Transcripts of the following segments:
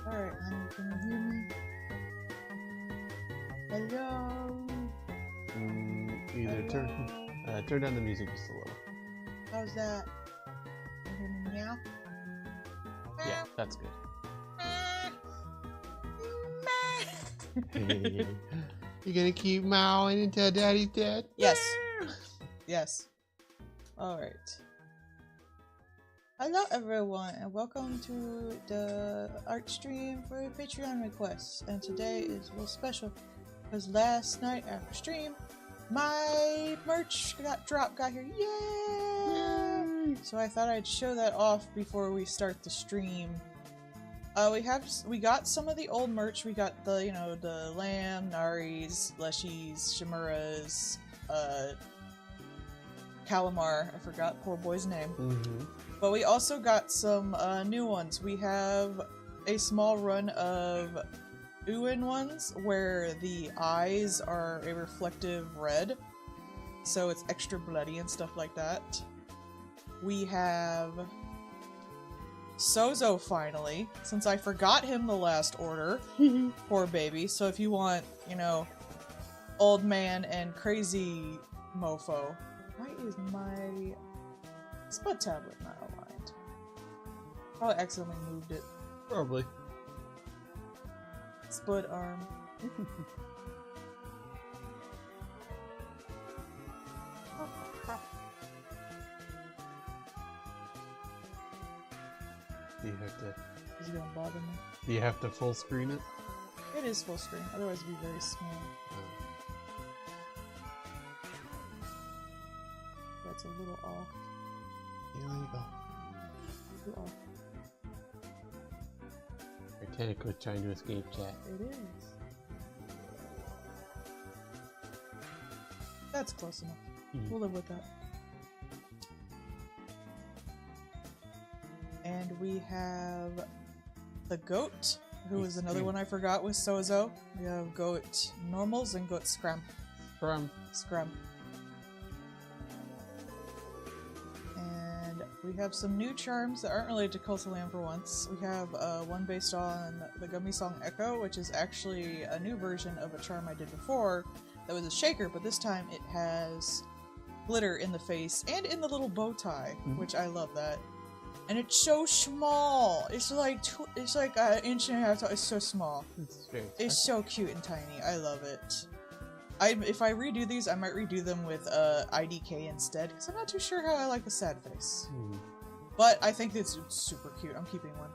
Alright, honey, can you hear me? Hello? Either turn down the music just a little. How's that? Can you hear me now? Yeah, that's good. You gonna keep mowing until Daddy's dead? Yes. Yes. Alright. Hello everyone and welcome to the art stream for a Patreon request. And today is real special because last night after stream my merch got here. Yay! So I thought I'd show that off before we start the stream. We got some of the old merch. We got the, the Lamb, Naris, Leshies, Shimuras, Calamar. I forgot poor boy's name. But we also got some new ones. We have a small run of Uin ones where the eyes are a reflective red, so it's extra bloody and stuff like that. We have Sozo finally, since I forgot him the last order. Poor baby. So if you want, old man and crazy mofo. Why is my Spud tablet not aligned? Oh, I accidentally moved it. Probably. Spud arm. Do you have to? Is it gonna bother me? Do you have to full screen it? It is full screen, otherwise it'd be very small. That's a little off. Illegal. Too off. Titanic was trying to escape chat. It is. That's close enough. We'll live with that. And we have the goat, who is another one I forgot with Sozo. We have goat normals and goat scrum. Scrum. And we have some new charms that aren't related to Cult of Lamb for once. We have one based on the Gummy Song Echo, which is actually a new version of a charm I did before that was a shaker, but this time it has glitter in the face and in the little bow tie, which I love that. And it's so small. It's like an inch and a half tall. It's so small. It's so cute and tiny. I love it. If I redo these, I might redo them with IDK instead, because I'm not too sure how I like the sad face. But I think it's super cute. I'm keeping one.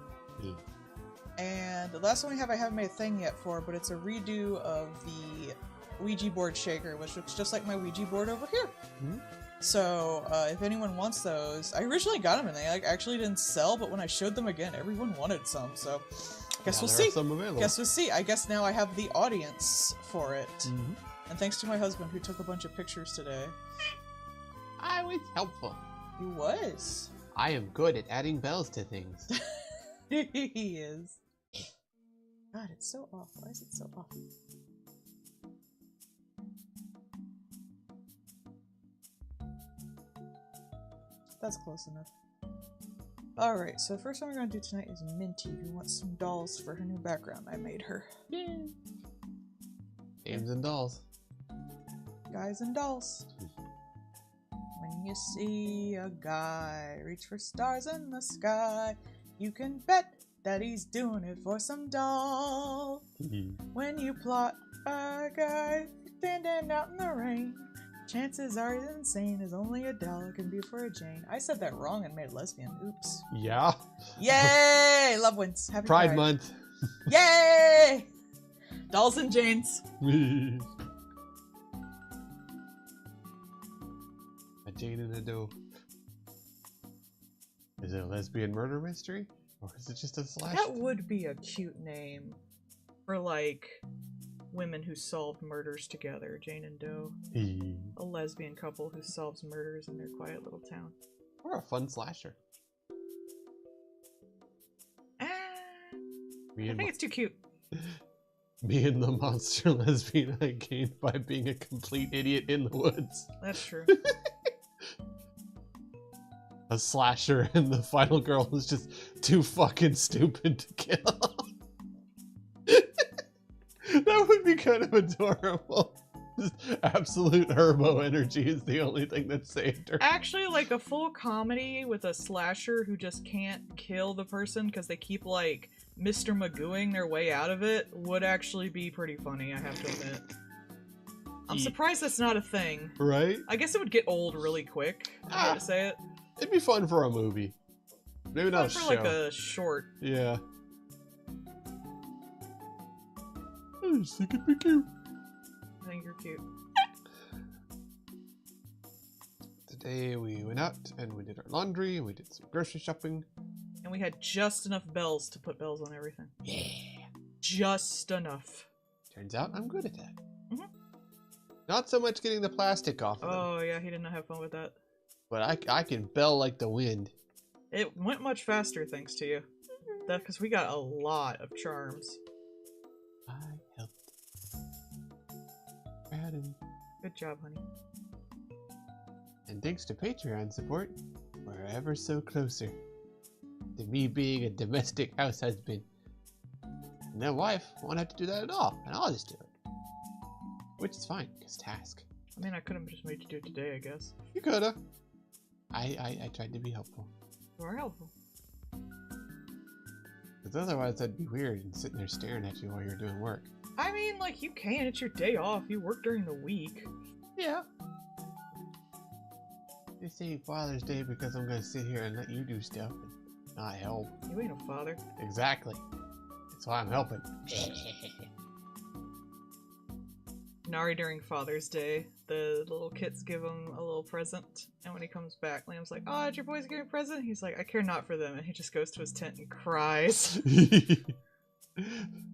And the last one we have, I haven't made a thing yet for, but it's a redo of the Ouija board shaker, which looks just like my Ouija board over here. So, if anyone wants those, I originally got them and they actually didn't sell, but when I showed them again, everyone wanted some, so guess we'll see. Guess we'll see. I guess now I have the audience for it. And thanks to my husband who took a bunch of pictures today. I was helpful. He was. I am good at adding bells to things. He is. God, it's so off. Why is it so off? That's close enough. Alright, so the first one we're going to do tonight is Minty, who wants some dolls for her new background I made her. Yay! Games and dolls. Guys and dolls. When you see a guy reach for stars in the sky, you can bet that he's doing it for some doll. When you plot a guy standing out in the rain, chances are he's insane, as only a doll can be for a Jane. I said that wrong and made it lesbian. Oops. Yeah. Yay! Love wins. Happy Pride Month. Yay! Dolls and Janes. A Jane and a Doe. Is it a lesbian murder mystery? Or is it just a slash? That would be a cute name for, like, women who solved murders together. Jane and Doe. A lesbian couple who solves murders in their quiet little town. Or a fun slasher. I think it's too cute. Me and the monster lesbian I gained by being a complete idiot in the woods. That's true. A slasher and the final girl was just too fucking stupid to kill. kind of adorable. Just absolute herbo energy is the only thing that saved her. Actually, like a full comedy with a slasher who just can't kill the person because they keep like Mr. Magooing their way out of it would actually be pretty funny, I have to admit. I'm surprised that's not a thing. Right? I guess it would get old really quick, I hate to say it. It'd be fun for a movie. Maybe not a show. For like a short. Yeah. I just think it'd be cute. I think you're cute. Today we went out and we did our laundry and we did some grocery shopping. And we had just enough bells to put bells on everything. Yeah. Just enough. Turns out I'm good at that. Mm-hmm. Not so much getting the plastic off of them. Oh yeah, he did not have fun with that. But I can bell like the wind. It went much faster thanks to you. That's because we got a lot of charms. I helped. Adam. Good job, honey. And thanks to Patreon support, we're ever so closer to me being a domestic house husband. And their wife won't have to do that at all, and I'll just do it. Which is fine, because task. I mean, I could have just made you do it today, I guess. You coulda. I tried to be helpful. You are helpful. Because otherwise that'd be weird and sitting there staring at you while you're doing work. I mean, like, you can. It's your day off. You work during the week. Yeah. This ain't Father's Day because I'm gonna sit here and let you do stuff and not help. You ain't a father. Exactly. That's why I'm helping. Nari during Father's Day, the little kids give him a little present, and when he comes back, Lamb's like, "Oh, did your boys give me a present?" He's like, "I care not for them," and he just goes to his tent and cries.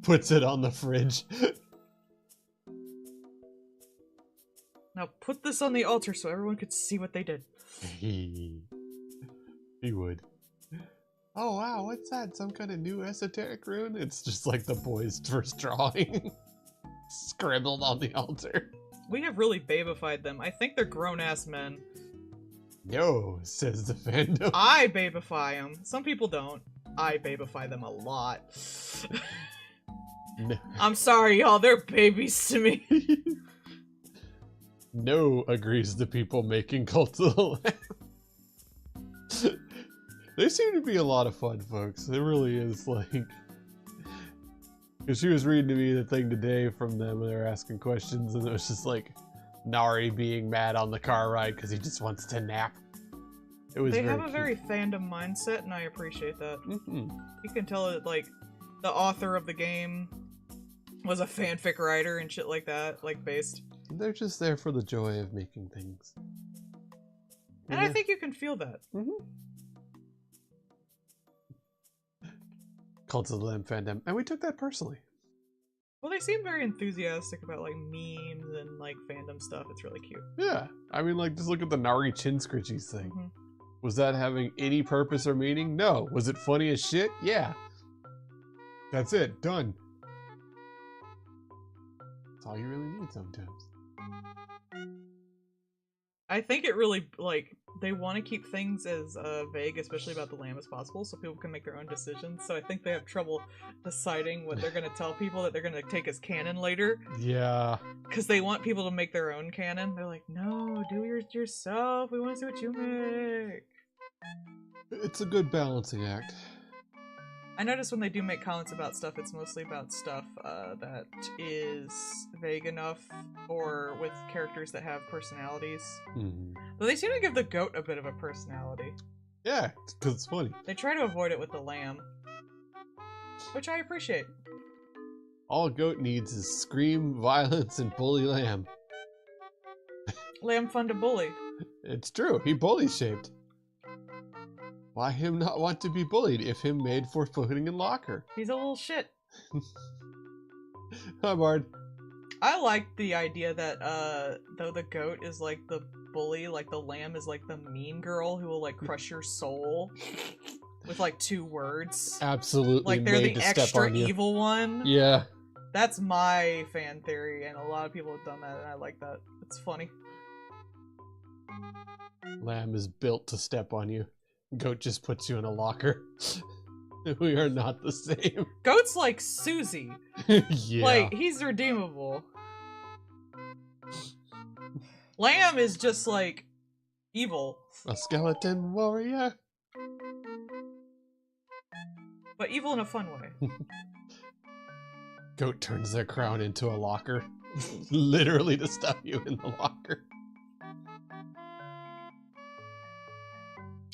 Puts it on the fridge. Now put this on the altar so everyone could see what they did. He would. Oh wow, what's that? Some kind of new esoteric rune? It's just like the boys' first drawing. Scribbled on the altar. We have really babified them. I think they're grown-ass men. No, says the fandom. I babify them. Some people don't. I babify them a lot. No. I'm sorry, y'all. They're babies to me. No, agrees the people making Cult of the Lamb. They seem to be a lot of fun, folks. It really is, like... Because she was reading to me the thing today from them, and they were asking questions, and it was just like Nari being mad on the car ride because he just wants to nap. It was. They have a very fandom mindset, and I appreciate that. Mm-hmm. You can tell that, like, the author of the game was a fanfic writer and shit like that, like, based. They're just there for the joy of making things. And I think you can feel that. Mm-hmm. Cult of the Lamb fandom, and we took that personally. Well, they seem very enthusiastic about, like, memes and, like, fandom stuff. It's really cute. Yeah, I mean, like, just look at the Nari Chin Scritchies thing. Mm-hmm. Was that having any purpose or meaning? No. Was it funny as shit? Yeah. That's it. Done. That's all you really need sometimes. I think it really, like, they want to keep things as vague, especially about the lamb, as possible, so people can make their own decisions. So I think they have trouble deciding what they're going to tell people that they're going to take as canon later. Yeah. Because they want people to make their own canon. They're like, no, do it yourself. We want to see what you make. It's a good balancing act. I notice when they do make comments about stuff, it's mostly about stuff that is vague enough or with characters that have personalities. Mm-hmm. But they seem to give the goat a bit of a personality. Yeah, because it's funny. They try to avoid it with the lamb, which I appreciate. All goat needs is scream, violence, and bully lamb. Lamb fun to bully. It's true. He bully shaped. Why him not want to be bullied if him made for putting in locker? He's a little shit. Hi, Bard. I like the idea that though the goat is like the bully, like the lamb is like the mean girl who will like crush your soul with like 2 words. Absolutely. Like they're the extra evil one. Yeah. That's my fan theory, and a lot of people have done that, and I like that. It's funny. Lamb is built to step on you. Goat just puts you in a locker. We are not the same. Goat's like Susie. Yeah. Like, he's redeemable. Lamb is just like evil. A skeleton warrior. But evil in a fun way. Goat turns their crown into a locker. Literally to stuff you in the locker.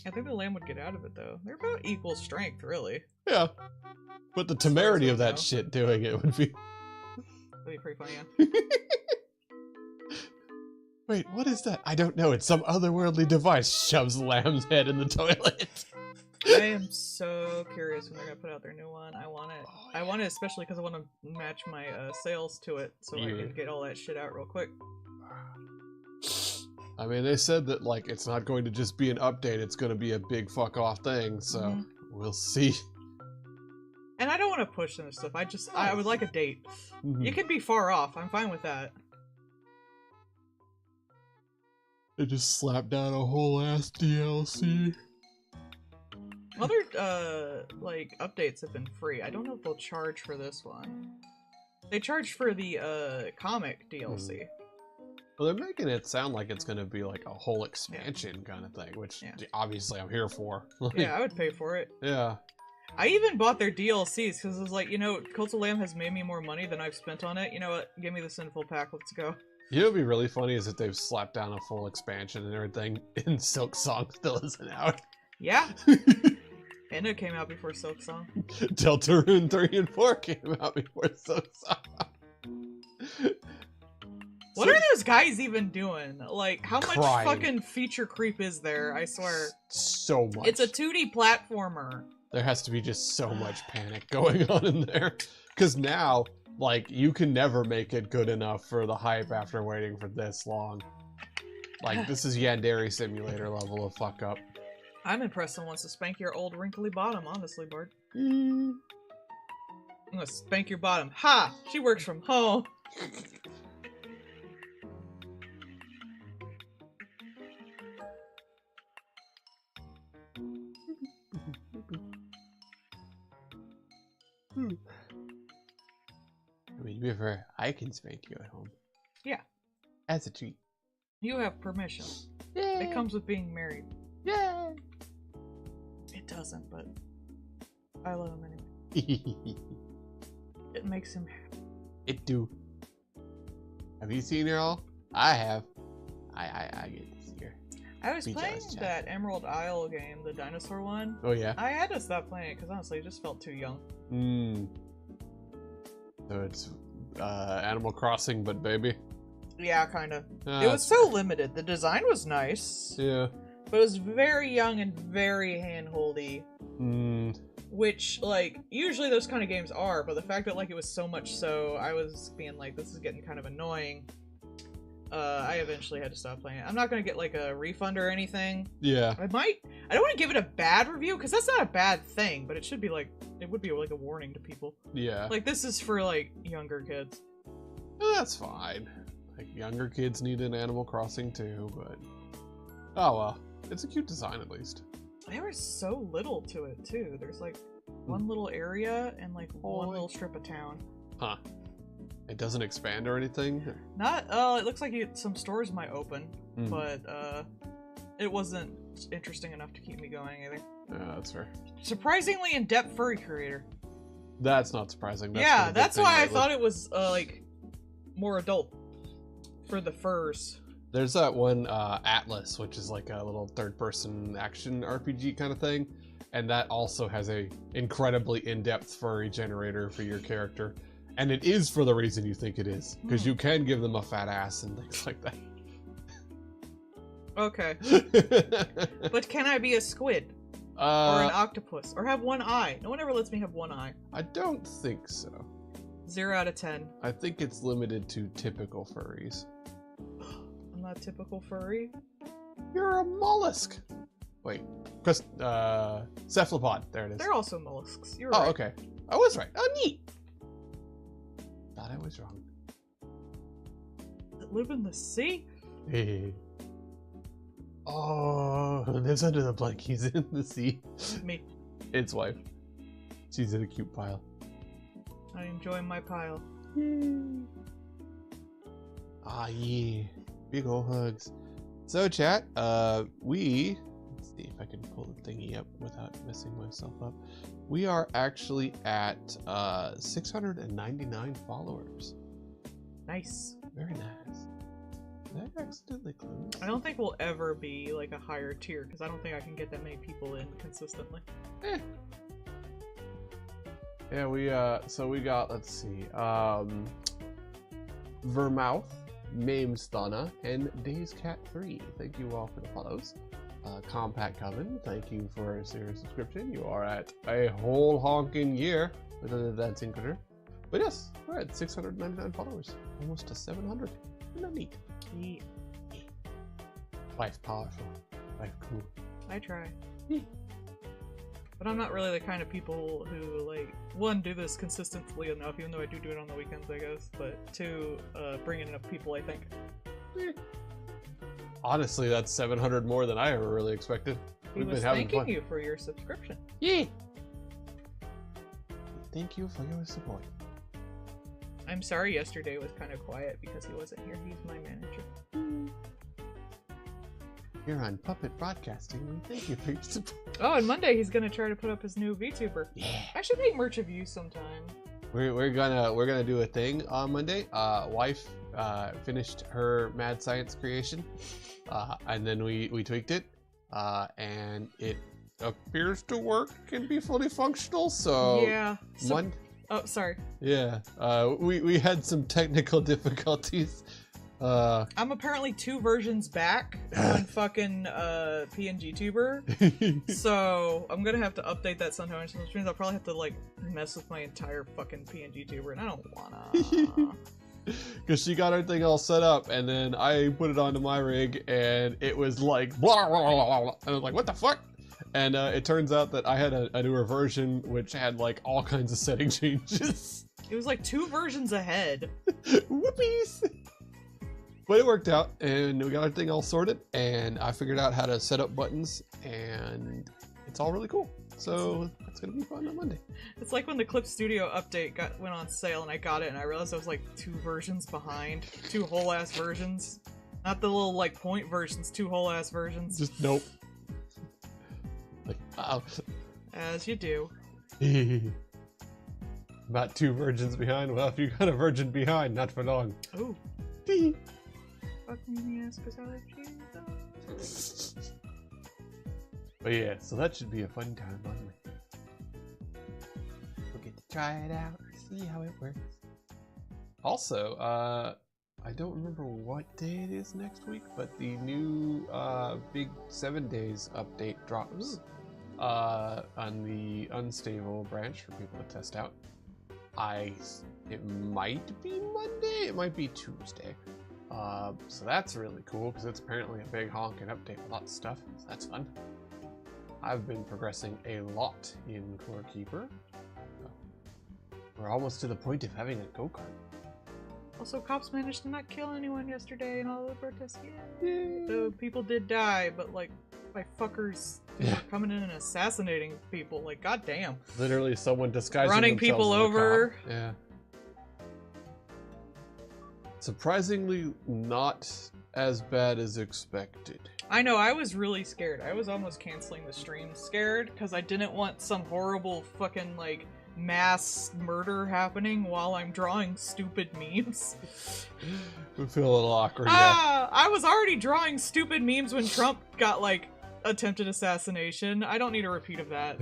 I think the lamb would get out of it though. They're about equal strength, really. Yeah. But the temerity of that though. shit doing it would be... That'd be pretty funny, yeah. Wait, what is that? I don't know. It's some otherworldly device. Shoves Lamb's head in the toilet. I am so curious when they're gonna put out their new one. I want it. Oh, I want it especially because I want to match my sales to it, so I Yeah. can get all that shit out real quick. I mean, they said that, like, it's not going to just be an update. It's going to be a big fuck off thing. So Mhm. we'll see. And I don't want to push them and stuff. I would like a date. Mhm. You can be far off. I'm fine with that. They just slapped down a whole ass DLC. Other like updates have been free. I don't know if they'll charge for this one. They charged for the comic DLC. Well, they're making it sound like it's going to be like a whole expansion kind of thing, which Yeah. obviously I'm here for. Like, Yeah, I would pay for it. Yeah. I even bought their DLCs because I was like, you know, Cult of Lamb has made me more money than I've spent on it. You know what? Give me the Sinful Pack. Let's go. You know, what'd be really funny is if they've slapped down a full expansion and everything, and Silk Song still isn't out. Yeah. And it came out before Silk Song. Deltarune 3 and 4 came out before Silk Song. What are those guys even doing? Like, how much Crying. fucking feature creep is there? I swear. So much. It's a 2D platformer. There has to be just so much panic going on in there. Because now, like, you can never make it good enough for the hype after waiting for this long. Like, this is Yandere Simulator level of fuck up. I'm impressed someone wants to spank your old wrinkly bottom, honestly, Bard. Mm. I'm gonna spank your bottom. Ha! She works from home. I mean, if I can spank you at home. Yeah. As a treat. You have permission. Yay! It comes with being married. Yay! It doesn't, but I love him anyway. It makes him happy. It do. Have you seen her all? I have. I get to see her. I was Be playing jealous, Chad. that Emerald Isle game, the dinosaur one. Oh yeah. I had to stop playing it because honestly, it just felt too young. Hmm. So it's Animal Crossing, but baby. Yeah, kind of. Ah, It was that's so limited. The design was nice, fair. Yeah. but it was very young and very hand-holdy. Hmm. Which, like, usually those kind of games are, but the fact that, like, it was so much so, I was being like, this is getting kind of annoying. I eventually had to stop playing it. I'm not gonna get, like, a refund or anything. Yeah. I don't want to give it a bad review, because that's not a bad thing, but it should be, like, it would be, like, a warning to people. Yeah. Like, this is for, like, younger kids. That's fine. Like, younger kids need an Animal Crossing too, but... Oh well. It's a cute design at least. There was so little to it, too. There's, like, one little area and, like, one Oh. little strip of town. Huh. It doesn't expand or anything? Not, it looks like some stores might open, Hmm. but, it wasn't interesting enough to keep me going either. Yeah, that's fair. Surprisingly in-depth furry creator. That's not surprising. That's been a Yeah, big that's thing why I lately. thought it was, like, more adult for the furs. There's that one, Atlas, which is like a little third-person action RPG kind of thing, and that also has a incredibly in-depth furry generator for your character, and it is for the reason you think it is, because you can give them a fat ass and things like that. Okay. But can I be a squid? Or an octopus? Or have one eye? No one ever lets me have one eye. I don't think so. 0 out of 10. I think it's limited to typical furries. I'm not typical furry. You're a mollusk. Wait, cephalopod. There it is. They're also mollusks. You're Oh, right. okay. I was right. Oh, neat. Thought I was wrong. That live in the sea? Hey. Oh, lives under the blanket. He's in the sea. Me. Its wife. She's in a cute pile. I enjoy my pile. Ah, yeah. Big ol' hugs. So, chat, let's see if I can pull the thingy up without messing myself up. We are actually at 699 followers. Nice. Very nice. Did I accidentally close? I don't think we'll ever be like a higher tier because I don't think I can get that many people in consistently. Yeah, so we got, let's see, Vermouth, Mamestana, and Days Cat 3. Thank you all for the follows. Compact Coven, thank you for your subscription. You are at a whole honking year with an Advancing Critter. But yes, we're at 699 followers, almost to 700. Isn't that neat? Yeah. Life powerful, life cool. I try. But I'm not really the kind of people who, like, one, do this consistently enough, even though I do it on the weekends, I guess, but two, bring in enough people, I think. Honestly, that's 700 more than I ever really expected. He was thanking you for your subscription. Yeah. Thank you for your support. I'm sorry yesterday was kind of quiet because he wasn't here. He's my manager. Here on Puppet Broadcasting, we thank you for your support. Oh, and Monday he's gonna try to put up his new VTuber. Yeah. I should make merch of you sometime. We're gonna do a thing on Monday. Wife finished her mad science creation, and then we tweaked it, and it appears to work and be fully functional. So yeah. Oh, sorry. Yeah. We had some technical difficulties. I'm apparently 2 versions back on fucking PNG Tuber, so I'm gonna have to update that sometime, which means I'll probably have to like mess with my entire fucking PNG Tuber, and I don't wanna. Because she got her thing all set up, and then I put it onto my rig, and it was like blah, blah, blah, blah, blah. And I was like, what the fuck? And it turns out that I had a newer version which had like all kinds of setting changes. It was like 2 versions ahead. Whoopies! But it worked out, and we got our thing all sorted, and I figured out how to set up buttons, and it's all really cool. So that's gonna be fun on Monday. It's like when the Clip Studio update went on sale, and I got it, and I realized I was like 2 versions behind. 2 whole ass versions. Not the little like point versions, 2 whole ass versions. Just nope. Like, wow. As you do. About 2 virgins behind. Well, if you got a virgin behind, not for long. Ooh. Fuck me in the ass 'cause I like Jesus. But yeah, so that should be a fun time on Monday. We'll get to try it out, see how it works. Also, I don't remember what day it is next week, but the new big 7 days update drops on the unstable branch for people to test out. It might be Monday, it might be Tuesday. So that's really cool because it's apparently a big honking update with lots of stuff, so that's fun. I've been progressing a lot in Core Keeper. We're almost to the point of having a go-kart. Also, cops managed to not kill anyone yesterday in all the protests. Yay! Though people did die, but like by fuckers coming in and assassinating people. Like, goddamn. Literally, someone disguising running themselves people as a over. cop. Yeah. Surprisingly, not as bad as expected. I know, I was really scared. I was almost canceling the stream scared because I didn't want some horrible fucking like mass murder happening while I'm drawing stupid memes. We feel a little awkward. I was already drawing stupid memes when Trump got like attempted assassination. I don't need a repeat of that.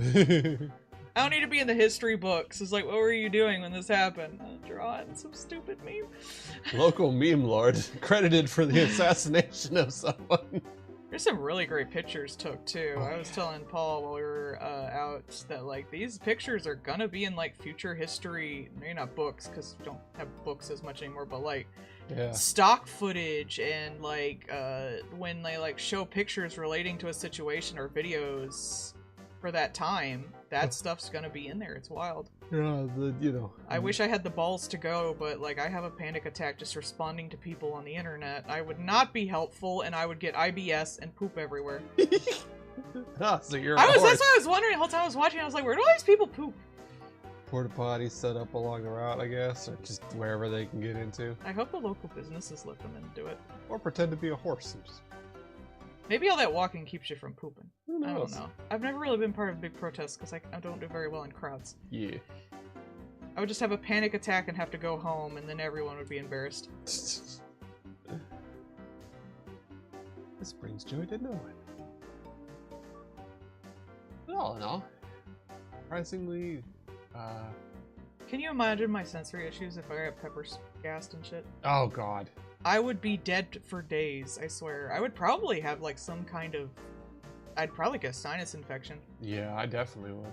I don't need to be in the history books. It's like, what were you doing when this happened? Drawing some stupid meme. Local meme lord credited for the assassination of someone. There's some really great pictures took too. Oh, I was telling Paul while we were out that like these pictures are gonna be in like future history, maybe not books because we don't have books as much anymore, but like stock footage and like when they like show pictures relating to a situation or videos for that time, that stuff's gonna be in there. It's wild. Yeah, I wish I had the balls to go, but like I have a panic attack just responding to people on the internet. I would not be helpful, and I would get IBS and poop everywhere. So you're that's what I was wondering the whole time I was watching. I was like, where do all these people poop? porta potties set up along the route, I guess, or just wherever they can get into. I hope the local businesses let them in and do it. Or pretend to be a horse and just... Maybe all that walking keeps you from pooping. Who I don't knows? know. I've never really been part of big protests because I don't do very well in crowds. Yeah. I would just have a panic attack and have to go home, and then everyone would be embarrassed. This brings joy to no one. But all in all, surprisingly, Can you imagine my sensory issues if I got pepper gassed and shit? oh god. I would be dead for days, I swear. I would probably have like some kind of... I'd probably get a sinus infection. Yeah, I definitely would.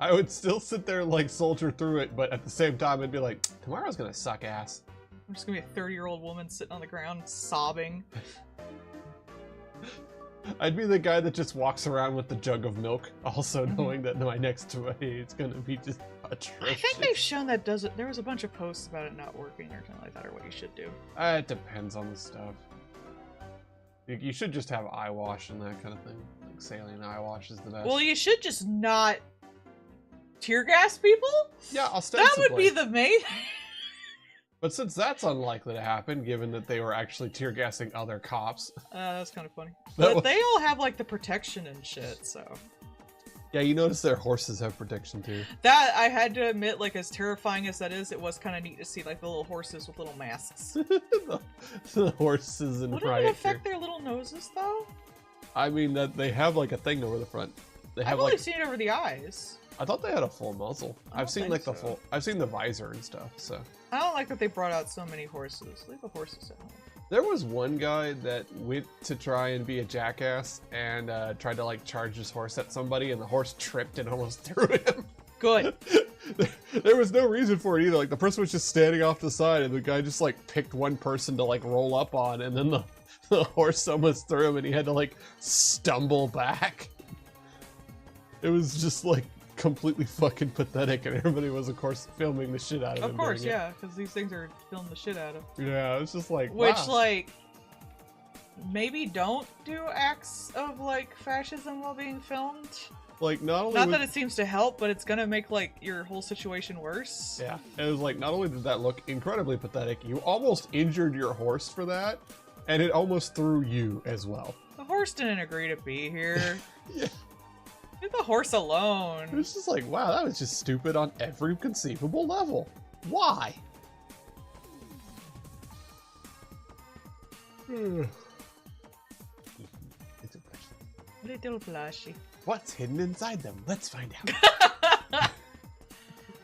I would still sit there and like soldier through it, but at the same time I'd be like, tomorrow's gonna suck ass. I'm just gonna be a 30-year-old woman sitting on the ground sobbing. I'd be the guy that just walks around with the jug of milk, also Mhm. knowing that my next way it's gonna be just atrocious. I think they've shown that doesn't... There was a bunch of posts about it not working or something like that, or what you should do. It depends on the stuff. You should just have eye wash and that kind of thing. Like saline eye wash is the best. Well, you should just not tear gas people? yeah, ostensibly. That would be the main... But since that's unlikely to happen, given that they were actually tear gassing other cops. That's kind of funny. That But was- they all have, like, the protection and shit, so... Yeah, you notice their horses have protection too. That, I had to admit, like, as terrifying as that is, it was kind of neat to see, like, the little horses with little masks. the horses and Wouldn't it riot affect gear. their little noses, though? I mean, that they have like a thing over the front. They I've have only like. seen it over the eyes. I thought they had a full muzzle. I I've don't seen think like the so. full. I've seen the visor and stuff. So I don't like that they brought out so many horses. Leave the horses at home. there was one guy that went to try and be a jackass and tried to like charge his horse at somebody, and the horse tripped and almost threw him. Good. There was no reason for it either. Like the person was just standing off the side, and the guy just like picked one person to like roll up on, and then the horse almost threw him, and he had to like stumble back. It was just like completely fucking pathetic, and everybody was of course filming the shit out of him. Of course, doing it. yeah, because these things are filmed the shit out of. Yeah, it was just like Which, wow. like, maybe don't do acts of, like, fascism while being filmed. Like not only Not was- that it seems to help, but it's gonna make, like, your whole situation worse. yeah, it was like not only did that look incredibly pathetic, you almost injured your horse for that, and it almost threw you as well. The horse didn't agree to be here. Yeah. Leave the horse It alone. was just like, wow, that was just stupid on every conceivable level. Why? Little flashy. What's hidden inside them? Let's find out.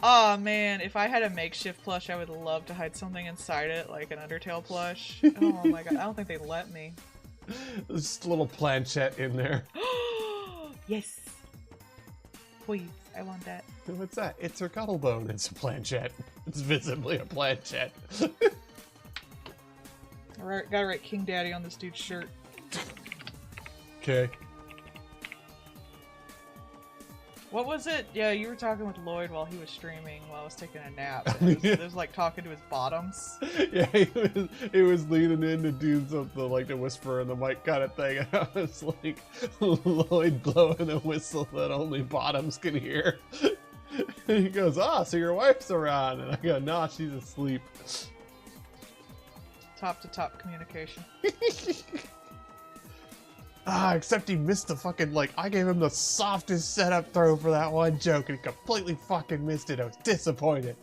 Oh man, if I had a makeshift plush, I would love to hide something inside it, like an Undertale plush. Oh my god, I don't think they'd let me. There's just a little planchette in there. Yes. Please, I want that. What's that? It's her cuttlebone. It's a planchette. It's visibly a planchette. Alright, gotta write King Daddy on this dude's shirt. Okay. What was it? Yeah, you were talking with Lloyd while he was streaming while I was taking a nap. And it was like talking to his bottoms. Yeah, he was leaning in to do something like the whisper in the mic kind of thing. And I was like, Lloyd blowing a whistle that only bottoms can hear. And he goes, so your wife's around. And I go, nah, she's asleep. Top to top communication. Except he missed the fucking, like, I gave him the softest setup throw for that one joke, and he completely fucking missed it. I was disappointed.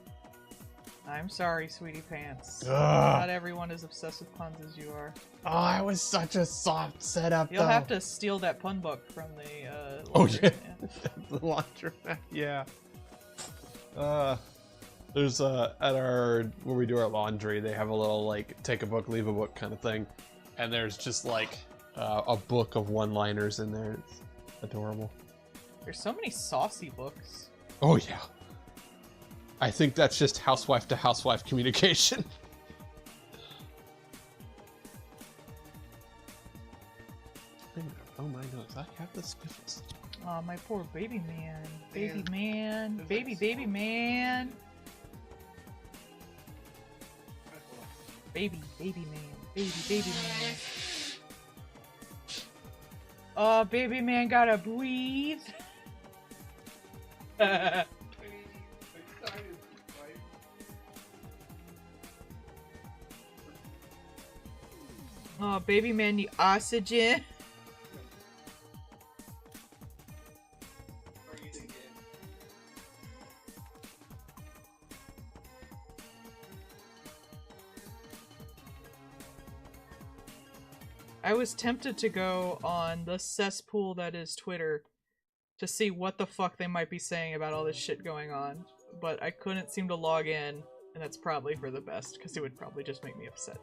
I'm sorry, sweetie pants. Ugh. Not everyone is obsessed with puns as you are. Oh, it was such a soft setup, You'll though. have to steal that pun book from the Oh, laundry. yeah. The laundromat, yeah. There's, at our, where we do our laundry, they have a little, like, take a book, leave a book kind of thing. And there's just, like, a book of one-liners in there. It's adorable. There's so many saucy books. Oh, yeah. I think that's just housewife to housewife communication. Oh my goodness, I have the sniffles. Oh, my poor baby man. Baby man. Baby man. Baby man. Baby man. Oh, baby man gotta breathe. Oh, baby man, need oxygen. I was tempted to go on the cesspool that is Twitter to see what the fuck they might be saying about all this shit going on, but I couldn't seem to log in, and that's probably for the best, because it would probably just make me upset.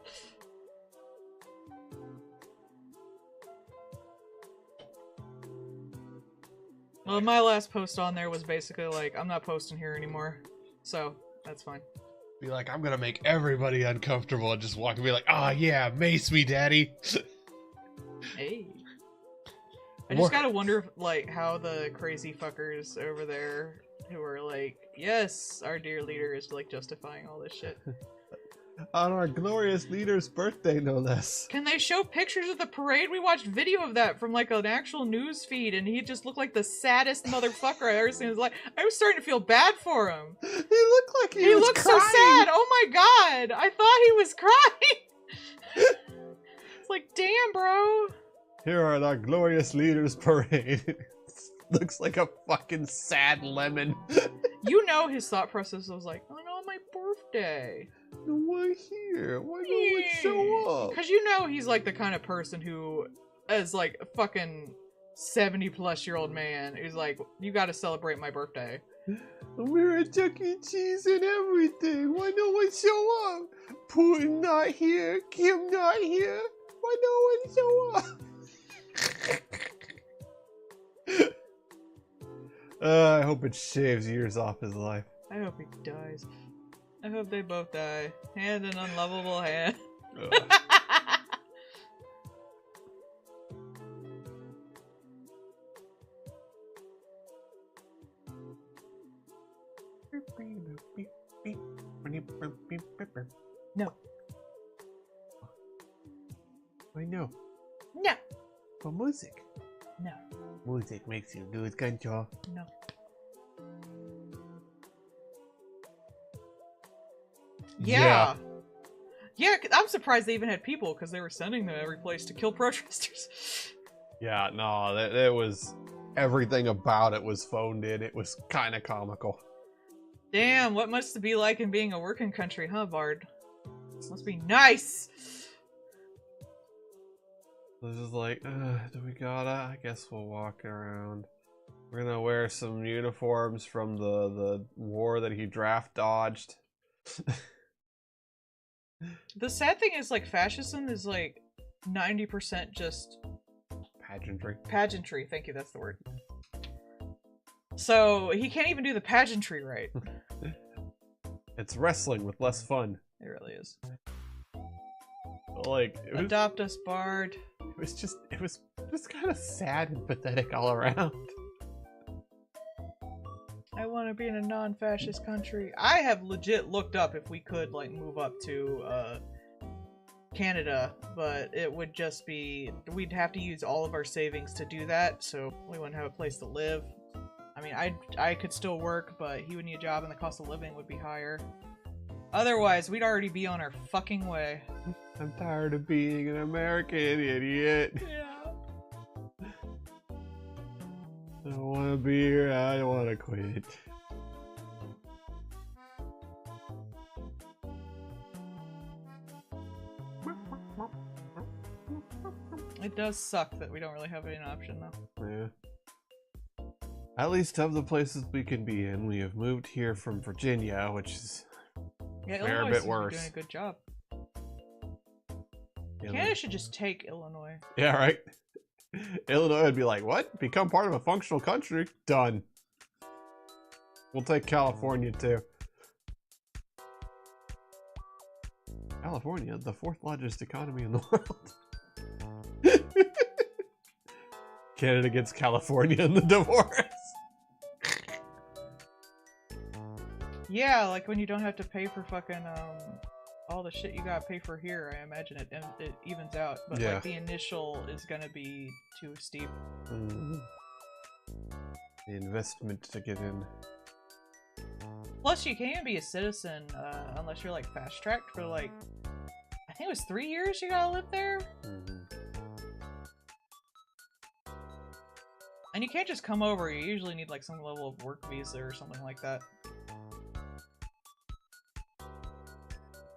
Well, my last post on there was basically like, I'm not posting here anymore, so that's fine. Be like, I'm gonna make everybody uncomfortable and just walk and be like, oh yeah, mace me, daddy. Hey. I just gotta wonder if, like, how the crazy fuckers over there who are like, yes, our dear leader is, like, justifying all this shit. On our glorious leader's birthday, no less. Can they show pictures of the parade? We watched video of that from, like, an actual news feed, and he just looked like the saddest motherfucker I've ever seen in his life. I was starting to feel bad for him. He looked like he was looked crying. so sad! Oh my god! I thought he was crying! It's like, damn, bro. Here are our glorious leaders parade. Looks like a fucking sad lemon. You know his thought process was like, oh no, my birthday. Why here? Why no one show up? Because you know he's like the kind of person who is like a fucking 70-plus-year-old man who's like, you gotta celebrate my birthday. We're at Chuck E. Cheese and everything. Why no one show up? Putin not here. Kim not here. Why no one show up? I hope it shaves years off his life. I hope he dies. I hope they both die. Hand in unlovable hand. No. I know. No. For music. No. Music makes you lose control. No. Yeah. Yeah, I'm surprised they even had people because they were sending them every place to kill protesters. Yeah, no, that was... Everything about it was phoned in. It was kind of comical. Damn, what must it be like in being a working country, huh, Bard? Must be nice! This is like, do we gotta? I guess we'll walk around. We're gonna wear some uniforms from the war that he draft dodged. The sad thing is, like, fascism is, like, 90% just... Pageantry. Pageantry, thank you, that's the word. So, he can't even do the pageantry right. It's wrestling with less fun. It really is. Like, it was, Adopt us, Bard. it was just kind of sad and pathetic all around. I want to be in a non-fascist country. I have legit looked up if we could, like, move up to, Canada, but it would just be... We'd have to use all of our savings to do that, so we wouldn't have a place to live. I mean, I could still work, but he would need a job and the cost of living would be higher. Otherwise, we'd already be on our fucking way. I'm tired of being an American idiot. Yeah. I don't want to be here. I want to quit. It does suck that we don't really have an option, though. Yeah. At least of the places we can be in, we have moved here from Virginia, which is Yeah, a fair Illinois bit seems to be worse. doing a good job. Yeah, Canada should just take Illinois. yeah, right? Illinois would be like, what? Become part of a functional country? Done. We'll take California, too. California, the fourth largest economy in the world. Canada gets California in the divorce. Yeah, like when you don't have to pay for fucking, all the shit you gotta pay for here, I imagine it evens out. But Yeah. like the initial is gonna be too steep. Mm-hmm. the investment to get in. Plus, you can't be a citizen unless you're like fast tracked for like, I think it was 3 years you gotta live there. Mm-hmm. And you can't just come over, you usually need like some level of work visa or something like that.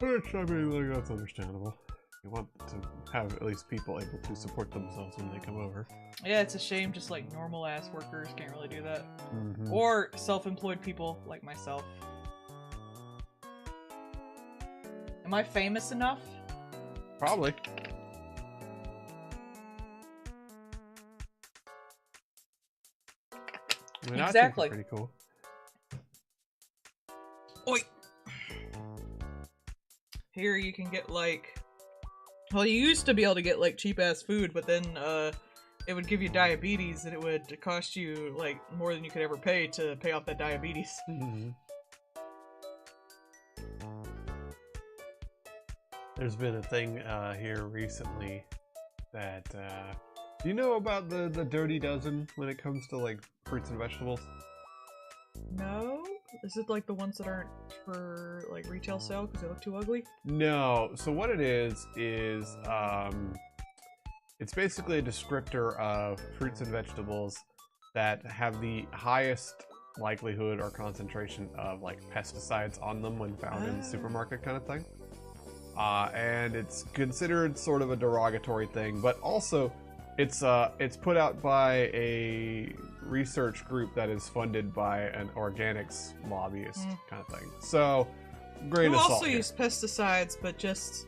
Which, I mean, like, that's understandable. You want to have at least people able to support themselves when they come over. Yeah, it's a shame just like normal ass workers can't really do that. Mm-hmm. Or self-employed people like myself. Am I famous enough? Probably. I mean, Exactly. I think you're pretty cool. Oi! Here you can get like... Well, you used to be able to get like cheap ass food, but then it would give you diabetes and it would cost you like more than you could ever pay to pay off that diabetes. Mm-hmm. There's been a thing here recently that do you know about the Dirty Dozen when it comes to like fruits and vegetables? No? Is it like the ones that aren't for like retail sale because they look too ugly? No. So what it is it's basically a descriptor of fruits and vegetables that have the highest likelihood or concentration of like pesticides on them when found in the supermarket kind of thing. And it's considered sort of a derogatory thing, but also it's put out by a research group that is funded by an organics lobbyist kind of thing. So, grain Who of salt also here. use pesticides, but just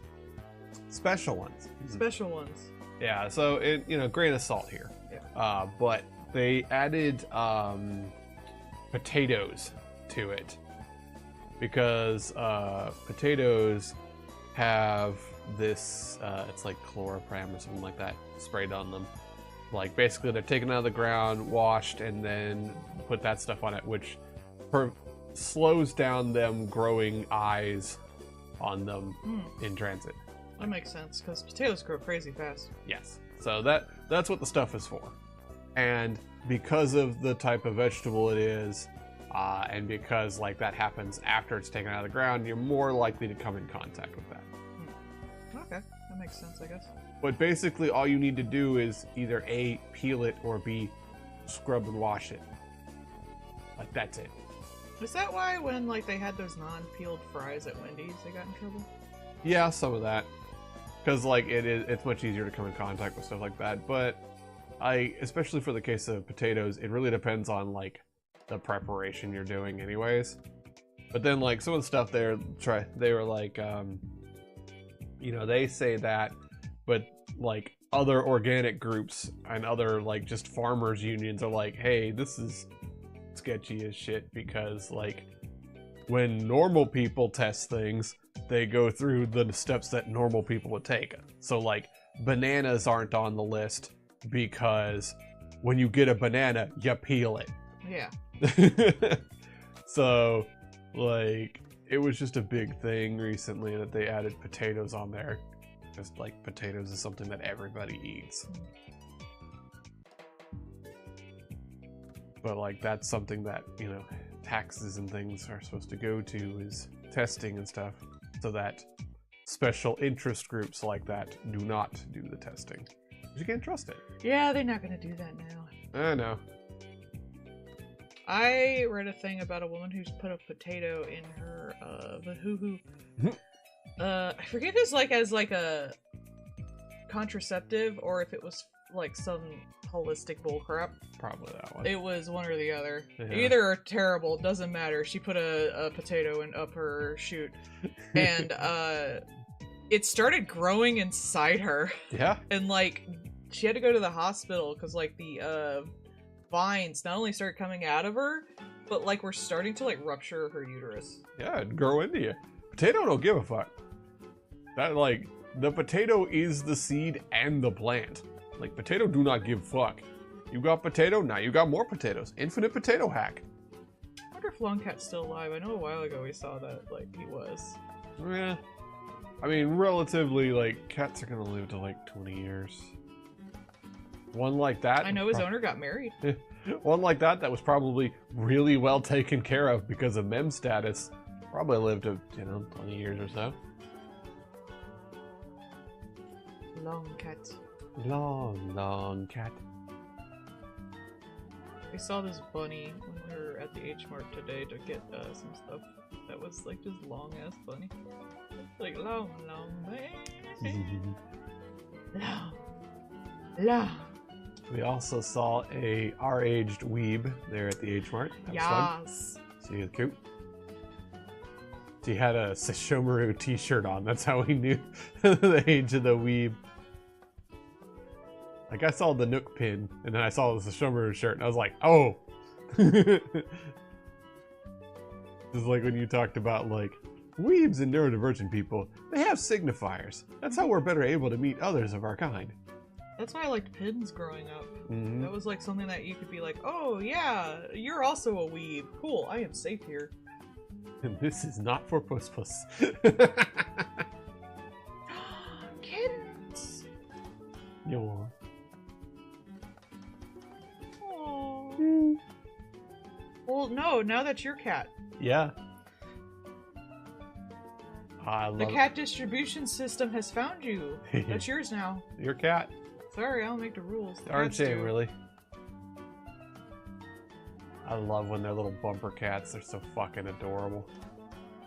Special ones. special ones. Yeah, so it grain of salt here. Yeah. But they added potatoes to it because potatoes have this it's like chloroprem or something like that sprayed on them. Like basically they're taken out of the ground, washed, and then put that stuff on it, which slows down them growing eyes on them in transit. That makes sense, because potatoes grow crazy fast. Yes. So that's what the stuff is for. And because of the type of vegetable it is, and because like that happens after it's taken out of the ground, you're more likely to come in contact with that. Okay, that makes sense, I guess. But basically all you need to do is either A, peel it, or B, scrub and wash it. Like that's it. Is that why when like they had those non-peeled fries at Wendy's, they got in trouble? Yeah, some of that. Because like it's much easier to come in contact with stuff like that. But especially for the case of potatoes, it really depends on like the preparation you're doing anyways. But then like some of the stuff they were like they say that, but like other organic groups and other like just farmers unions are like, hey, this is sketchy as shit, because like when normal people test things, they go through the steps that normal people would take. So like bananas aren't on the list because when you get a banana, you peel it. Yeah. So like it was just a big thing recently that they added potatoes on there. Just like potatoes is something that everybody eats. But like that's something that, taxes and things are supposed to go to, is testing and stuff, so that special interest groups like that do not do the testing. You can't trust it. Yeah, they're not gonna do that now. I know. I read a thing about a woman who's put a potato in her hoo-hoo. I forget if it's like as like a contraceptive or if it was like some holistic bullcrap. Probably that one. It was one or the other. Yeah. Either are terrible, doesn't matter. She put a potato up her chute, and it started growing inside her. Yeah. And like she had to go to the hospital because like the vines not only started coming out of her, but like were starting to like rupture her uterus. Yeah, it'd grow into you. Potato don't give a fuck. That like the potato is the seed and the plant. Like potato do not give fuck. You got potato, now you got more potatoes. Infinite potato hack. I wonder if Longcat's still alive. I know a while ago we saw that like he was. Yeah. I mean, relatively, like, cats are gonna live to like 20 years. One like that. I know his owner got married. One like that was probably really well taken care of because of mem status. Probably lived, 20 years or so. Long cat. Long, long cat. We saw this bunny when we were at the H Mart today to get some stuff that was like this long ass bunny. Like long, long way. Long, long. We also saw our aged weeb there at the H Mart. That was fun. Yes. See the coop. She had a Sesshomaru t-shirt on. That's how we knew the age of the weeb. Like, I saw the Nook pin, and then I saw the Sesshomaru shirt, and I was like, oh! This is like when you talked about, like, weebs and neurodivergent people, they have signifiers. That's how we're better able to meet others of our kind. That's why I liked pins growing up. Mm-hmm. That was like something that you could be like, oh yeah, you're also a weeb. Cool, I am safe here. And this is not for Puss Puss. Kittens! Yo. Aww. Well, no, now that's your cat. Yeah. I love The cat distribution system has found you. That's yours now. your cat. Sorry, I don't make the rules. The Aren't cats they, do. really? I love when they're little bumper cats. They're so fucking adorable.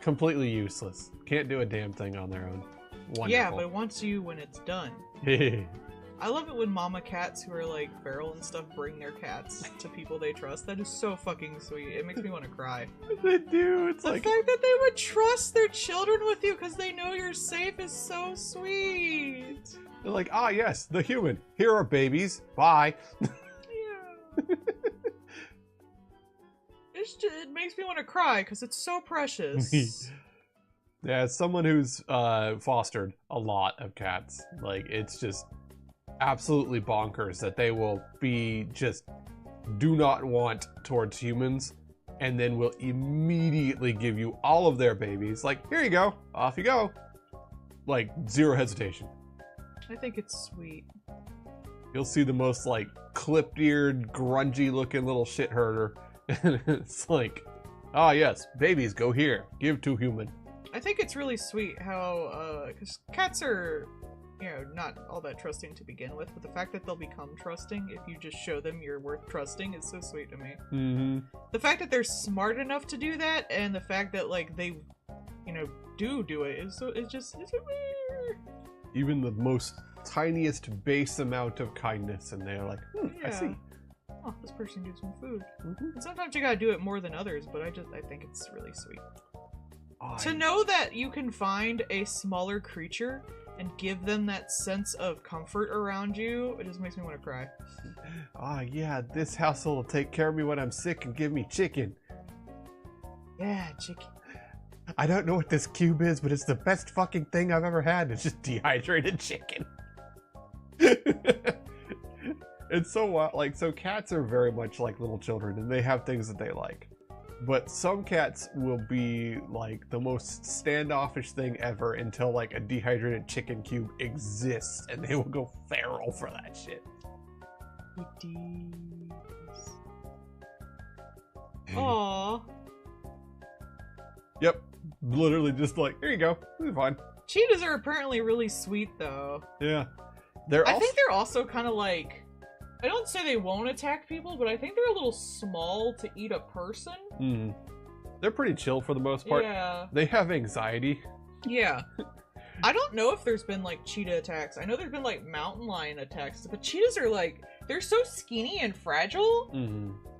Completely useless. Can't do a damn thing on their own. Wonderful. Yeah, but it wants you when it's done. I love it when mama cats who are like feral and stuff bring their cats to people they trust. That is so fucking sweet. It makes me want to cry. They do. It's The like fact that they would trust their children with you because they know you're safe is so sweet. they're like, ah, yes, the human. Here are babies. Bye. Yeah. It makes me want to cry because it's so precious. Yeah, as someone who's fostered a lot of cats, like, it's just absolutely bonkers that they will be just do not want towards humans and then will immediately give you all of their babies. Like, here you go, off you go. Like, zero hesitation. I think it's sweet. You'll see the most, like, clipped-eared, grungy-looking little shit herder. And it's like, ah, yes, babies, go here. Give to human. I think it's really sweet how, because cats are, not all that trusting to begin with, but the fact that they'll become trusting if you just show them you're worth trusting is so sweet to me. Mm-hmm. The fact that they're smart enough to do that, and the fact that, like, they, do it is so, it's weird. Even the most tiniest base amount of kindness, and they're like, I see. Oh, this person gives me food. And sometimes you gotta do it more than others, but I think it's really sweet. To know that you can find a smaller creature and give them that sense of comfort around you, it just makes me want to cry. Ah, yeah, this household will take care of me when I'm sick and give me chicken. Yeah, chicken. I don't know what this cube is, but it's the best fucking thing I've ever had. It's just dehydrated chicken. It's so wild. Like, so cats are very much like little children, and they have things that they like. But some cats will be like the most standoffish thing ever until like a dehydrated chicken cube exists, and they will go feral for that shit. Aww. Yep. Literally just like, here you go. It's fine. Cheetahs are apparently really sweet, though. Yeah. I think they're also kind of like... I don't say they won't attack people, but I think they're a little small to eat a person. Mm. They're pretty chill for the most part. Yeah. They have anxiety. Yeah. I don't know if there's been, like, cheetah attacks. I know there's been, like, mountain lion attacks, but cheetahs are, like, they're so skinny and fragile,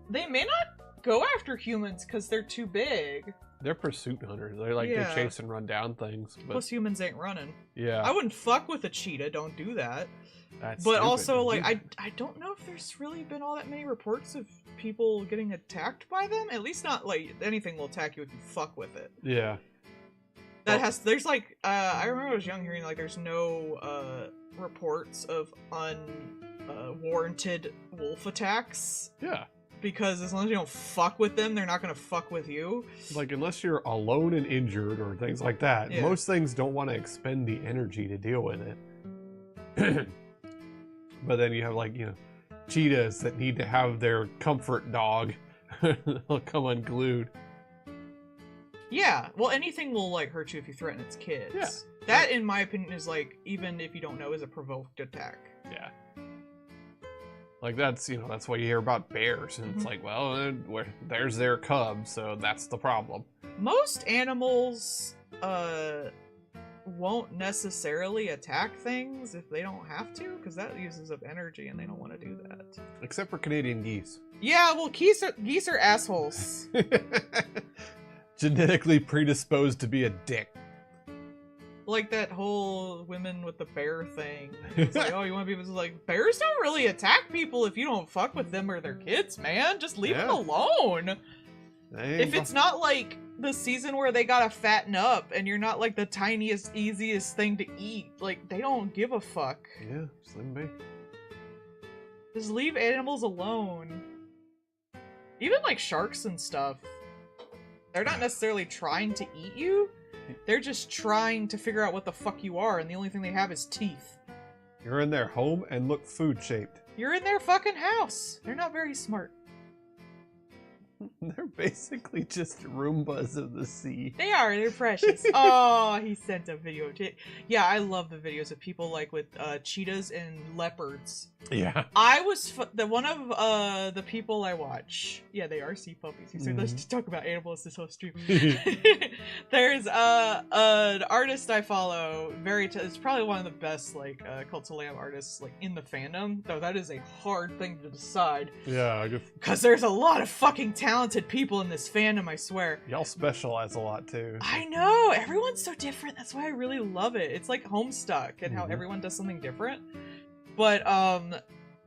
they may not go after humans because they're too big. They're pursuit hunters. They're like, they chase and run down things. But... Plus humans ain't running. Yeah. I wouldn't fuck with a cheetah, don't do that. That's but stupid. also, like, I don't know if there's really been all that many reports of people getting attacked by them. At least not, like, anything will attack you if you fuck with it. Yeah. There's, like, I remember when I was young hearing, like, there's no, reports of unwarranted wolf attacks. Yeah. Because as long as you don't fuck with them, they're not gonna fuck with you. Like, unless you're alone and injured or things like that, Yeah. most things don't want to expend the energy to deal with it. But then you have, like, cheetahs that need to have their comfort dog. They'll come unglued. Yeah, well, anything will, like, hurt you if you threaten its kids. Yeah. That, in my opinion, is, like, even if you don't know, is a provoked attack. Yeah. Like, that's, you know, that's why you hear about bears. And it's like, well, there's their cub, so that's the problem. Most animals, won't necessarily attack things if they don't have to, because that uses up energy and they don't want to do that. Except for Canadian geese. Yeah, well, geese are assholes. Genetically predisposed to be a dick. Like that whole women with the bear thing. It's like, oh, you want people to, like, bears don't really attack people if you don't fuck with them or their kids, man. Just leave them alone. If it's not like the season where they gotta fatten up and you're not like the tiniest, easiest thing to eat, like, they don't give a fuck. Yeah, just leave them be. Just leave animals alone. Even like sharks and stuff. They're not necessarily trying to eat you. They're just trying to figure out what the fuck you are, and the only thing they have is teeth. You're in their home and look food-shaped. You're in their fucking house. They're not very smart. They're basically just Roombas of the sea. They are. They're precious. Oh, he sent a video. Yeah, I love the videos of people like with cheetahs and leopards. Yeah. I was one of the people I watch. Yeah, they are sea puppies. He said, let's just talk about animals this whole stream. There's an artist I follow. It's probably one of the best like Cult of Lamb artists like in the fandom. Though that is a hard thing to decide. Yeah, because there's a lot of fucking talented people in this fandom, I swear. Y'all specialize a lot too. I know, everyone's so different. That's why I really love it. It's like Homestuck and how everyone does something different. But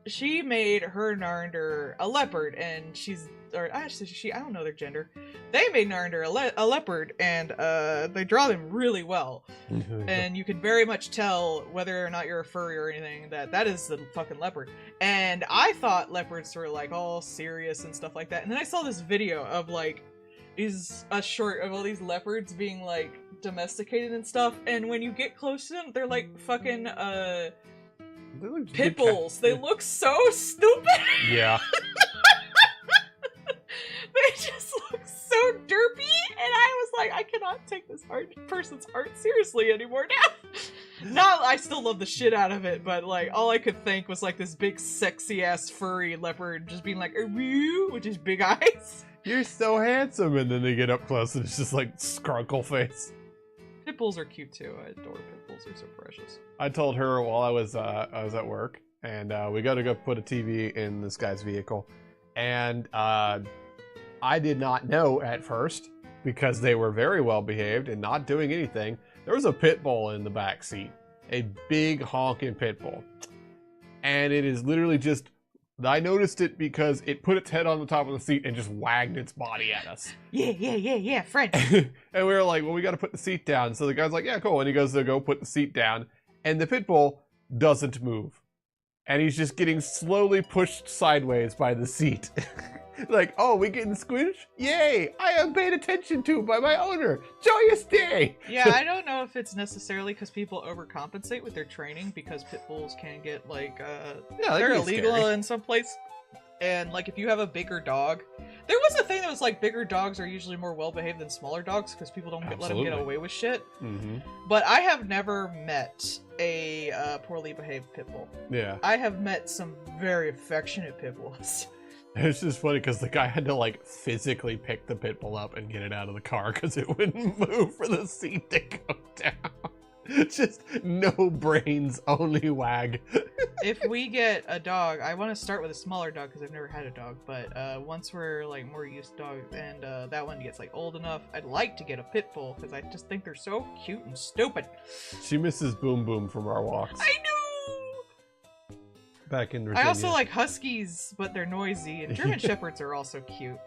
she made her Narnder a leopard, and I don't know their gender. They made Narnder a leopard, and they draw them really well. And you can very much tell whether or not you're a furry or anything that is the fucking leopard. And I thought leopards were like all serious and stuff like that. And then I saw this video of like a short of all these leopards being like domesticated and stuff. And when you get close to them, they're like fucking pit bulls. They look so stupid. Yeah. They just look so derpy, and I was like, I cannot take this person's art seriously anymore now. I still love the shit out of it, but like all I could think was like this big sexy ass furry leopard just being like, with his big eyes. You're so handsome, and then they get up close and it's just like scrunkle face. Pit bulls are cute too. I adore pit bulls. They're so precious. I told her while I was at work, and we got to go put a TV in this guy's vehicle, and I did not know at first, because they were very well behaved and not doing anything. There was a pit bull in the back seat, a big honking pit bull, and it is literally just. I noticed it because it put its head on the top of the seat and just wagged its body at us. Yeah, French. And we were like, well, we got to put the seat down. So the guy's like, yeah, cool. And he goes to go put the seat down, and the pit bull doesn't move. And he's just getting slowly pushed sideways by the seat. Like, oh, we getting squished? Yay! I am paid attention to by my owner. Joyous day! Yeah, I don't know if it's necessarily because people overcompensate with their training, because pit bulls can get like they're illegal in some place. And like if you have a bigger dog, there was a thing that was like bigger dogs are usually more well behaved than smaller dogs because people don't let them get away with shit. But I have never met a poorly behaved pit bull. Yeah, I have met some very affectionate pit bulls. It's just funny because the guy had to like physically pick the pit bull up and get it out of the car because it wouldn't move for the seat to go down. Just no brains, only wag. If we get a dog, I want to start with a smaller dog because I've never had a dog, but once we're like more used to dogs and that one gets like old enough, I'd like to get a pit bull because I just think they're so cute and stupid. She misses Boom Boom from our walks. I know! Back in Virginia. I also like huskies, but they're noisy, and German shepherds are also cute.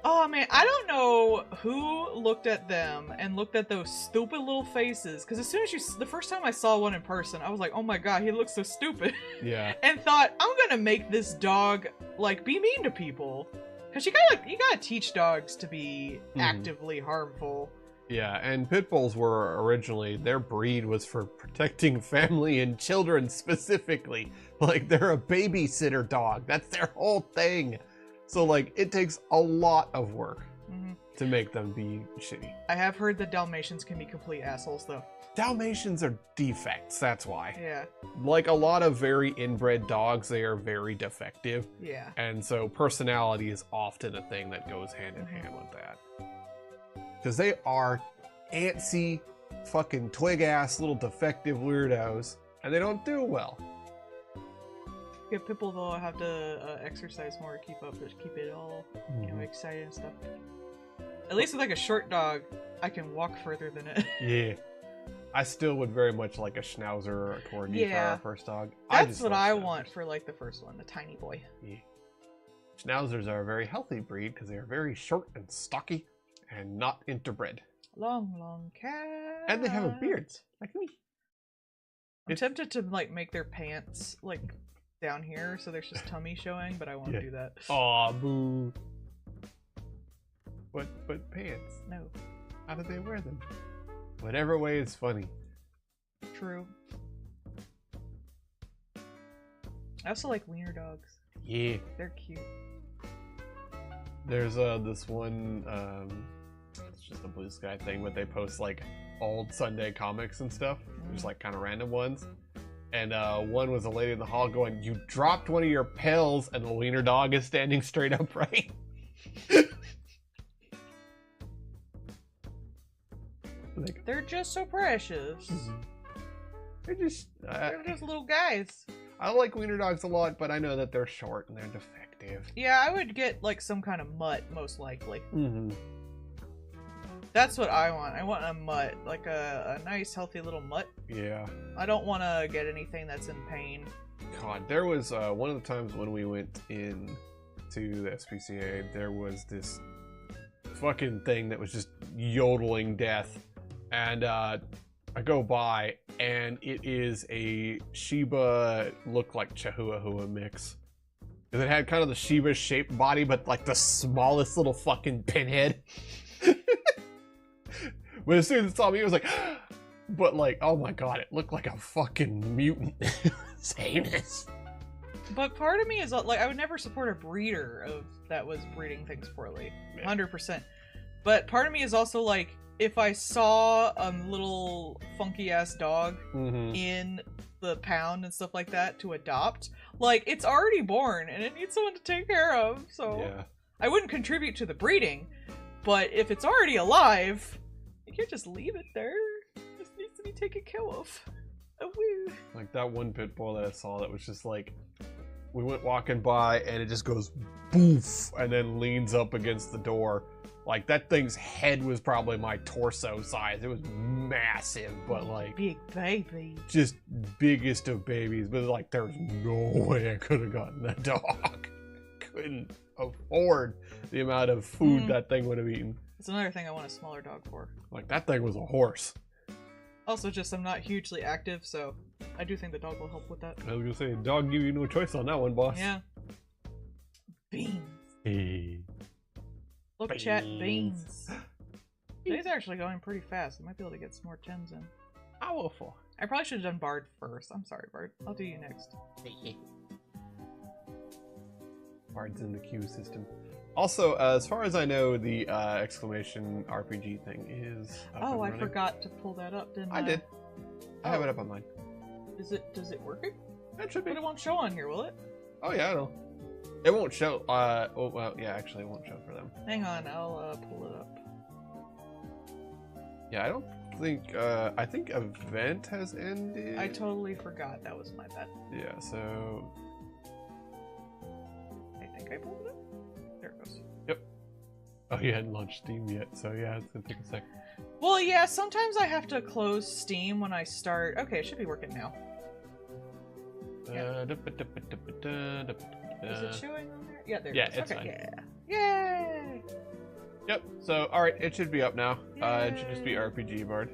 Oh man, I don't know who looked at them and looked at those stupid little faces, because as soon as the first time I saw one in person, I was like, oh my god, he looks so stupid. Yeah. And thought, I'm gonna make this dog, like, be mean to people. Because you gotta teach dogs to be actively harmful. Yeah, and pit bulls were originally, their breed was for protecting family and children specifically. Like, they're a babysitter dog. That's their whole thing. So, like, it takes a lot of work to make them be shitty. I have heard that Dalmatians can be complete assholes, though. Dalmatians are defects, that's why. Yeah. Like a lot of very inbred dogs, they are very defective. Yeah. And so personality is often a thing that goes hand in hand with that. Because they are antsy, fucking twig-ass little defective weirdos, and they don't do well. Yeah, Pitbull, though, I have to exercise more to keep up, to keep it all, you know, excited and stuff. At least with like a short dog, I can walk further than it. Yeah. I still would very much like a Schnauzer or a Corgi for our first dog. That's what I want for like the first one, the tiny boy. Yeah. Schnauzers are a very healthy breed because they are very short and stocky and not interbred. Long cat. And they have a beard, like me. I'm tempted to like make their pants like down here so there's just tummy showing, but I won't do that. Aw, boo. But pants? No. How do they wear them? Whatever way is funny. True. I also like wiener dogs. Yeah. They're cute. There's this one, it's just a Blue Sky thing, but they post like old Sunday comics and stuff. Just like kind of random ones. And one was a lady in the hall going, "You dropped one of your pills," and the wiener dog is standing straight upright. Like, they're just so precious. They're just little guys. I like wiener dogs a lot, but I know that they're short and they're defective. Yeah, I would get like some kind of mutt, most likely. Mm-hmm. That's what I want. I want a mutt, like a nice, healthy little mutt. Yeah. I don't want to get anything that's in pain. God, there was one of the times when we went in to the SPCA, there was this fucking thing that was just yodeling death. And I go by, and it is a Shiba look like Chihuahua mix. Because it had kind of the Shiba-shaped body, but like the smallest little fucking pinhead. But as soon as it saw me, it was like, but like, oh my god, it looked like a fucking mutant. It was heinous. But part of me is like, I would never support a breeder that was breeding things poorly. 100%. But part of me is also like, if I saw a little funky ass dog in the pound and stuff like that to adopt, like, it's already born and it needs someone to take care of, so I wouldn't contribute to the breeding. But if it's already alive, you can't just leave it there. It just needs to be taken care of. Oh, woo. Like that one pit bull that I saw that was just like, we went walking by and it just goes boof and then leans up against the door. Like, that thing's head was probably my torso size. It was massive, but like... Big baby. Just biggest of babies. But like, there's no way I could have gotten that dog. Couldn't afford the amount of food that thing would have eaten. That's another thing I want a smaller dog for. Like, that thing was a horse. Also, just I'm not hugely active, so I do think the dog will help with that. I was gonna say, dog give you no choice on that one, boss. Yeah. Beans. Hey. Look, Beans. chat, beans. Today's actually going pretty fast. I might be able to get some more 10s in. Powerful. I probably should have done Bard first. I'm sorry, Bard. I'll do you next. Bard's in the queue system. Also, as far as I know, the exclamation RPG thing is up and Oh, I running. forgot to pull that up, didn't I? I did. I have it up online. Does it work? It should be. But it won't show on here, will it? Oh yeah, I know. It won't show. Oh well, yeah, actually, it won't show for them. Hang on, I'll pull it up. Yeah, I don't think. I think event has ended. I totally forgot. That was my bad. Yeah. So. I think I pulled it up. There it goes. Yep. Oh, you hadn't launched Steam yet, so yeah, it's gonna take a sec. Well, yeah. Sometimes I have to close Steam when I start. Okay, it should be working now. Yeah. Is it showing on there? Yeah, there. Yeah, it is. it's Okay, fine. yeah. Yay! Yep. So, all right, it should be up now. It should just be Yay. RPG Bard.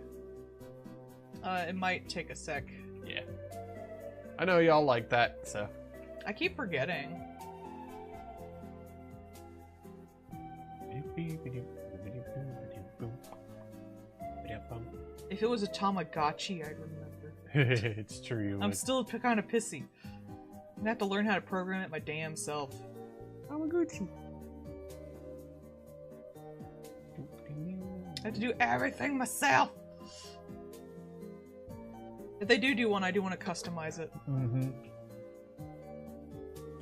It might take a sec. Yeah. I know y'all like that, so. I keep forgetting. If it was a Tamagotchi, I'd remember. It's true, you I'm would. still kind of pissy. I'm gonna have to learn how to program it my damn self. Tamagotchi. I have to do everything myself. If they do one, I do want to customize it. Mm-hmm.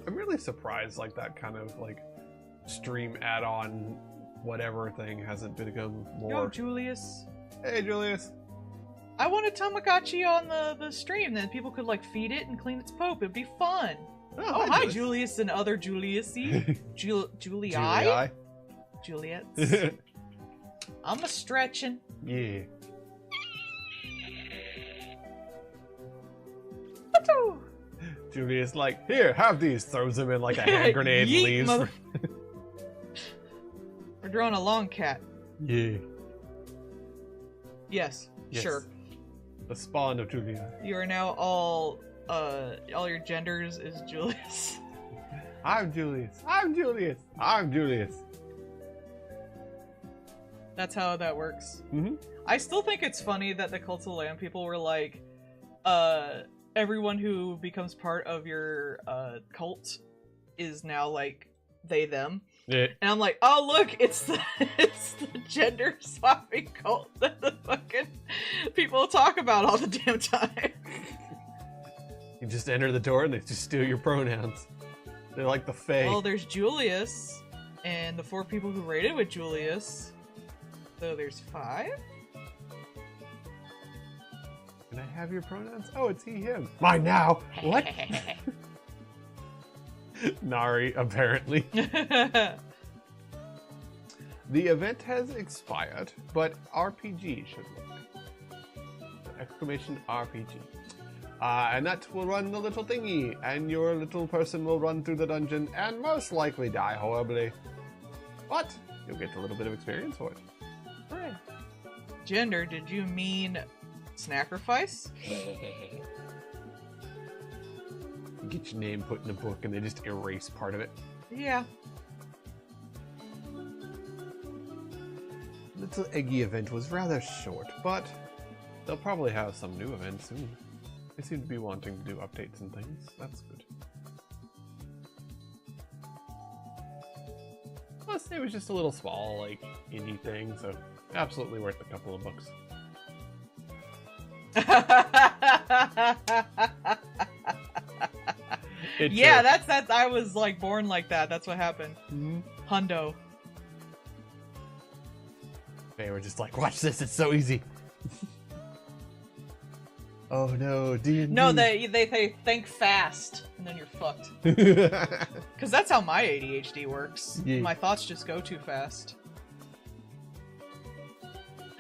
I'm really surprised, like, that kind of, like, stream add-on whatever thing hasn't become more... Yo, Julius. Hey, Julius. I want a Tamagotchi on the stream, then people could, like, feed it and clean its poop. It'd be fun. Oh, hi, Julius and other Juliusy. Julii? Juliets. I'm a stretching. Yeah. Julius, like, here, have these. Throws them in like a hand grenade and Yeet, leaves. We're drawing a long cat. Yeah. Yes, sure. The spawn of Julia. You are now all your genders is Julius. I'm Julius. I'm Julius. I'm Julius. That's how that works. Mm-hmm. I still think it's funny that the Cult of Lamb people were like, everyone who becomes part of your cult is now like they them. Yeah. And I'm like, oh look, it's the gender swapping cult that the fucking people talk about all the damn time. You just enter the door and they just steal your pronouns. They're like the Fae. Well, there's Julius and the 4 people who raided with Julius. So there's 5. Can I have your pronouns? Oh, it's he, him. Mine now. What? Nari, apparently. The event has expired, but RPG should work. Exclamation RPG. And that will run the little thingy, and your little person will run through the dungeon and most likely die horribly. But you'll get a little bit of experience for it. Right. Gender, did you mean sacrifice? You get your name put in a book and they just erase part of it. Yeah. Little Eggy event was rather short, but they'll probably have some new events soon. They seem to be wanting to do updates and things. That's good. Plus, it was just a little small, like, indie thing, so absolutely worth a couple of bucks. Yeah, that's I was like born like that. That's what happened. Mm-hmm. Hundo. They were just like, watch this, it's so easy. Oh no, D&D. No, they think fast, and then you're fucked. Because that's how my ADHD works. Yeah. My thoughts just go too fast.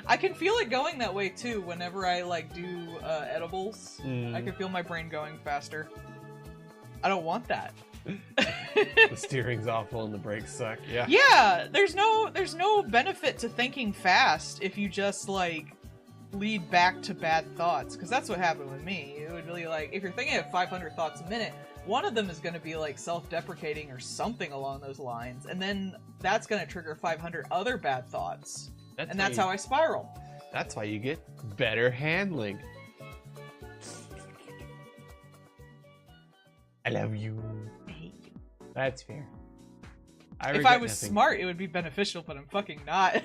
I can feel it going that way too whenever I like do edibles. I can feel my brain going faster. I don't want that. The steering's awful and the brakes suck. Yeah. Yeah, there's no benefit to thinking fast if you just like lead back to bad thoughts, because that's what happened with me. It would really like if you're thinking of 500 thoughts a minute, one of them is going to be like self-deprecating or something along those lines, and then that's going to trigger 500 other bad thoughts. That's how I spiral. That's why you get better handling. I love you. That's fair. If I was smart, it would be beneficial, but I'm fucking not.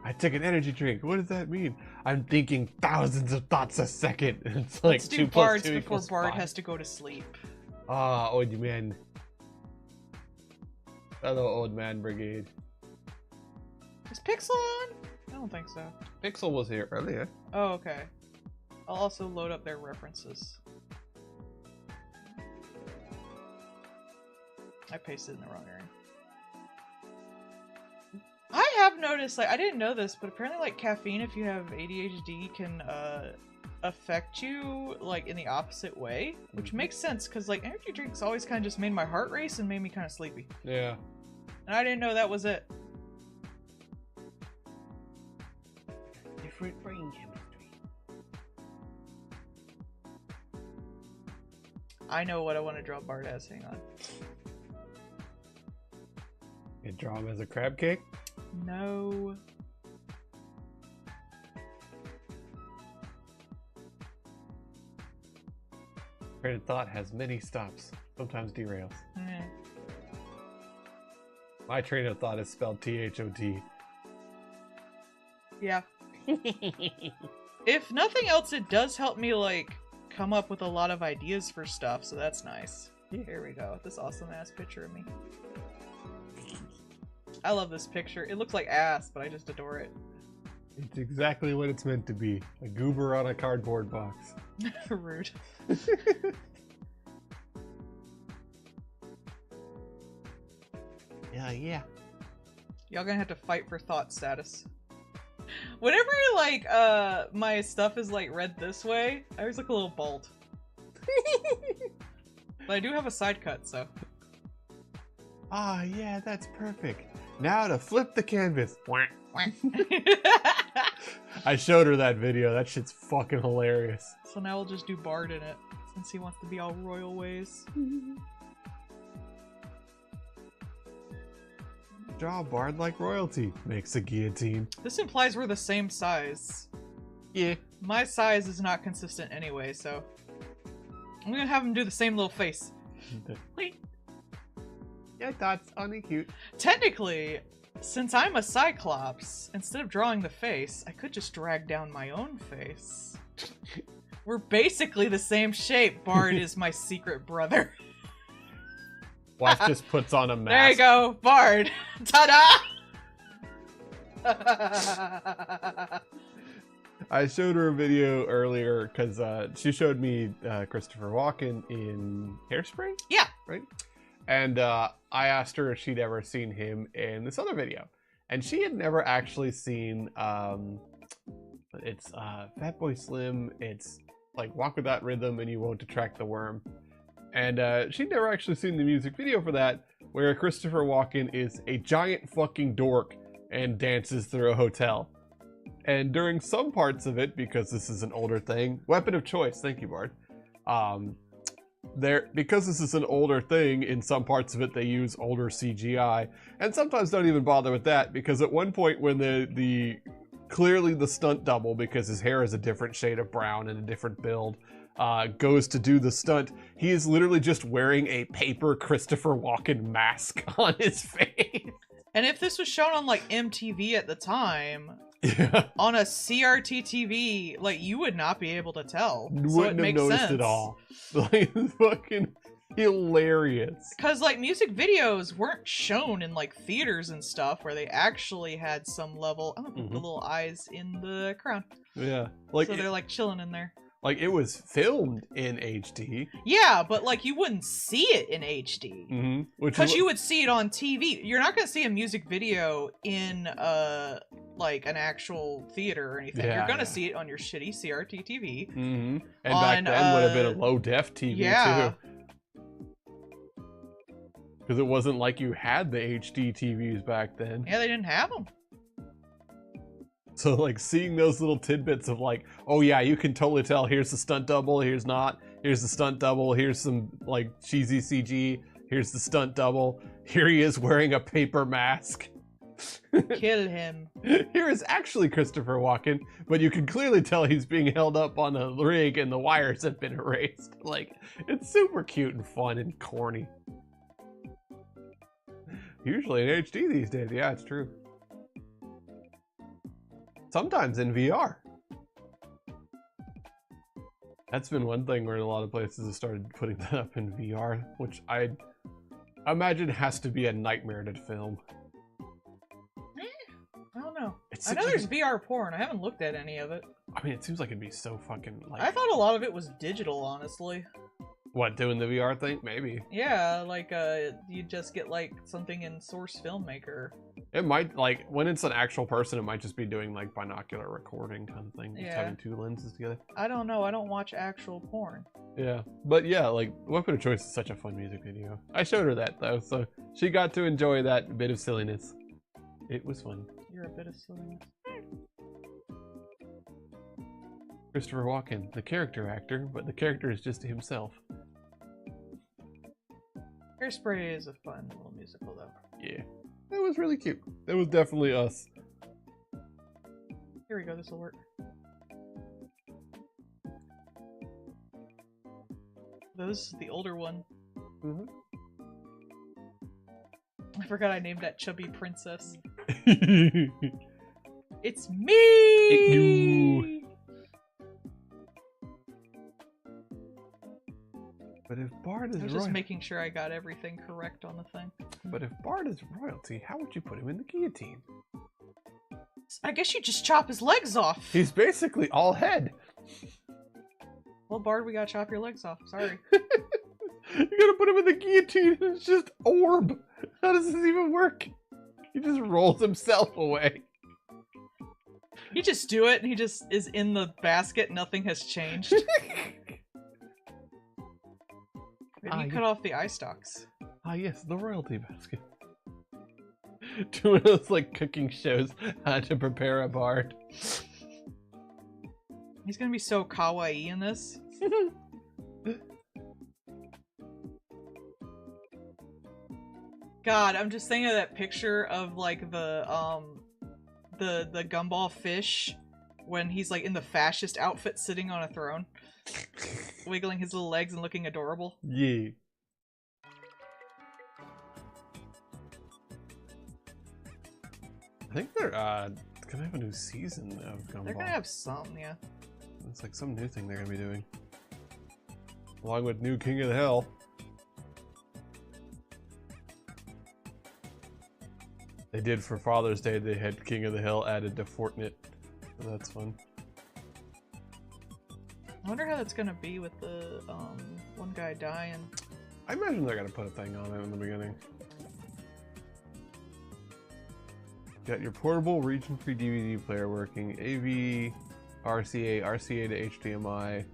I took an energy drink. What does that mean? I'm thinking thousands of thoughts a second. It's like Let's 2 do plus Bards 2 before equals Bard 5. has to go to sleep. Ah, old man. Hello, old man brigade. Is Pixel on? I don't think so. Pixel was here earlier. Oh, okay. I'll also load up their references. I pasted in the wrong area. I have noticed, like, I didn't know this, but apparently, like, caffeine, if you have ADHD, can, affect you, like, in the opposite way, which makes sense, because, like, energy drinks always kind of just made my heart race and made me kind of sleepy. Yeah. And I didn't know that was it. Different brain chemistry. I know what I want to draw Bard as, hang on. You draw him as a crab cake? No. Train of thought has many stops, sometimes derails. Eh. My train of thought is spelled T-H-O-T. Yeah. If nothing else, it does help me, like, come up with a lot of ideas for stuff, so that's nice. Here we go, this awesome-ass picture of me. I love this picture. It looks like ass, but I just adore it. It's exactly what it's meant to be. A goober on a cardboard box. Rude. Yeah. Y'all gonna have to fight for thought status. Whenever, like, my stuff is, like, read this way, I always look a little bald. But I do have a side cut, so. Ah, yeah, that's perfect. Now to flip the canvas. I showed her that video. That shit's fucking hilarious. So now we'll just do Bard in it, since he wants to be all royal ways. Draw a bard like royalty. Makes a guillotine. This implies we're the same size. Yeah. My size is not consistent anyway, so I'm gonna have him do the same little face. Wait. Yeah, that's only cute. Technically, since I'm a Cyclops, instead of drawing the face, I could just drag down my own face. We're basically the same shape. Bard is my secret brother. Wife just puts on a mask. There you go, Bard. Ta-da! I showed her a video earlier because she showed me Christopher Walken in Hairspray. Yeah. Right? And I asked her if she'd ever seen him in this other video. And she had never actually seen, it's Fatboy Slim, it's like Walk Without Rhythm and You Won't Attract the Worm. And she'd never actually seen the music video for that, where Christopher Walken is a giant fucking dork and dances through a hotel. And during some parts of it, because this is an older thing, weapon of choice, thank you, Bard. Because this is an older thing, in some parts of it they use older CGI, and sometimes don't even bother with that, because at one point when clearly the stunt double, because his hair is a different shade of brown and a different build, goes to do the stunt, he is literally just wearing a paper Christopher Walken mask on his face. And if this was shown on, like, MTV at the time, Yeah. on a CRT TV, like, you would not be able to tell. Wouldn't so it have makes noticed sense. at all. Like, it's fucking hilarious. Because, like, music videos weren't shown in, like, theaters and stuff where they actually had some level. I'm gonna put the little eyes in the crown. Yeah. Like, So they're, like, chilling in there. like it was filmed in HD. Yeah, but, like, you wouldn't see it in HD. Mm-hmm. Because you would see it on TV. You're not gonna see a music video in, like, an actual theater or anything. Yeah, You're gonna yeah. see it on your shitty CRT TV. Mm-hmm. And On, back then would have been a low def TV yeah. too. Because it wasn't like you had the HD TVs back then. Yeah, they didn't have them. So like seeing those little tidbits of like, oh yeah, you can totally tell here's the stunt double, here's not, here's the stunt double, here's some like cheesy CG, here's the stunt double, here he is wearing a paper mask. Kill him. Here is actually Christopher Walken, but you can clearly tell he's being held up on a rig and the wires have been erased. Like, it's super cute and fun and corny. Usually in HD these days, yeah, it's true. Sometimes in VR. That's been one thing where a lot of places have started putting that up in VR, which I imagine has to be a nightmare to film. I don't know. It I seems know like there's VR porn. I haven't looked at any of it. I mean, it seems like it'd be so fucking like. I thought a lot of it was digital, honestly. What, doing the VR thing? Maybe. Yeah, like, you just get, like, something in Source Filmmaker. It might, like, when it's an actual person, it might just be doing, like, binocular recording kind of thing. Just Yeah. having two lenses together. I don't know. I don't watch actual porn. Yeah. But yeah, like, Weapon of Choice is such a fun music video. I showed her that, though, so she got to enjoy that bit of silliness. It was fun. You're a bit of silliness. Christopher Walken, the character actor, but the character is just himself. Hairspray is a fun little musical, though. Yeah. It was really cute. It was definitely us. Here we go. This will work. This is the older one. Mhm. I forgot I named that chubby princess. Mm-hmm. It's me! You. But if Bard I is was just making sure I got everything correct on the thing. But if Bard is royalty, how would you put him in the guillotine? I guess you just chop his legs off. He's basically all head. Well, Bard, we gotta chop your legs off. Sorry. You're gonna put him in the guillotine and it's just orb. How does this even work? He just rolls himself away. You just do it and he just is in the basket. Nothing has changed. Maybe you cut off the eye stalks. Ah yes, the royalty basket. To one of those like cooking shows, how to prepare a bard. He's gonna be so kawaii in this. God, I'm just thinking of that picture of like the gumball fish when he's like in the fascist outfit sitting on a throne, wiggling his little legs and looking adorable. Yeah. I think they're gonna have a new season of Gumball. They're gonna have some, yeah. It's like some new thing they're gonna be doing. Along with new King of the Hill. They did for Father's Day, they had King of the Hill added to Fortnite. So that's fun. I wonder how that's gonna be with the one guy dying. I imagine they're gonna put a thing on it in the beginning. Got your portable region-free DVD player working, AV, RCA, RCA to HDMI.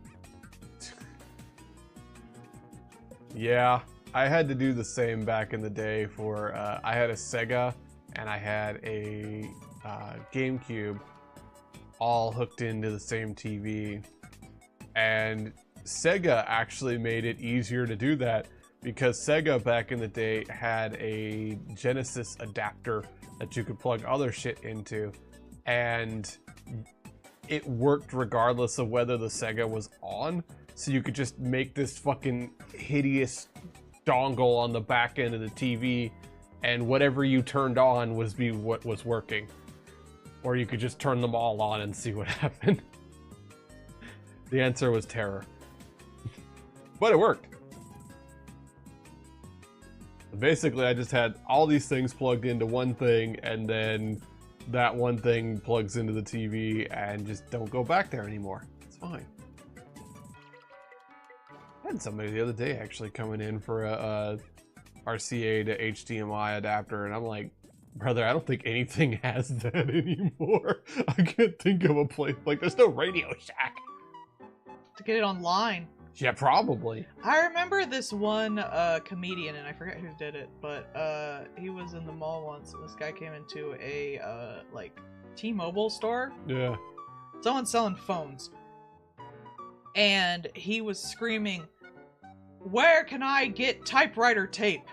Yeah, I had to do the same back in the day for, I had a Sega and I had a GameCube all hooked into the same TV. And Sega actually made it easier to do that because Sega back in the day had a Genesis adapter that you could plug other shit into, and it worked regardless of whether the Sega was on. So you could just make this fucking hideous dongle on the back end of the TV, and whatever you turned on was what was working. Or you could just turn them all on and see what happened. The answer was terror. But it worked. Basically, I just had all these things plugged into one thing, and then that one thing plugs into the TV, and just don't go back there anymore. It's fine. I had somebody the other day actually coming in for a RCA to HDMI adapter, and I'm like, brother, I don't think anything has that anymore. I can't think of a place. Like, there's no Radio Shack. To get it online. Yeah, probably. I remember this one comedian, and I forget who did it, but he was in the mall once, and this guy came into a like T-Mobile store. Yeah. Someone selling phones. And he was screaming, "Where can I get typewriter tape?"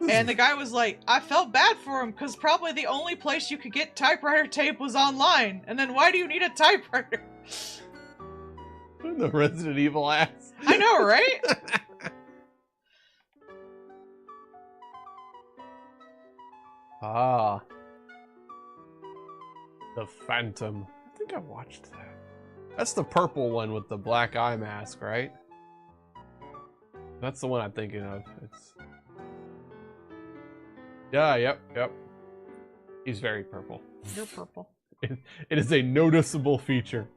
And the guy was like, I felt bad for him because probably the only place you could get typewriter tape was online. And then why do you need a typewriter? The Resident Evil ass. I know, right? Ah. The Phantom. I think I watched that. That's the purple one with the black eye mask, right? That's the one I'm thinking of. It's... Yeah, yep. He's very purple. You're purple. It is a noticeable feature.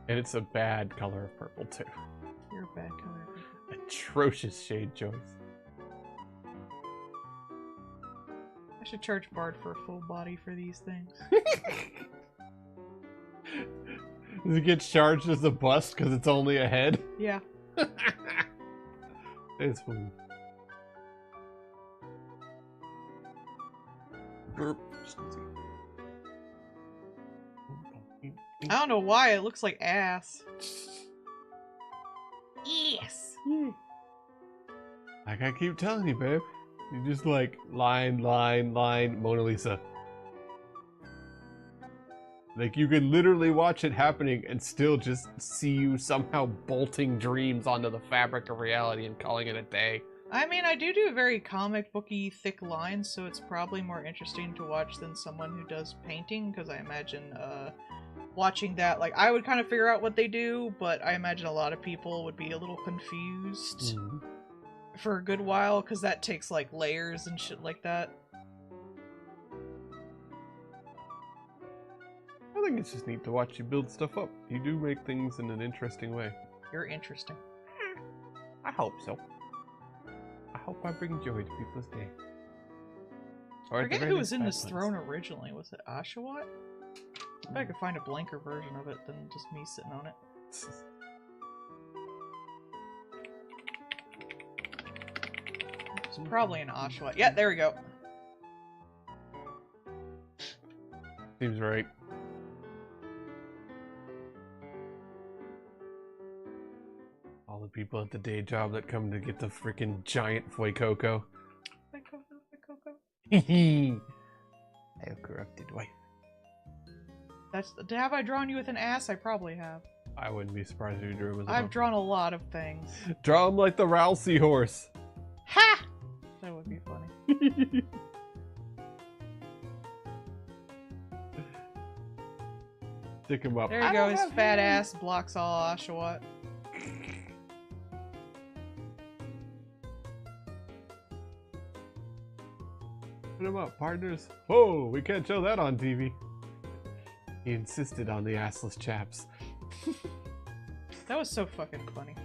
And it's a bad color of purple, too. You're a bad color. Atrocious shade choice. I should charge Bard for a full body for these things. Does it get charged as a bust because it's only a head? Yeah. It's fun. Burp. I don't know why it looks like ass. Yes. Like I keep telling you, babe. You just like line, Mona Lisa. Like, you can literally watch it happening and still just see you somehow bolting dreams onto the fabric of reality and calling it a day. I mean, I do very comic booky thick lines, so it's probably more interesting to watch than someone who does painting, because I imagine watching that, like, I would kind of figure out what they do, but I imagine a lot of people would be a little confused for a good while, because that takes, like, layers and shit like that. I think it's just neat to watch you build stuff up. You do make things in an interesting way. You're interesting. I hope so. I hope I bring joy to people's day. Or I forget who was in this throne originally. Was it Oshawott? I bet I could find a blanker version of it than just me sitting on it. It's probably an Oshawott. Yeah, there we go. Seems right. All the people at the day job that come to get the freaking giant Fuecoco. I have corrupted wife. Have I drawn you with an ass? I probably have. I wouldn't be surprised if you drew him as a I've drawn a lot of things. Draw him like the Rousey horse. Ha! That would be funny. Stick him up. There you go, his fat ass blocks all Oshawott. Put him up, partners. Whoa, we can't show that on TV. He insisted on the assless chaps. That was so fucking funny.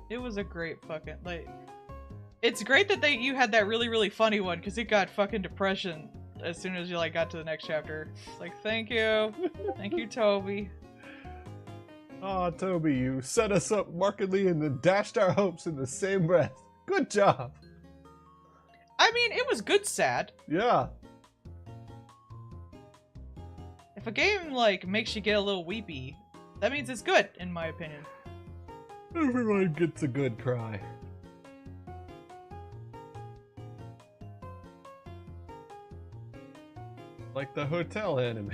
It was a great fucking, like... It's great that you had that really, really funny one, because it got fucking depression as soon as you, like, got to the next chapter. It's like, thank you. Thank you, Toby. Aw, Toby, you set us up markedly and then dashed our hopes in the same breath. Good job. I mean, it was good sad. Yeah. If a game, like, makes you get a little weepy, that means it's good, in my opinion. Everyone gets a good cry. Like the hotel anime.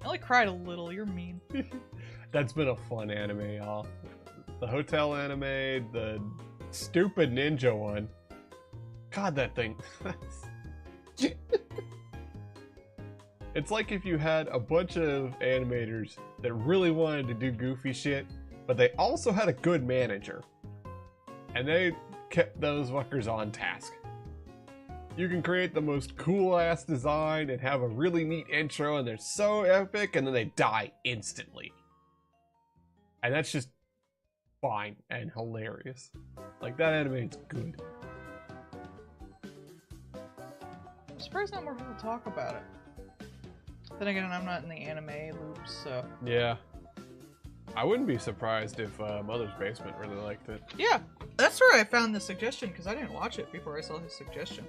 I only cried a little, you're mean. That's been a fun anime, y'all. The hotel anime, the stupid ninja one. God, that thing. It's like if you had a bunch of animators that really wanted to do goofy shit, but they also had a good manager. And they kept those fuckers on task. You can create the most cool-ass design and have a really neat intro, and they're so epic, and then they die instantly. And that's just fine and hilarious. Like, that anime is good. I'm surprised not more people talk about it. Then again, I'm not in the anime loops, so... Yeah. I wouldn't be surprised if Mother's Basement really liked it. Yeah, that's where I found the suggestion, because I didn't watch it before I saw his suggestion.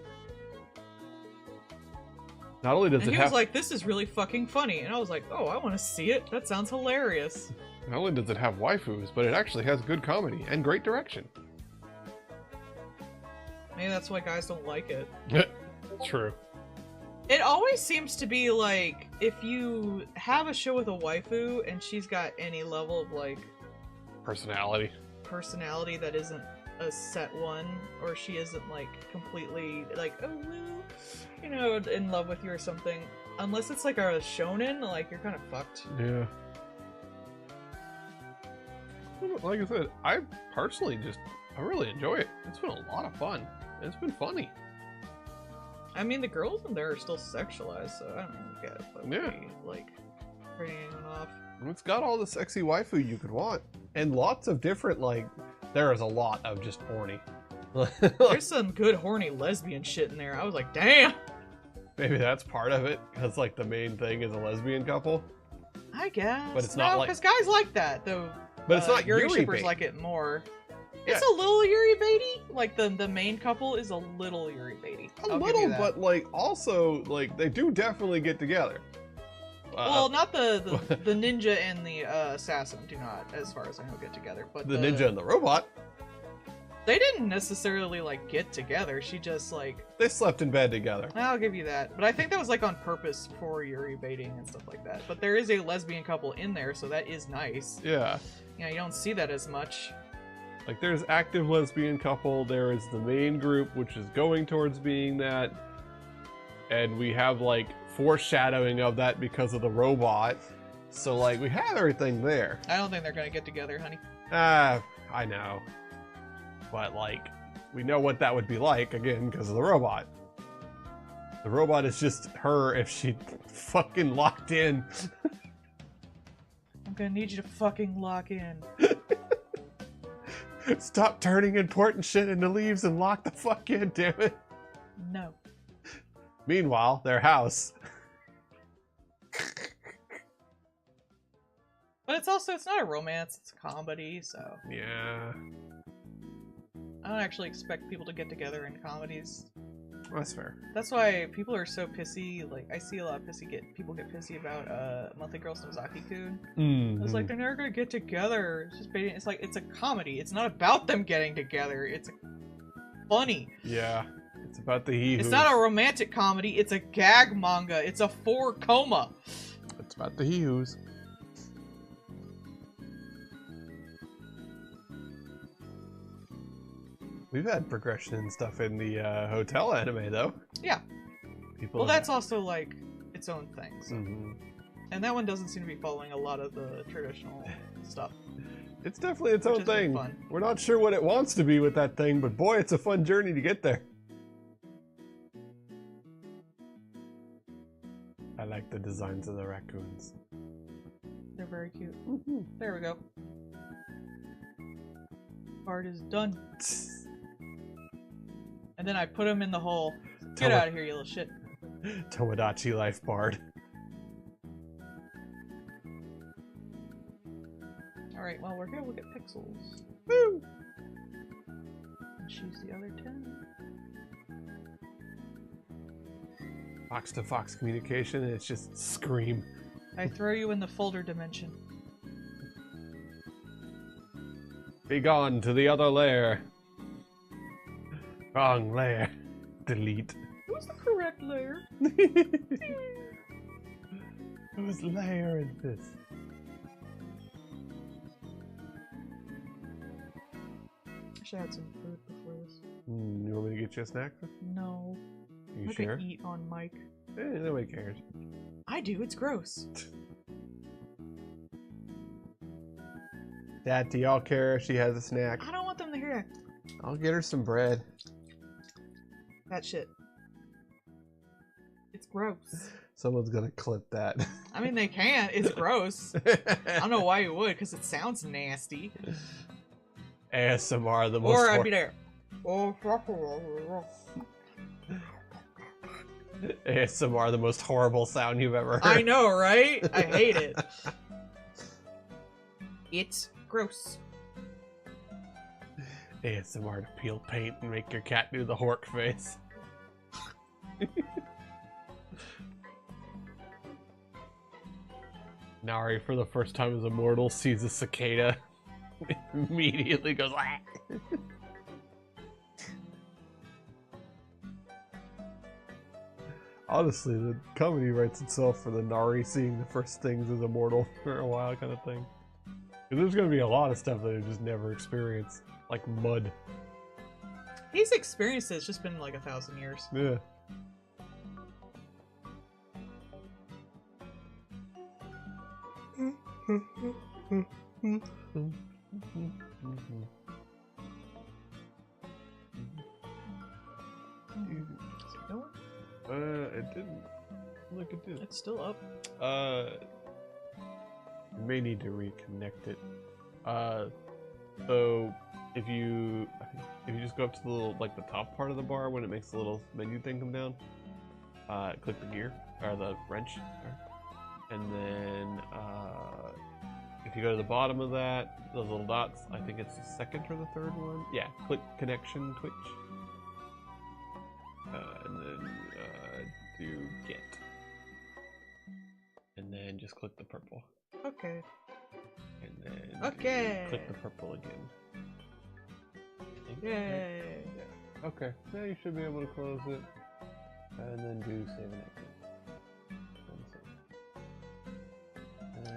Not only does and it he have... was like, this is really fucking funny. And I was like, oh, I want to see it. That sounds hilarious. Not only does it have waifus, but it actually has good comedy and great direction. Maybe that's why guys don't like it. True. It always seems to be like, if you have a show with a waifu and she's got any level of like... Personality that isn't a set one, or she isn't like completely like, oh, you know, in love with you or something. Unless it's like a shonen, like you're kind of fucked. Yeah. Like I said, I personally I really enjoy it. It's been a lot of fun. It's been funny. I mean, the girls in there are still sexualized, so I don't get it. Yeah. Like, turning anyone off. It's got all the sexy waifu you could want. And lots of different, like, there is a lot of just horny. There's some good horny lesbian shit in there. I was like, damn! Maybe that's part of it, because, like, the main thing is a lesbian couple. I guess. But it's not like... because guys like that, though. But it's not Yuri Yuri shippers bait. like it more. Yeah. It's a little Yuri baity. Like, the main couple is a little Yuri baity. A little, but, like, also, like, they do definitely get together. Well, not the ninja and the assassin do not, as far as I know, get together. But the ninja and the robot. They didn't necessarily, like, get together. She just, like... They slept in bed together. I'll give you that. But I think that was, like, on purpose for Yuri baiting and stuff like that. But there is a lesbian couple in there, so that is nice. Yeah. You know, you don't see that as much. Like, there's active lesbian couple, there is the main group, which is going towards being that, and we have, like, foreshadowing of that because of the robot. So, like, we have everything there. I don't think they're gonna get together, honey. I know. But, like, we know what that would be like, again, because of the robot. The robot is just her if she fucking locked in. I'm gonna need you to fucking lock in. Stop turning important shit into leaves and lock the fuck in, damn it. No. Meanwhile, their house. But it's also, it's not a romance, it's a comedy, so... Yeah. I don't actually expect people to get together in comedies. That's fair. That's why people are so pissy. Like, I see a lot of people get pissy about Monthly Girl Nozaki-kun. It's like, they're never gonna get together. It's just baiting. It's like, it's a comedy. It's not about them getting together. It's funny. Yeah. It's about the he-hoos. It's not a romantic comedy. It's a gag manga. It's a 4-coma. It's about the he-hoos. We've had progression and stuff in the hotel anime, though. Yeah. People Well, that's also, like, its own thing. So. Mhm. And that one doesn't seem to be following a lot of the traditional stuff. It's definitely its Which own has been thing. fun. We're not sure what it wants to be with that thing, but boy, it's a fun journey to get there. I like the designs of the raccoons. They're very cute. There we go. Part is done. And then I put him in the hole. Get out of here, you little shit. Tomodachi Life Bard. Alright, well, we're gonna look at pixels. Woo! And choose the other 10. Fox to Fox communication, and it's just scream. I throw you in the folder dimension. Be gone to the other layer. Wrong layer. Delete. Who's the correct layer? Whose layer is this? I should have had some food before this. You want me to get you a snack? No. You I sure? could eat on mic. Nobody cares. I do, it's gross. Dad, do y'all care if she has a snack? I don't want them to hear that. I'll get her some bread. That shit. It's gross. Someone's gonna clip that. I mean, they can't. It's gross. I don't know why you would, because it sounds nasty. ASMR, the most. Or I'd be there. ASMR, the most horrible sound you've ever heard. I know, right? I hate it. It's gross. ASMR to peel paint and make your cat do the hork face. Nari, for the first time as a mortal, sees a cicada. Immediately goes, "Ah." Honestly, the comedy writes itself for the Nari seeing the first things as a mortal for a while kind of thing. 'Cause there's gonna be a lot of stuff that they just never experienced, like mud. He's experienced it. It's just been like 1,000 years. Yeah. Is it going? It didn't. Look, it did. It's still up. You may need to reconnect it. So if you just go up to the little, like the top part of the bar when it makes the little menu thing come down, click the gear or the wrench, sorry. And then if you go to the bottom of that, those little dots, I think it's the second or the third one. Yeah, click connection Twitch, and then do get, and then just click the purple. Okay. And then Okay. click the purple again. I think. Yay! Okay, now you should be able to close it. And then do save and exit.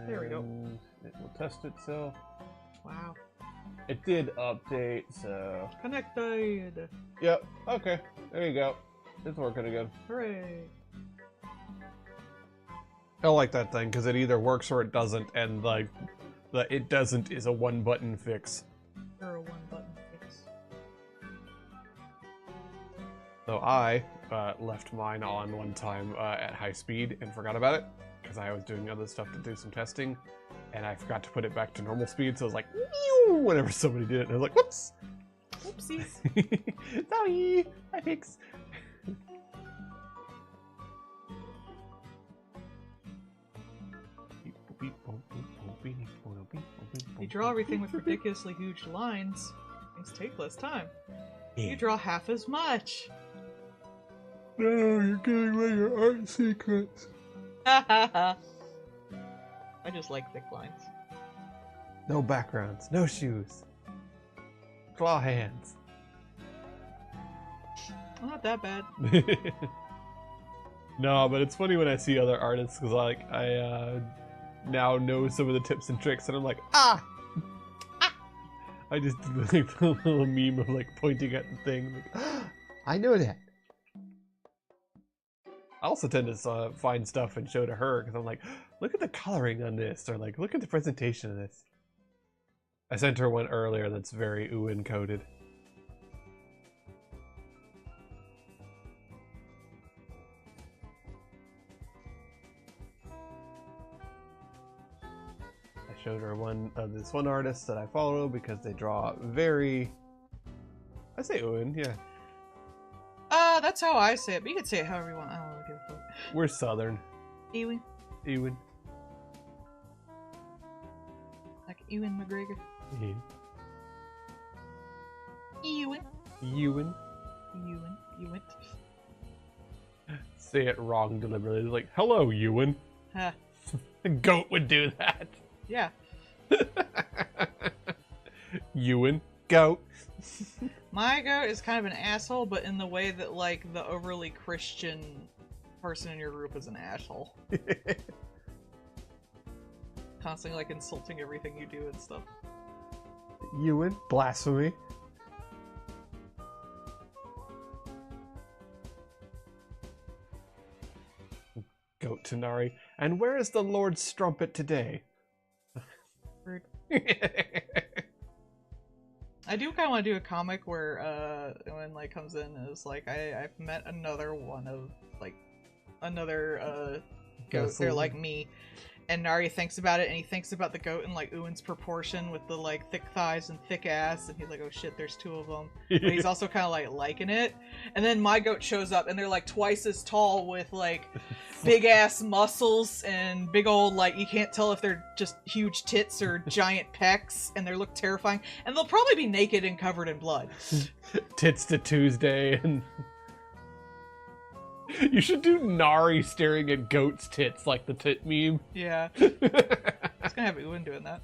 There we go. And it will test itself. Wow. It did update, so... Connected! Yep, okay. There you go. It's working again. Hooray! I like that thing, because it either works or it doesn't, and like, the it doesn't is a one-button fix. Or a one-button fix. So I left mine on one time at high speed and forgot about it, because I was doing other stuff to do some testing, and I forgot to put it back to normal speed, so I was like, "Meow," whenever somebody did it, and I was like, whoops! Oopsies! Sorry! I fix. You draw everything with ridiculously huge lines. Things take less time. You draw half as much. No, you're giving away your art secrets. I just like thick lines. No backgrounds, no shoes. Claw hands. Well, not that bad. No, but it's funny when I see other artists, because I now know some of the tips and tricks, and I'm like, ah! I just do like the little meme of like pointing at the thing. Like, ah, I know that. I also tend to find stuff and show to her, because I'm like, look at the coloring on this, or like, look at the presentation of this. I sent her one earlier that's very Uin coded. I showed her one of this one artist that I follow because they draw very, I say Uin, yeah. That's how I say it, but you can say it however you want. I don't really give a fuck. We're Southern. Ewan. Ewan. Like Ewan McGregor. Yeah. Ewan. Ewan. Ewan. Ewan. Say it wrong deliberately. Like, hello, Ewan. Huh. A goat would do that. Yeah. Ewan. Goat. My goat is kind of an asshole, but in the way that, like, the overly Christian person in your group is an asshole. Constantly, like, insulting everything you do and stuff. Ewan. Blasphemy. Goat Tanari. And where is the Lord Strumpet today? Rude. I do kind of want to do a comic where, when, like, comes in is, like, I've met another one of, like, another, goat. They're like me. And Nari thinks about it, and he thinks about the goat in, like, Uin's proportion with the, like, thick thighs and thick ass, and he's like, oh shit, there's two of them. But he's also kind of, like, liking it. And then my goat shows up, and they're, like, twice as tall with, like, big-ass muscles and big old, like, you can't tell if they're just huge tits or giant pecs, and they look terrifying. And they'll probably be naked and covered in blood. Tits to Tuesday, and... You should do Nari staring at goat's tits like the tit meme. Yeah. It's gonna have Uin doing that.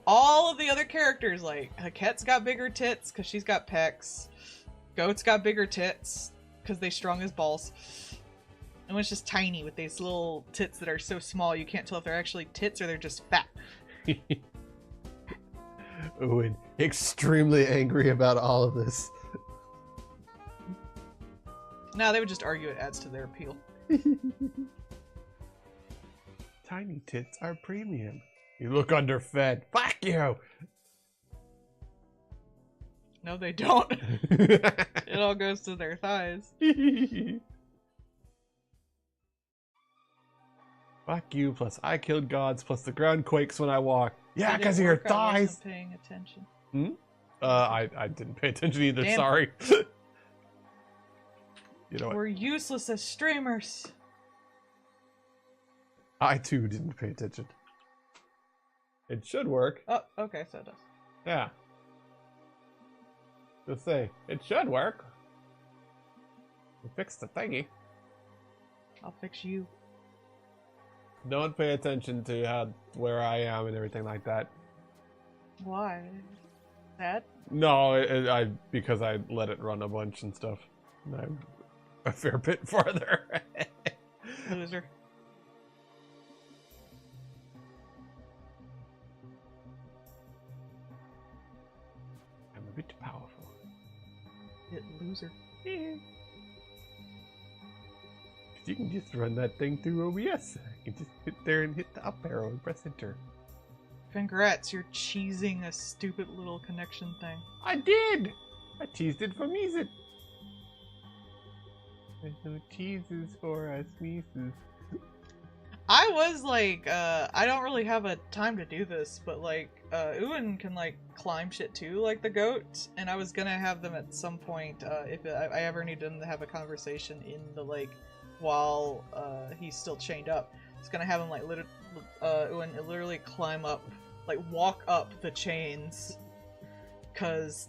All of the other characters, like, Haket's got bigger tits because she's got pecs. Goat's got bigger tits because they strong as balls. And it's just tiny with these little tits that are so small you can't tell if they're actually tits or they're just fat. Uin, extremely angry about all of this. No, they would just argue it adds to their appeal. Tiny tits are premium. You look underfed. Fuck you! No, they don't. It all goes to their thighs. Fuck you, plus I killed gods, plus the ground quakes when I walk. Yeah, Did it because of your work? I thighs! wasn't paying attention. I didn't pay attention either, Damn. sorry. You know what? We're useless as streamers. I too didn't pay attention. It should work. Oh, okay, so it does. Yeah. Just say, it should work. We fixed the thingy. I'll fix you. Don't pay attention to where I am and everything like that. Why? Sad? No, I because I let it run a bunch and stuff. And I'm a fair bit farther. Loser. I'm a bit powerful. Loser. You can just run that thing through OBS. You can just hit there and hit the up arrow and press enter. Congrats, you're cheesing a stupid little connection thing. I did! I teased it for Mises. There's no cheeses for us, Mises. I was like, I don't really have a time to do this, but like, Ewan can like climb shit too, like the goat, and I was gonna have them at some point, if I ever need them to have a conversation in the like, while he's still chained up. I was gonna have him like, Ewan literally climb up, like walk up the chains, cause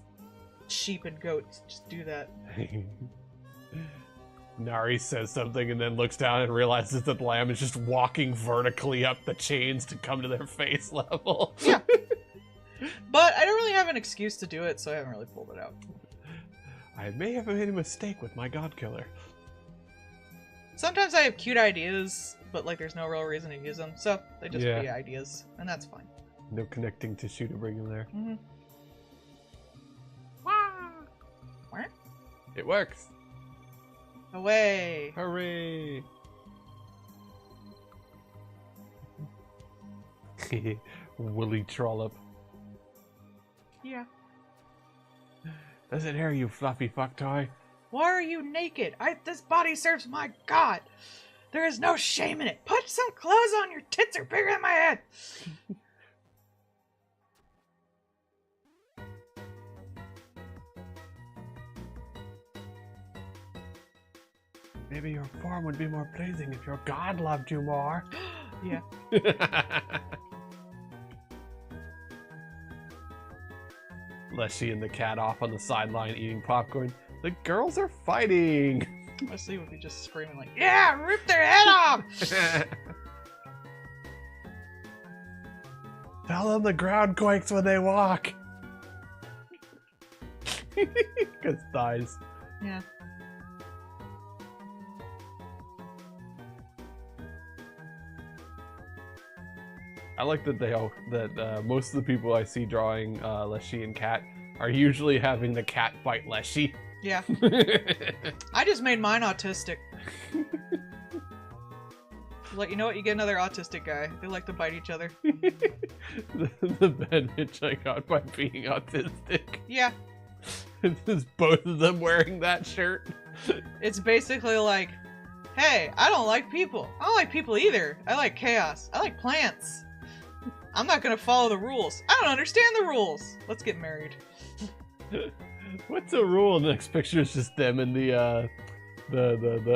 sheep and goats just do that. Nari says something and then looks down and realizes that the lamb is just walking vertically up the chains to come to their face level. Yeah. But I don't really have an excuse to do it, so I haven't really pulled it out. I may have made a mistake with my god killer. Sometimes I have cute ideas, but like there's no real reason to use them, so they just Yeah. be ideas, and that's fine. No connecting tissue to bring him there. Mm-hmm. What? It works. Away! Hooray! Willy Trollop. Yeah. Listen here, you fluffy fuck toy. Why are you naked? This body serves my god! There is no shame in it! Put some clothes on! Your tits are bigger than my head! Maybe your form would be more pleasing if your god loved you more. Yeah. Leshy and the cat off on the sideline eating popcorn. The girls are fighting. Leslie would be just screaming like, yeah! Rip their head off! Tell them the ground quakes when they walk. Because thighs. Yeah. I like that most of the people I see drawing Leshy and Cat are usually having the cat bite Leshy. Yeah. I just made mine autistic. Like, you know what? You get another autistic guy. They like to bite each other. the bandage I got by being autistic. Yeah. Is both of them wearing that shirt? It's basically like, hey, I don't like people. I don't like people either. I like chaos. I like plants. I'm not gonna follow the rules. I don't understand the rules. Let's get married. What's a rule? The next picture is just them in the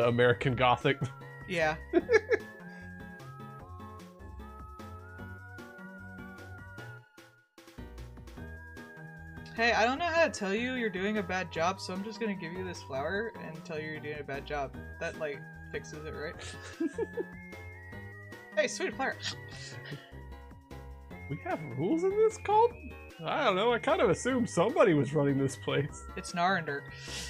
American Gothic. Yeah. Hey, I don't know how to tell you you're doing a bad job, so I'm just gonna give you this flower and tell you you're doing a bad job. That, like, fixes it, right? Hey, sweet flower. We have rules in this cult? I don't know, I kind of assumed somebody was running this place. It's Narander.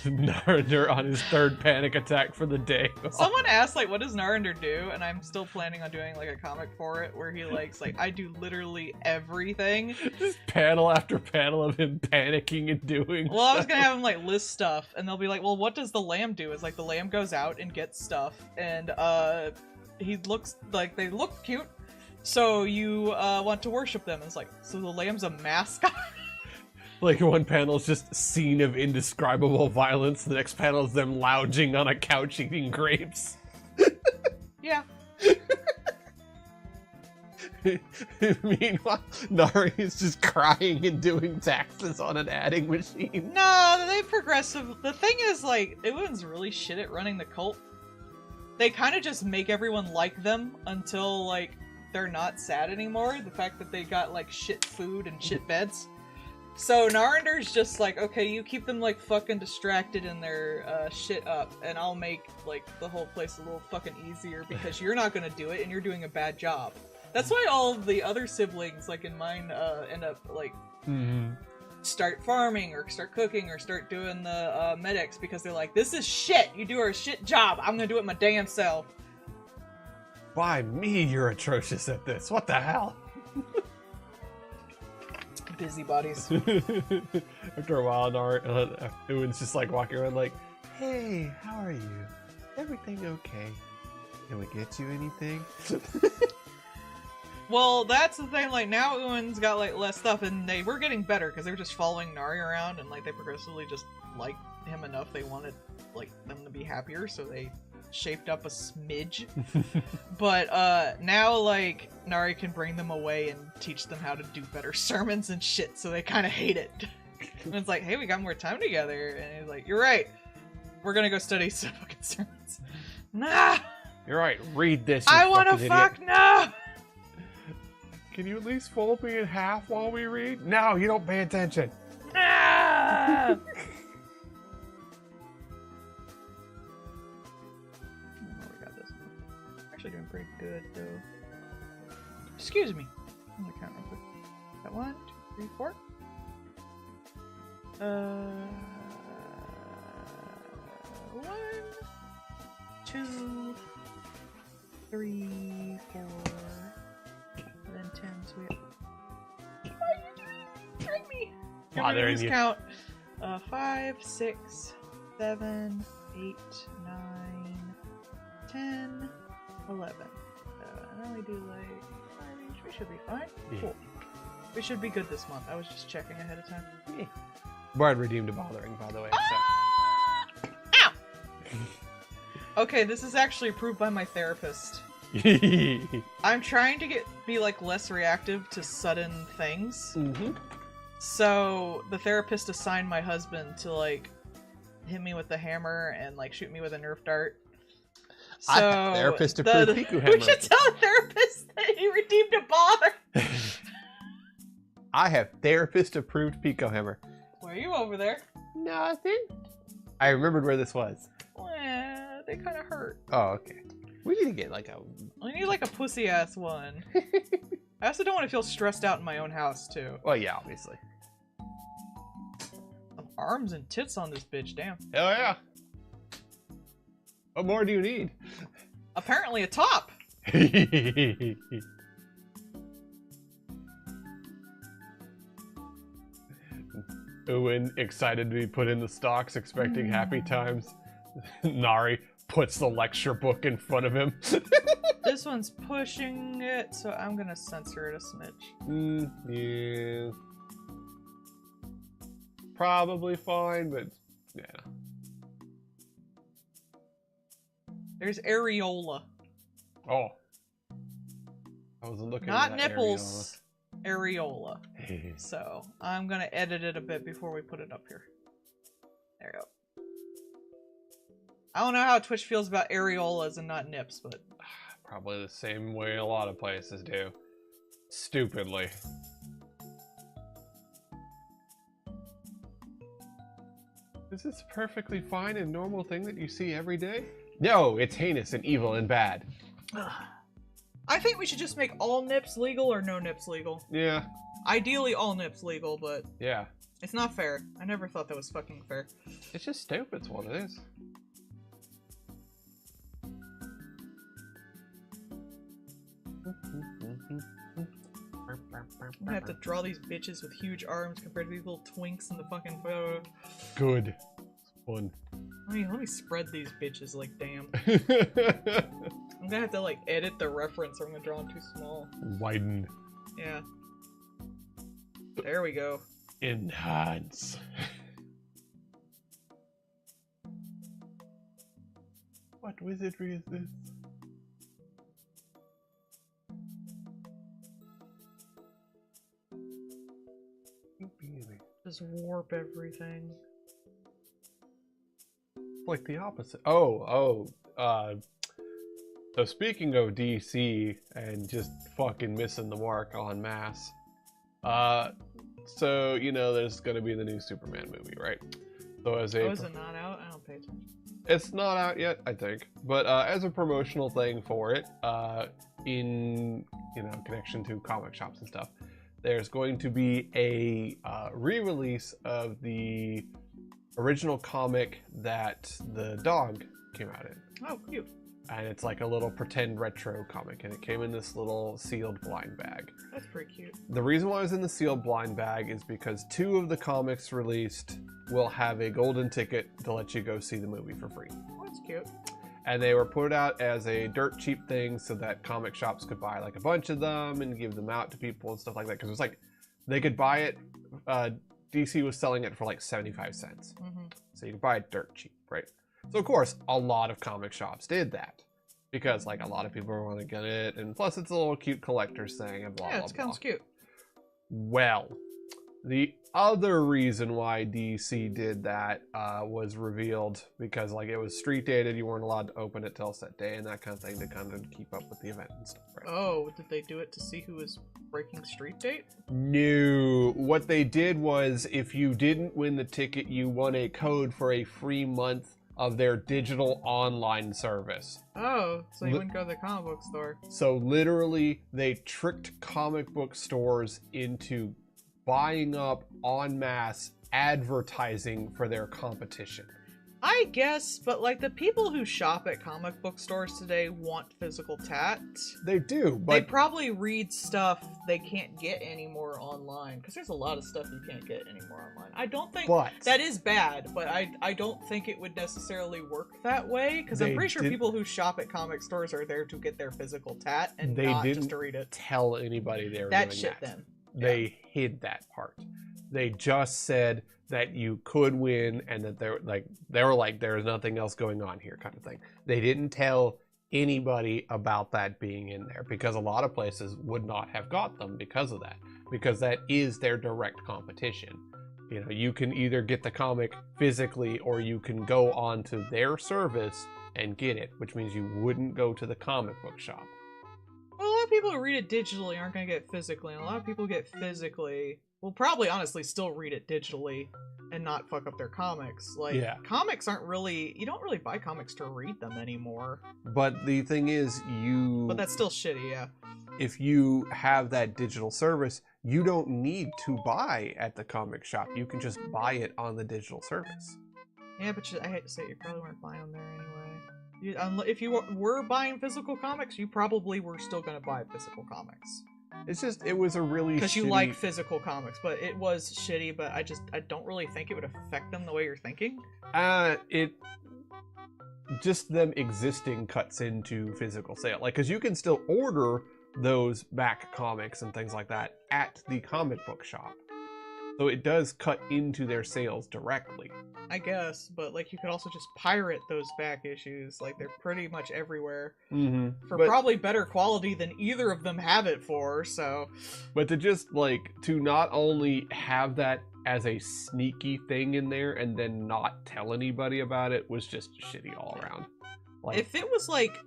Narander on his third panic attack for the day. Someone asked, like, what does Narander do? And I'm still planning on doing, like, a comic for it where he, like, I do literally everything. Just panel after panel of him panicking and doing Well, I was stuff. gonna have him, like, list stuff, and they'll be like, well, what does the lamb do? It's like, the lamb goes out and gets stuff, and, he looks, like, they look cute, so you, want to worship them. And it's like, so the lamb's a mascot? Like, one panel is just scene of indescribable violence, the next panel is them lounging on a couch eating grapes. Yeah. Meanwhile, Nari is just crying and doing taxes on an adding machine. No, they progressive. The thing is, like, everyone's really shit at running the cult. They kind of just make everyone like them until, like, they're not sad anymore. The fact that they got, like, shit food and shit beds. So Narander's just like, okay, you keep them, like, fucking distracted and their shit up, and I'll make, like, the whole place a little fucking easier because you're not gonna do it and you're doing a bad job. That's why all of the other siblings, like in mine, end up, like, start farming or start cooking or start doing the medics because they're like, this is shit. You do a shit job. I'm gonna do it my damn self. By me, you're atrocious at this. What the hell? Busybodies. After a while, Ewan's just like walking around like, hey, how are you? Everything okay? Can we get you anything? Well, that's the thing, like, now Ewan's got, like, less stuff, and they were getting better, because they were just following Nari around, and, like, they progressively just liked him enough, they wanted, like, them to be happier, so they shaped up a smidge. But, now, like, Nari can bring them away and teach them how to do better sermons and shit, so they kind of hate it. And it's like, hey, we got more time together, and he's like, you're right, we're gonna go study some fucking sermons. Nah! You're right, read this, I wanna fuck, no! Can you at least fold me in half while we read? No, you don't pay attention. Ah! Oh, we got this one. Actually doing pretty good though. Excuse me. I'm gonna count real quick. Got 1, 2, 3, 4. 1, 2, 3, 4. Then 10, so we have... Why are you doing me? Bothering you. Count. 5, 6, 7, 8, 9, 10, 11. And then we do like 5 each. We should be fine. Yeah. Cool. We should be good this month. I was just checking ahead of time. Yeah. Bard redeemed a bothering, by the way. So. Ow! Okay, this is actually approved by my therapist. I'm trying to be like less reactive to sudden things. Mm-hmm. So the therapist assigned my husband to like hit me with the hammer and like shoot me with a Nerf dart. So I have therapist approved Piku hammer. We should tell a therapist that he redeemed a bother. I have therapist approved Pico hammer. Why are you over there? Nothing. I remembered where this was. Well, they kind of hurt. Oh, okay. We need to get like a... I need like a pussy ass one. I also don't want to feel stressed out in my own house too. Well, yeah, obviously. Some arms and tits on this bitch, damn. Oh yeah. What more do you need? Apparently a top. Owen excited to be put in the stocks, expecting happy times. Nari puts the lecture book in front of him. This one's pushing it, so I'm gonna censor it a smidge. Yeah. Probably fine, but yeah. There's areola. Oh. I wasn't looking Not at that nipples. Areola. area. So I'm gonna edit it a bit before we put it up here. There you go. I don't know how Twitch feels about areolas and not nips, but Probably the same way a lot of places do. Stupidly. Is this a perfectly fine and normal thing that you see every day? No, it's heinous and evil and bad. I think we should just make all nips legal or no nips legal. Yeah, Ideally all nips legal, but yeah. it's not fair. I never thought that was fucking fair. It's just stupid, it's what it is. I'm gonna have to draw these bitches with huge arms compared to these little twinks in the fucking photo. Good. It's fun. Let me spread these bitches like damn. I'm gonna have to like edit the reference or I'm gonna draw them too small. Widen. Yeah. There we go. Enhance. What wizardry is this? Just warp everything. Like the opposite. So speaking of DC and just fucking missing the mark en masse, so you know there's gonna be the new Superman movie, right? So as a is it not out? I don't pay attention. it's not out yet, I think, but as a promotional thing for it, in connection to comic shops and stuff, there's going to be a re-release of the original comic that the dog came out in. Oh, cute. And it's like a little pretend retro comic, and it came in this little sealed blind bag. That's pretty cute. The reason why it was in the sealed blind bag is because 2 of the comics released will have a golden ticket to let you go see the movie for free. Oh, that's cute. And they were put out as a dirt cheap thing so that comic shops could buy like a bunch of them and give them out to people and stuff like that. Because it was like, they could buy it, DC was selling it for like 75 cents. Mm-hmm. So you could buy it dirt cheap, right? So of course, a lot of comic shops did that. Because like a lot of people want to get it, and plus it's a little cute collector's thing and blah, Yeah, blah, it sounds cute. Well, the other reason why DC did that was revealed because like it was street dated, you weren't allowed to open it till set day and that kind of thing to kind of keep up with the event and stuff, right? Oh, did they do it to see who was breaking street date? No, what they did was if you didn't win the ticket, you won a code for a free month of their digital online service. Oh, so you wouldn't go to the comic book store. So literally, they tricked comic book stores into buying up en masse advertising for their competition. I guess, but like the people who shop at comic book stores today want physical tat. They do, They but probably read stuff they can't get anymore online, because there's a lot of stuff you can't get anymore online. I don't think that is bad, but I don't think it would necessarily work that way, because I'm They pretty sure did- people who shop at comic stores are there to get their physical tat and They not just didn't to read it. tell anybody they were That doing shit that. then. They hid that part. They just said that you could win and that they were like there's nothing else going on here kind of thing. They didn't tell anybody about that being in there because a lot of places would not have got them because of that, because that is their direct competition. You know, you can either get the comic physically or you can go onto their service and get it, which means you wouldn't go to the comic book shop. Well, a lot of people who read it digitally aren't going to get it physically, and a lot of people who get physically will probably honestly still read it digitally and not fuck up their comics. Like, Yeah. comics aren't really, you don't really buy comics to read them anymore. But the thing is, But that's still shitty, yeah. if you have that digital service, you don't need to buy at the comic shop. You can just buy it on the digital service. Yeah, but I hate to say it, you probably weren't buying them there anyway. If you were buying physical comics, you probably were still going to buy physical comics. It's just, it was a really Because you shitty- like physical comics, but it was shitty, but I don't really think it would affect them the way you're thinking. It just them existing cuts into physical sale, like because you can still order those back comics and things like that at the comic book shop, so it does cut into their sales directly. I guess, but like you could also just pirate those back issues. Like they're pretty much everywhere for But- probably better quality than either of them have it for. So But to just like to not only have that as a sneaky thing in there and then not tell anybody about it was just shitty all around. Like, if it was like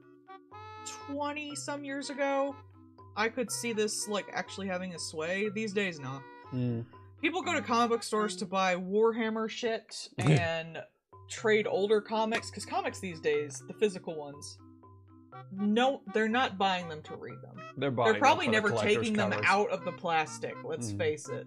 20 some years ago, I could see this like actually having a sway. These days, no. People go to comic book stores to buy Warhammer shit and trade older comics, because comics these days, the physical ones, no, they're not buying them to read them. they're buying They're probably them for the never collector's taking them covers. out of the plastic, let's face it.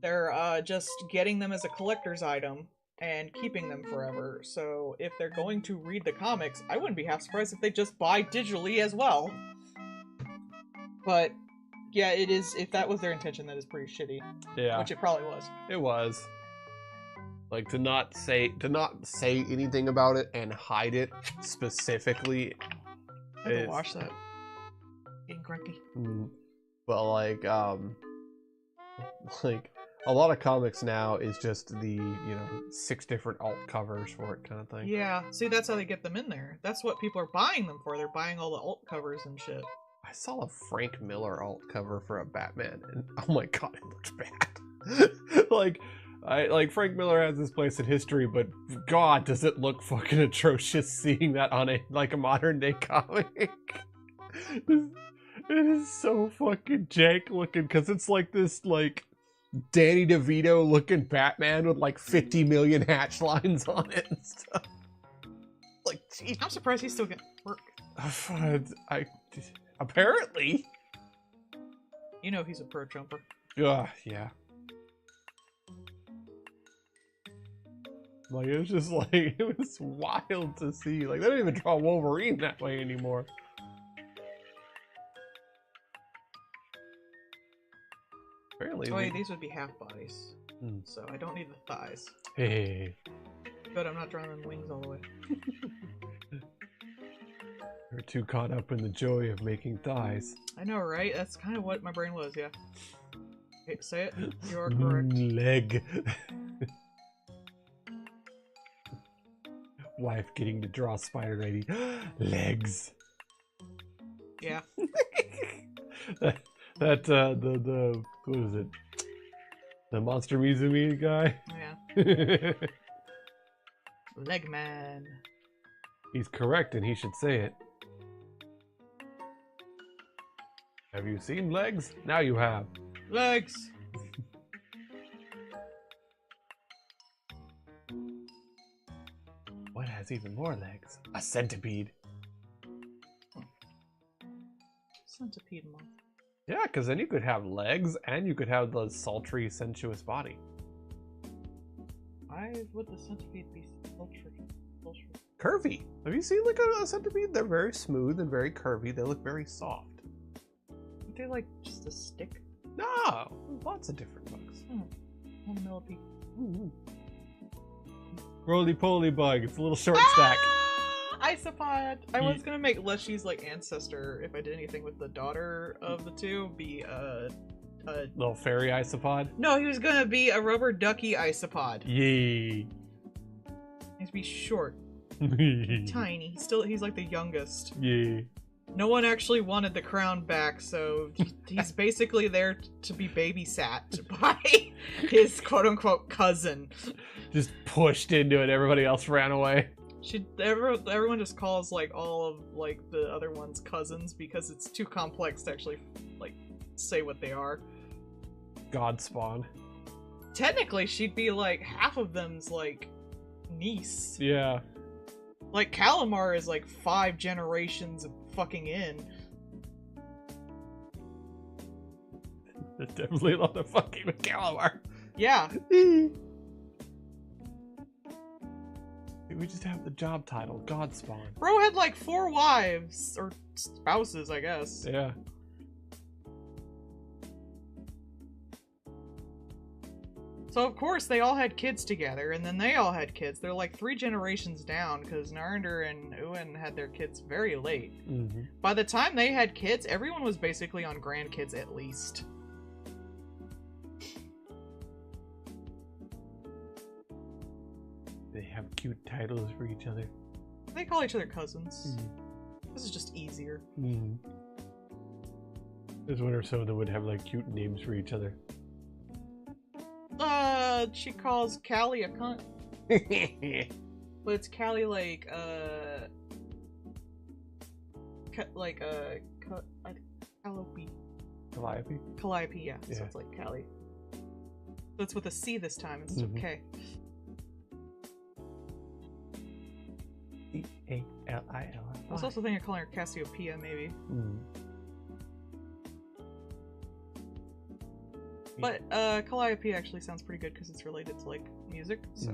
They're just getting them as a collector's item and keeping them forever. So if they're going to read the comics, I wouldn't be half surprised if they just buy digitally as well. But yeah, it is, if that was their intention, that is pretty shitty. Yeah, Which it probably was. it was. Like to not say anything about it and hide it specifically. I have to is- watch that. Getting grumpy. But like a lot of comics now is just the 6 different alt covers for it kind of thing. Yeah, see, that's how they get them in there. That's what people are buying them for. They're buying all the alt covers and shit. I saw a Frank Miller alt cover for a Batman, and oh my god, it looks bad. like Frank Miller has this place in history, but god, does it look fucking atrocious seeing that on a modern day comic. It is so fucking jank looking because it's like this like Danny DeVito looking Batman with like 50 million hatch lines on it and stuff. Like, geez. I'm surprised he's still getting work. Apparently. You know he's a pro jumper. Yeah. Like, it was just like, it was wild to see. Like, they don't even draw Wolverine that way anymore. Apparently. Oh, yeah, these would be half bodies. Hmm. So I don't need the thighs. Hey. But I'm not drawing them wings all the way. You're too caught up in the joy of making thighs. I know, right? That's kind of what my brain was, yeah. Okay, say it. You are correct. Leg. Wife getting to draw Spider Lady. Legs. Yeah. the what is it? The Monster Mizumi guy? Yeah. Leg man. He's correct and he should say it. Have you seen legs? Now you have. Legs! What has even more legs? A centipede. Centipede month. Yeah, because then you could have legs and you could have the sultry, sensuous body. Why would the centipede be sultry? Curvy. Have you seen like a centipede? They're very smooth and very curvy. They look very soft. Aren't they like just a stick? No, lots of different bugs. 1 millipede. Roly-poly bug. It's a little short stack. Isopod! I was gonna make Leshy's like ancestor, if I did anything with the daughter of the two, be Little fairy isopod. No, he was gonna be a rubber ducky isopod. Yay. He's be short, tiny. He's like the youngest. Yay. No one actually wanted the crown back, so he's basically there to be babysat by his quote-unquote cousin. Just pushed into it. Everybody else ran away. Everyone just calls like all of like the other ones cousins because it's too complex to actually like say what they are. God spawn. Technically, she'd be like half of them's like niece. Yeah. Like Calamar is like 5 generations of fucking in. There's definitely a lot of fucking with Calamar. Yeah. We just have the job title, Godspawn. Bro had like 4 wives or spouses, I guess. Yeah. So of course they all had kids together, and then they all had kids. They're like 3 generations down because Narander and Uin had their kids very late. Mm-hmm. By the time they had kids, everyone was basically on grandkids at least. They have cute titles for each other. They call each other cousins. This is just easier. I was wondering if some of them would have like cute names for each other. She calls Callie a cunt. But it's Callie like, Calliope. Calliope? Calliope, yeah. So Yeah. it's like Callie. So it's with a C this time instead of K. C-A-L-I-L-I. I was also thinking of calling her Cassiopeia, maybe. But, Calliope actually sounds pretty good because it's related to, like, music, so...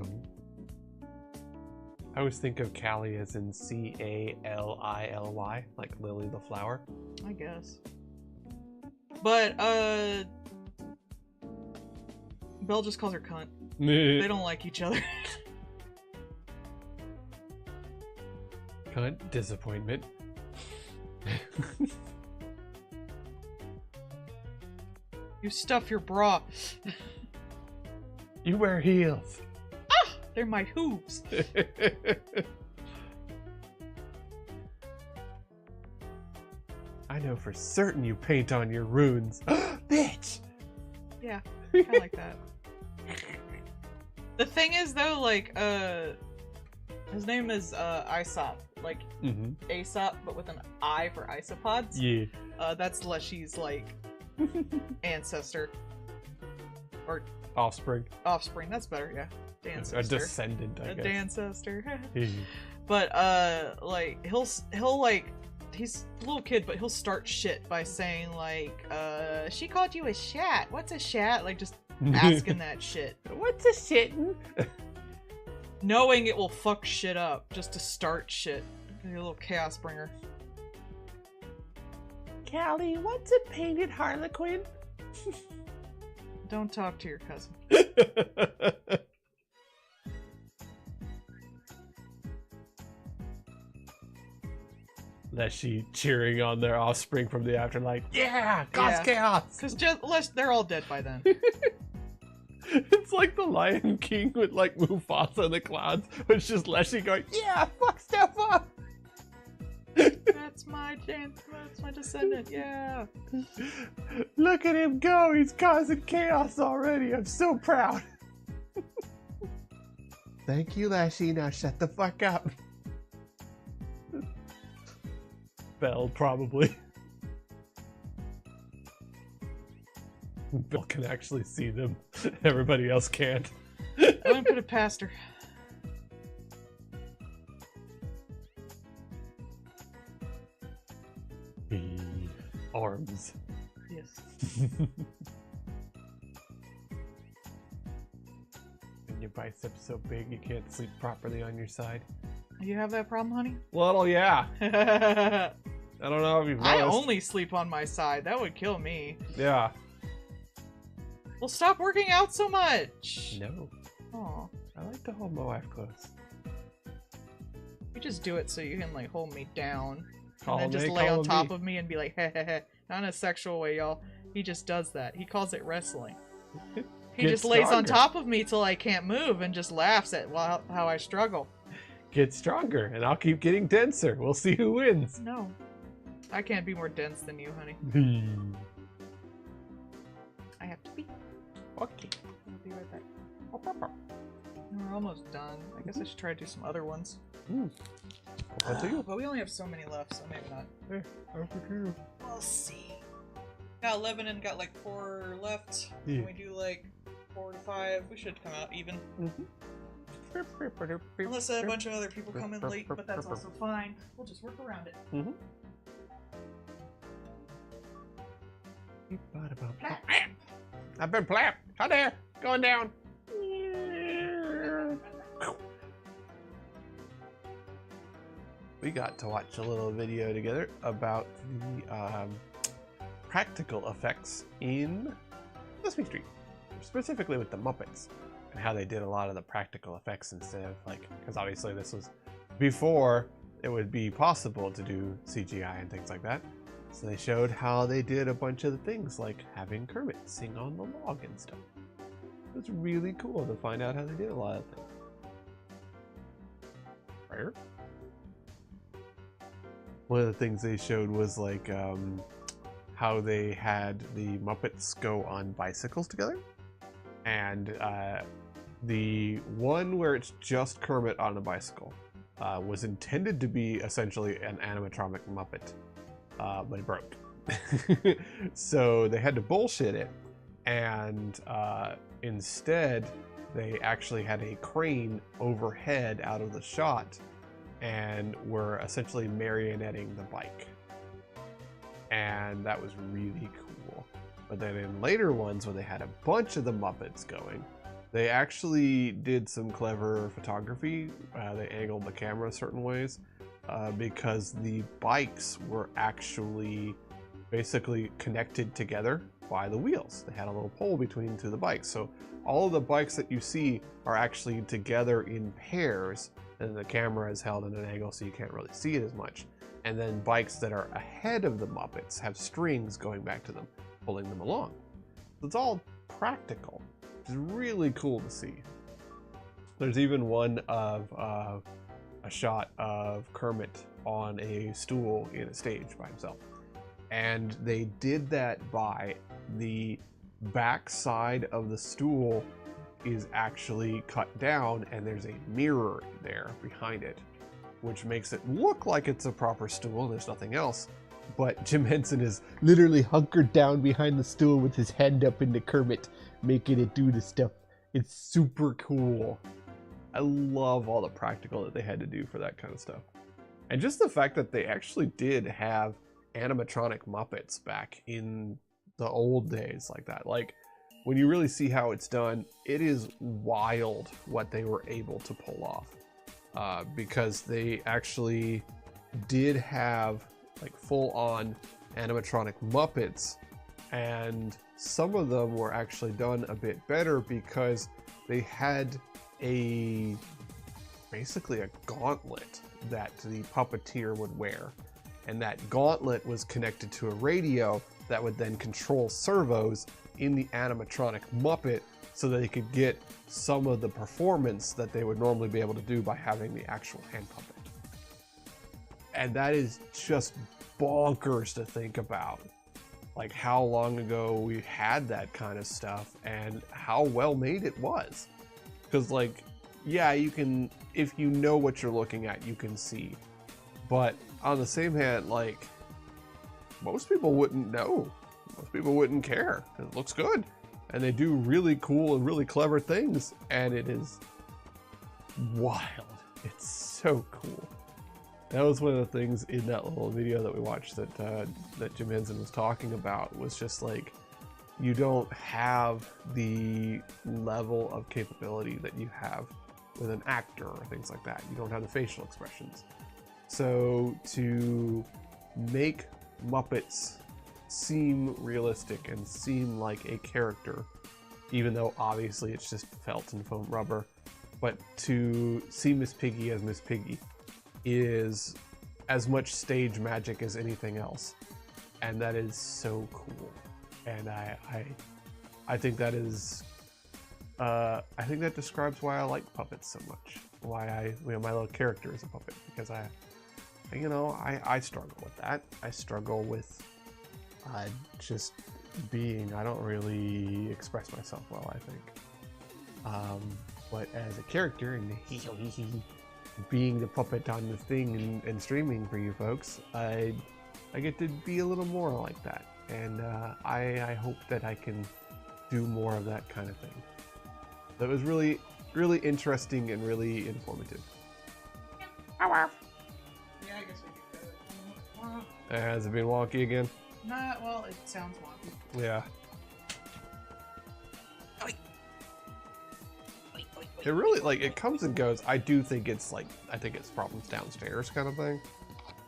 I always think of Callie as in C-A-L-I-L-Y, like Lily the Flower. I guess. But, Belle just calls her cunt. They don't like each other. Cunt, disappointment. You stuff your bra. You wear heels. Ah! They're my hooves. I know for certain you paint on your runes. Bitch! Yeah, I like that. The thing is, though, like, his name is, Aesop. Like, Aesop, but with an I for isopods. Yeah. That's Leshy's, like, ancestor. Or Offspring. offspring, that's better, yeah. Dancestor. A descendant, I guess. Dancestor. Yeah. But, like, he'll, like, he's a little kid, but he'll start shit by saying like, she called you a shat. What's a shat? Like just asking that shit. What's a shittin'? Knowing it will fuck shit up just to start shit. You're a little chaos bringer. Callie, what's a painted harlequin? Don't talk to your cousin. Leshy cheering on their offspring from the afterlife. Yeah, cause chaos. Because they're all dead by then. It's like the Lion King with like Mufasa in the clouds, but it's just Leshy going, yeah, fuck stuff up. That's my chance. That's my descendant. Yeah. Look at him go. He's causing chaos already. I'm so proud. Thank you, Leshy. Now shut the fuck up. Belle, probably. Belle can actually see them. Everybody else can't. I'm gonna put it past her. The arms. Yes. And your biceps so big you can't sleep properly on your side. You have that problem, honey? Well, yeah. I don't know if you've noticed. I only sleep on my side. That would kill me. Yeah. Well, stop working out so much. No. Aw. I like to hold my wife close. You just do it so you can, like, hold me down. Call and then just me, lay call on top me. of me and be like, heh heh heh. Not in a sexual way, y'all. He just does that. He calls it wrestling. He Get just lays on stronger. top of me till I can't move and just laughs at how I struggle. Get stronger, and I'll keep getting denser. We'll see who wins. No. I can't be more dense than you, honey. I have to be. Okay. I'll be right back. We're almost done. I guess I should try to do some other ones. But we only have so many left, so maybe not. We'll see. Got 11 and got like 4 left. Yeah. Can we do like 4 to 5? We should come out even. Unless a bunch of other people come in late, but that's also fine. We'll just work around it. I've been plapped. How there? Going down. We got to watch a little video together about the practical effects in Sesame Street, specifically with the Muppets, and how they did a lot of the practical effects instead of like, because obviously this was before it would be possible to do CGI and things like that. So they showed how they did a bunch of the things like having Kermit sing on the log and stuff. It was really cool to find out how they did a lot of things. Right? One of the things they showed was like how they had the Muppets go on bicycles together. And the one where it's just Kermit on a bicycle was intended to be essentially an animatronic Muppet, but it broke. So they had to bullshit it, and instead they actually had a crane overhead out of the shot and were essentially marionetting the bike. And that was really cool. But then in later ones, when they had a bunch of the Muppets going, they actually did some clever photography. They angled the camera certain ways because the bikes were actually basically connected together by the wheels. They had a little pole between two of the bikes. So all of the bikes that you see are actually together in pairs, and the camera is held at an angle so you can't really see it as much. And then bikes that are ahead of the Muppets have strings going back to them, pulling them along. So it's all practical. It's really cool to see. There's even one of a shot of Kermit on a stool in a stage by himself. And they did that by the back side of the stool is actually cut down, and there's a mirror there behind it, which makes it look like it's a proper stool. There's nothing else. But Jim Henson is literally hunkered down behind the stool with his hand up into Kermit, making it do the stuff. It's super cool. I love all the practical that they had to do for that kind of stuff. And just the fact that they actually did have animatronic Muppets back in the old days like that. Like, when you really see how it's done, it is wild what they were able to pull off. Because they actually did have like full-on animatronic Muppets, and some of them were actually done a bit better because they had basically a gauntlet that the puppeteer would wear, and that gauntlet was connected to a radio that would then control servos in the animatronic Muppet so that they could get some of the performance that they would normally be able to do by having the actual hand puppet. And that is just bonkers to think about, like how long ago we had that kind of stuff and how well made it was. Because like, yeah, you can, if you know what you're looking at, you can see. But on the same hand, like, most people wouldn't know. Most people wouldn't care. It looks good. And they do really cool and really clever things. And it is wild. It's so cool. That was one of the things in that little video that we watched that that Jim Henson was talking about, was just like, you don't have the level of capability that you have with an actor or things like that. You don't have the facial expressions. So to make Muppets seem realistic and seem like a character, even though obviously it's just felt and foam rubber, but to see Miss Piggy as Miss Piggy is as much stage magic as anything else, and that is so cool. And I think that is I think that describes why I like puppets so much, why my little character is a puppet, because I struggle with that. I struggle with just being, I don't really express myself well, I think. But as a character and being the puppet on the thing and streaming for you folks, I get to be a little more like that. And I hope that I can do more of that kind of thing. That was really, really interesting and really informative. Yeah, I guess we could go. Has it been wonky again? Nah, well, it sounds wonky. Yeah. It really, like, it comes and goes. I do think it's like, I think it's problems downstairs kind of thing,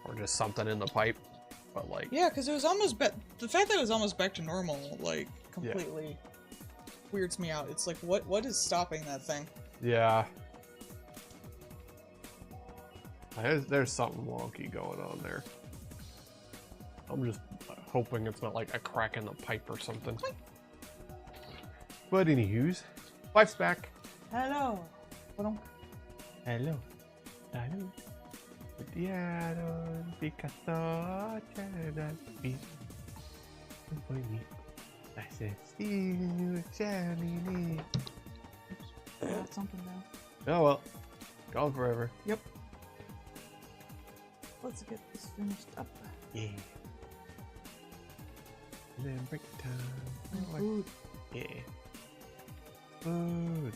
or just something in the pipe. But like, yeah, because it was almost the fact that it was almost back to normal, like, completely weirds me out. It's like, what is stopping that thing? yeah, there's something wonky going on there. I'm just hoping it's not like a crack in the pipe or something. But anywho's, wife's back. Hello. Hello. Hello. Odiaron Picasso Charlie. Poi mi assassino Charlie. Got something down. Oh well, gone forever. Yep. Let's get this finished up. Yeah. Then break time. And food. Yeah. Food.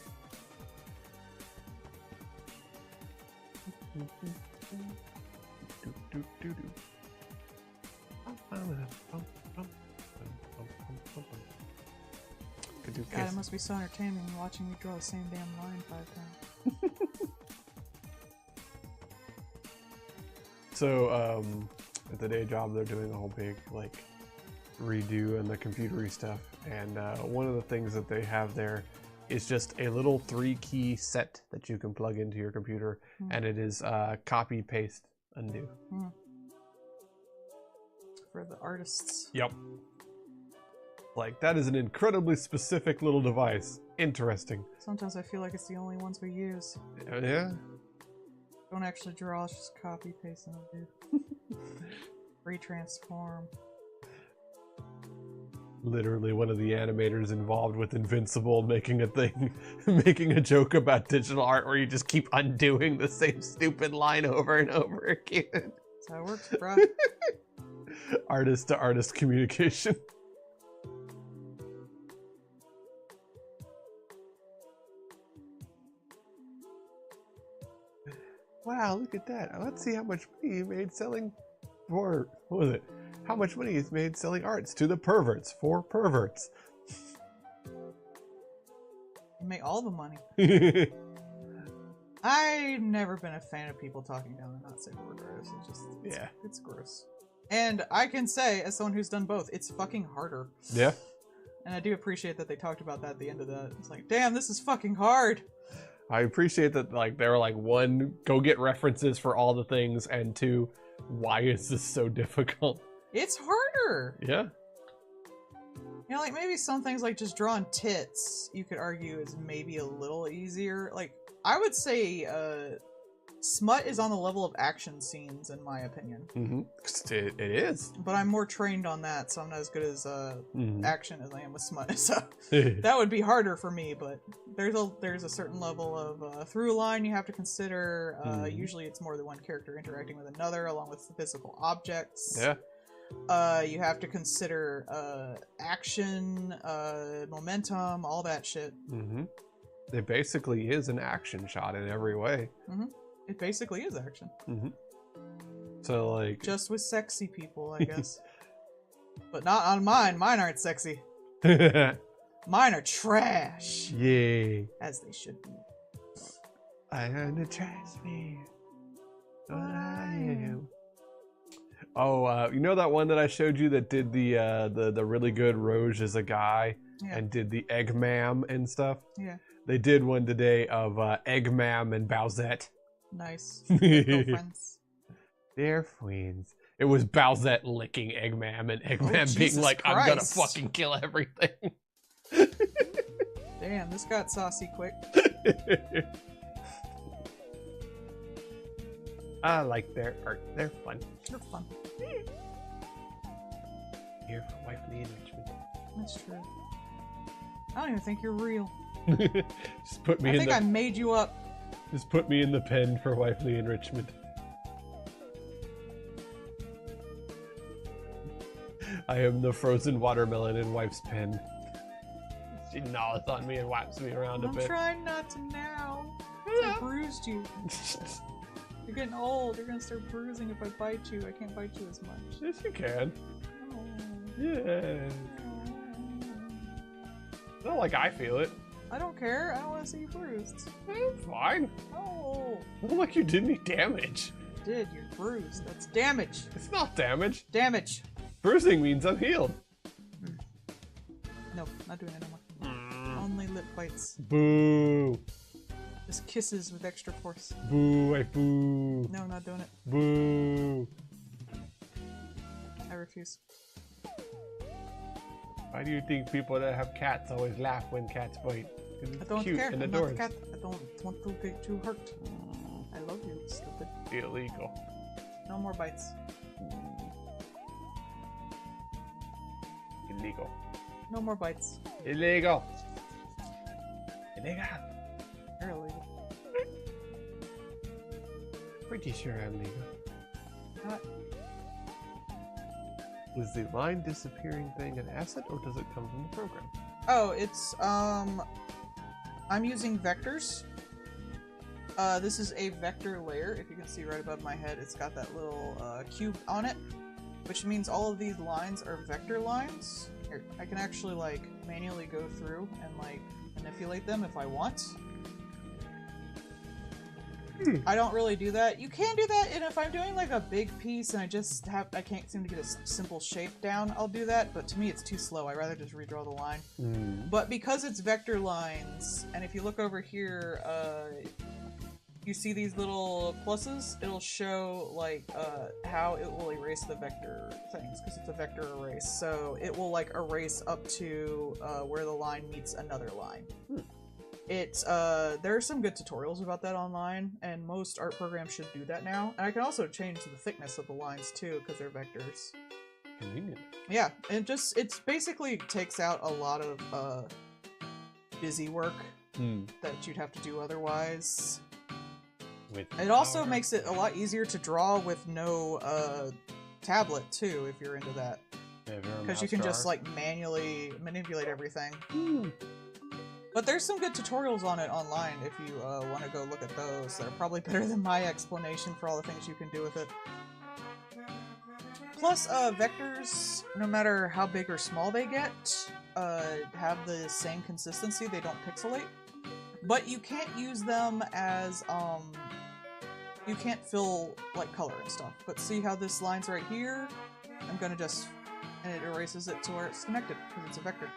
God, it must be so entertaining watching you draw the same damn line 5 times. So, at the day job, they're doing a whole big, like, redo and the computery stuff. And one of the things that they have there is just a little 3-key set that you can plug into your computer, and it is copy, paste, undo. For the artists. Yep. Like, that is an incredibly specific little device. Interesting. Sometimes I feel like it's the only ones we use. Yeah. Don't actually draw, it's just copy, paste, and undo. Retransform. Literally one of the animators involved with Invincible making a thing, making a joke about digital art where you just keep undoing the same stupid line over and over again. That's how it works, bro. Artist to artist communication. wow, look at that. Let's see how much money you made selling for, what was it? How much money is made selling arts to the perverts for perverts. You make all the money. I've never been a fan of people talking down the not safe for work artists. It's gross. And I can say, as someone who's done both, it's fucking harder. Yeah. And I do appreciate that they talked about that at the end of that. It's like, damn, this is fucking hard. I appreciate that, like, they were like, one, go get references for all the things, and two, why is this so difficult? It's harder. Yeah. You know, like, maybe some things like just drawing tits, you could argue is maybe a little easier. Like, I would say, smut is on the level of action scenes, in my opinion. Mm-hmm. It is. But I'm more trained on that, so I'm not as good as action as I am with smut. So Mm-hmm. that would be harder for me. But there's a certain level of through line you have to consider. Usually, it's more than one character interacting with another, along with physical objects. Yeah. You have to consider action, momentum, all that shit. Mm-hmm. It basically is an action shot in every way. Mm-hmm. It basically is action. Mm-hmm. So, like... Just with sexy people, I guess. But not on mine. Mine aren't sexy. Mine are trash. Yay. As they should be. I am the trash man. What I am. Oh, you know that one that I showed you that did the really good Roge as a guy and did the Egg Mam and stuff? Yeah. They did one today of Egg Mam and Bowsette. Nice. Girlfriends. They're friends. It was Bowsette licking Egg Mam and Egg Mam being Jesus like, Christ. I'm gonna fucking kill everything. Damn, this got saucy quick. I like their art. They're fun. They're fun. Here for wifely enrichment. That's true. I don't even think you're real. Just put me I in think the... I made you up. Just put me in the pen for wifely enrichment. I am the frozen watermelon in wife's pen. She gnaws on me and whaps me around a I'm bit. trying not to now. I bruised you. You're getting old. You're gonna start bruising if I bite you. I can't bite you as much. Yes, you can. Oh. Yeah. Not like I feel it. I don't care. I don't want to see you bruised. It's fine. Oh. Not like you did any damage. You did. You're bruised. That's damage. It's not damage. Damage. Bruising means I'm healed. No, not doing it anymore. Only lip bites. Boo. Just kisses with extra force. Boo. I boo. No, not doing it. Boo. I refuse. Why do you think people that have cats always laugh when cats bite? 'Cause it's I don't cute care. and I'm not adorable. a cat. I don't want to get you hurt. I love you, stupid. Illegal. No more bites. Illegal. No more bites. Illegal. Illegal. You're illegal. Pretty sure I'm legal. Not. Was the line disappearing thing an asset, or does it come from the program? Oh, it's I'm using vectors. This is a vector layer. If you can see right above my head, it's got that little cube on it, which means all of these lines are vector lines. Here, I can actually like manually go through and like manipulate them if I want. I don't really do that. You can do that, and if I'm doing like a big piece and I can't seem to get a simple shape down, I'll do that, but to me it's too slow. I'd rather just redraw the line. But because it's vector lines, and if you look over here, you see these little pluses, it'll show like how it will erase the vector things, because it's a vector erase. So it will like erase up to where the line meets another line. It's there are some good tutorials about that online, and most art programs should do that now. And I can also change the thickness of the lines too, because they're vectors. Convenient. Yeah, and it's basically takes out a lot of busy work that you'd have to do otherwise. It also makes it a lot easier to draw with no tablet too, if you're into that. Because you can just like manually manipulate everything. But there's some good tutorials on it online if you want to go look at those. That are probably better than my explanation for all the things you can do with it. Plus, vectors, no matter how big or small they get, have the same consistency. They don't pixelate. But you can't use them as, you can't fill, like, color and stuff. But see how this line's right here? I'm gonna just, and it erases it to where it's connected, because it's a vector.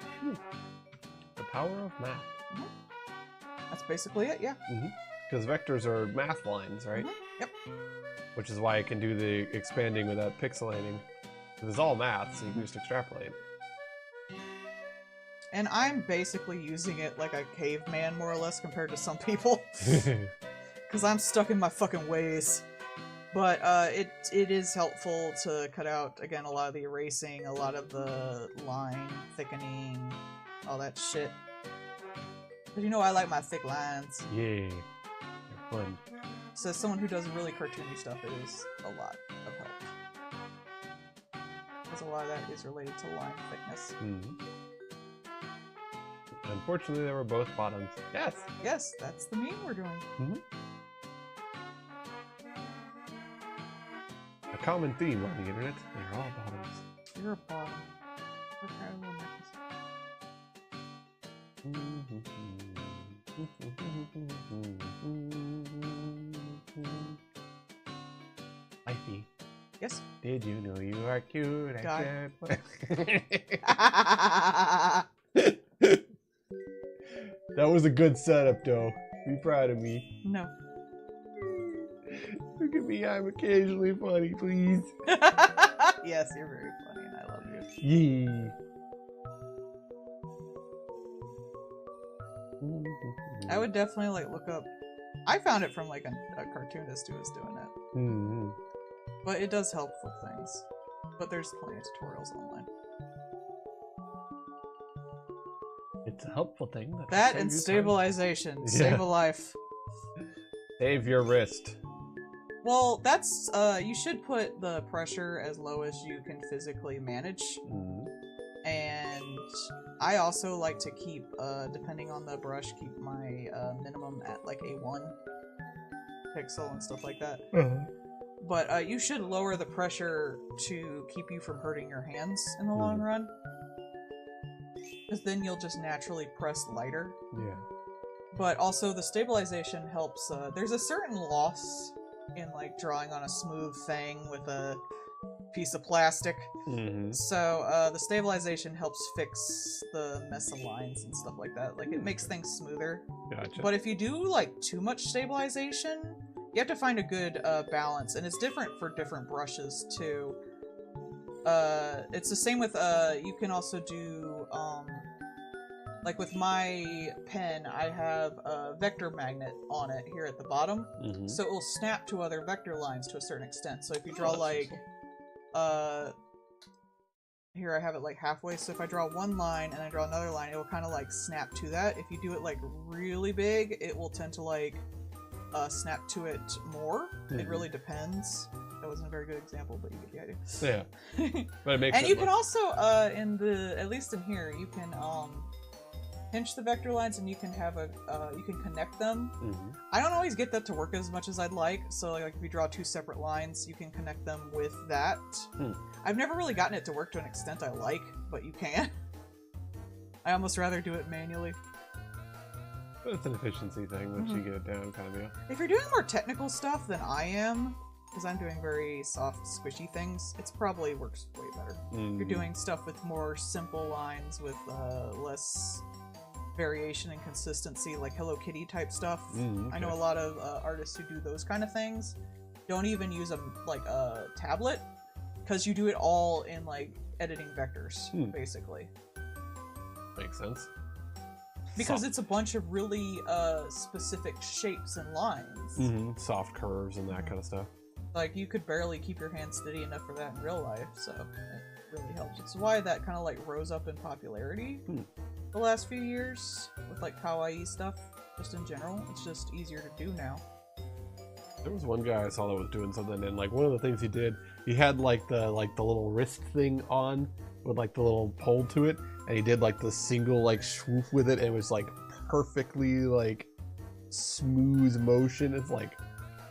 The power of math. Mm-hmm. That's basically it, yeah. Because vectors are math lines, right? Yep. Which is why I can do the expanding without pixelating. Because it's all math, so you can just extrapolate. And I'm basically using it like a caveman, more or less, compared to some people. Because I'm stuck in my fucking ways. But it is helpful to cut out, again, a lot of the erasing, a lot of the line thickening, all that shit. But you know I like my thick lines. Yeah. They're fun. So as someone who does really cartoony stuff, it is a lot of help. Because a lot of that is related to line thickness. Unfortunately, they were both bottoms. Yes! Yes, that's the meme we're doing. A common theme on the internet, they're all bottoms. You're a bottom. We're kind of little Ify, Yes. did you know you are cute? Die. That was a good setup, though. Be proud of me. No. Look at me, I'm occasionally funny, please. Yes, you're very funny and I love you. Yee. I would definitely like look up. I found it from like a cartoonist who was doing it, but it does help with things. But there's plenty of tutorials online. It's a helpful thing. That and stabilization save a life. Save your wrist. Well, that's you should put the pressure as low as you can physically manage. And I also like to keep, depending on the brush, keep my minimum at like a 1 pixel and stuff like that. But you should lower the pressure to keep you from hurting your hands in the long run. Because then you'll just naturally press lighter. Yeah. But also the stabilization helps, there's a certain loss in like drawing on a smooth thing with a piece of plastic. So the stabilization helps fix the mess of lines and stuff like that. Like it makes things smoother. Gotcha. But if you do like too much stabilization, you have to find a good balance, and it's different for different brushes too. It's the same with you can also do like with my pen, I have a vector magnet on it here at the bottom, so it will snap to other vector lines to a certain extent. So if you draw like here I have it like halfway, so if I draw one line and I draw another line, it will kind of like snap to that. If you do it like really big, it will tend to like snap to it more. It really depends. That wasn't a very good example, but you get the idea. Yeah. But it makes And you can also in the, at least in here, you can pinch the vector lines and you can have a you can connect them. I don't always get that to work as much as I'd like, so like if you draw two separate lines, you can connect them with that. I've never really gotten it to work to an extent I like, but you can. I almost rather do it manually. But it's an efficiency thing once you get it down, kind of deal. If you're doing more technical stuff than I am, because I'm doing very soft, squishy things, it probably works way better. If you're doing stuff with more simple lines with less variation and consistency, like Hello Kitty type stuff. I know a lot of artists who do those kind of things don't even use a tablet, because you do it all in like editing vectors, basically. Makes sense. Because it's a bunch of really specific shapes and lines. Soft curves and that kind of stuff. Like, you could barely keep your hand steady enough for that in real life, so it really helps. It's why that kind of like rose up in popularity the last few years with like kawaii stuff, just in general. It's just easier to do now. There was one guy I saw that was doing something, and like one of the things he did, he had like the little wrist thing on with like the little pole to it, and he did like the single like swoop with it, and it was like perfectly like smooth motion. It's like,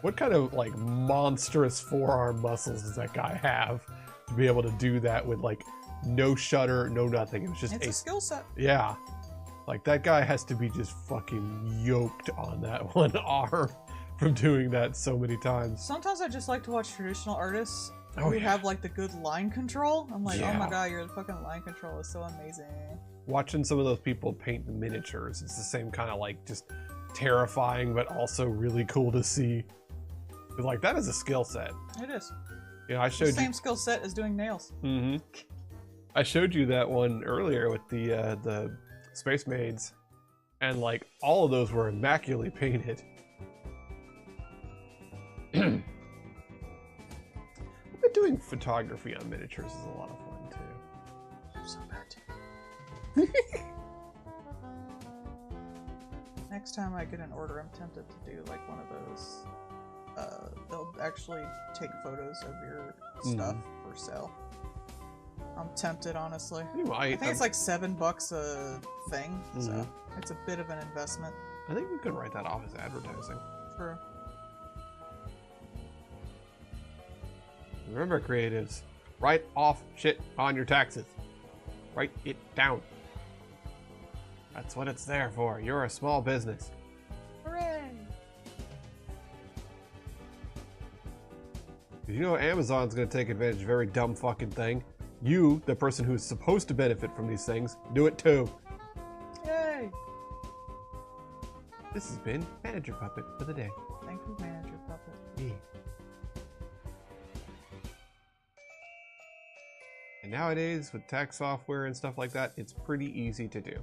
what kind of like monstrous forearm muscles does that guy have to be able to do that with like no shutter, no nothing? It was just It's a skill set. yeah. Like that guy has to be just fucking yoked on that one arm from doing that so many times. Sometimes I just like to watch traditional artists Oh, who yeah. have like the good line control. I'm like, oh Yeah. my god, your fucking line control is so amazing. Watching some of those people paint the miniatures, it's the same kind of like just terrifying, but also really cool to see. Like that is a skill set. It is. You know, I The showed you. same skill set as doing nails. Mm-hmm. I showed you that one earlier with the Space Maids, and like all of those were immaculately painted. But doing photography on miniatures is a lot of fun too. I'm so bad. Next time I get an order, I'm tempted to do like one of those. They'll actually take photos of your stuff for sale. I'm tempted, honestly. You might. I think it's like $7 a thing, so it's a bit of an investment. I think we could write that off as advertising. True. Remember, creatives, write off shit on your taxes. Write it down. That's what it's there for. You're a small business. Hooray! Did you know Amazon's going to take advantage of a very dumb fucking thing? You, the person who's supposed to benefit from these things, do it too. Yay! This has been Manager Puppet for the day. Thank you, Manager Puppet. Yeah. And nowadays, with tax software and stuff like that, it's pretty easy to do.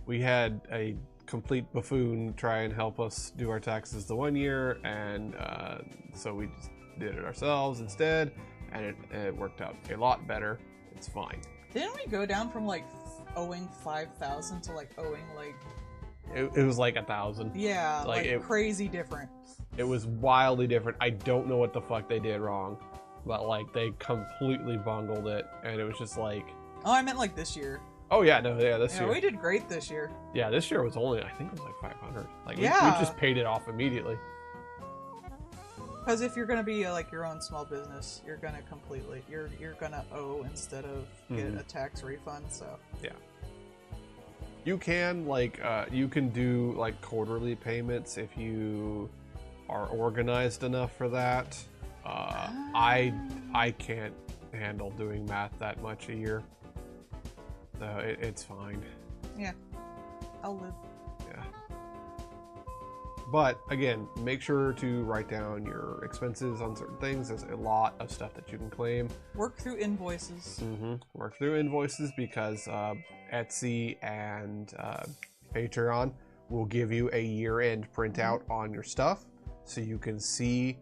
We had a complete buffoon try and help us do our taxes the one year, and so we just did it ourselves instead, and it worked out a lot better. It's fine. Didn't we go down from like owing 5,000 to like owing like It was like 1,000. yeah, Like, like it- crazy different. It was wildly different. I don't know what the fuck they did wrong, but like they completely bungled it, and it was just like, Oh, I meant like this year. oh yeah, no, yeah, this Yeah, year, we did great this year. yeah, this year was only, I think it was like 500. Like we Yeah. just paid it off immediately. Because if you're gonna be like your own small business, you're gonna completely you're gonna owe instead of get Mhm. a tax refund. So You can like you can do like quarterly payments if you are organized enough for that. I can't handle doing math that much a year, so it's fine. I'll live. Yeah. But again, make sure to write down your expenses on certain things. There's a lot of stuff that you can claim. Work through invoices. Work through invoices because Etsy and Patreon will give you a year-end printout on your stuff, so you can see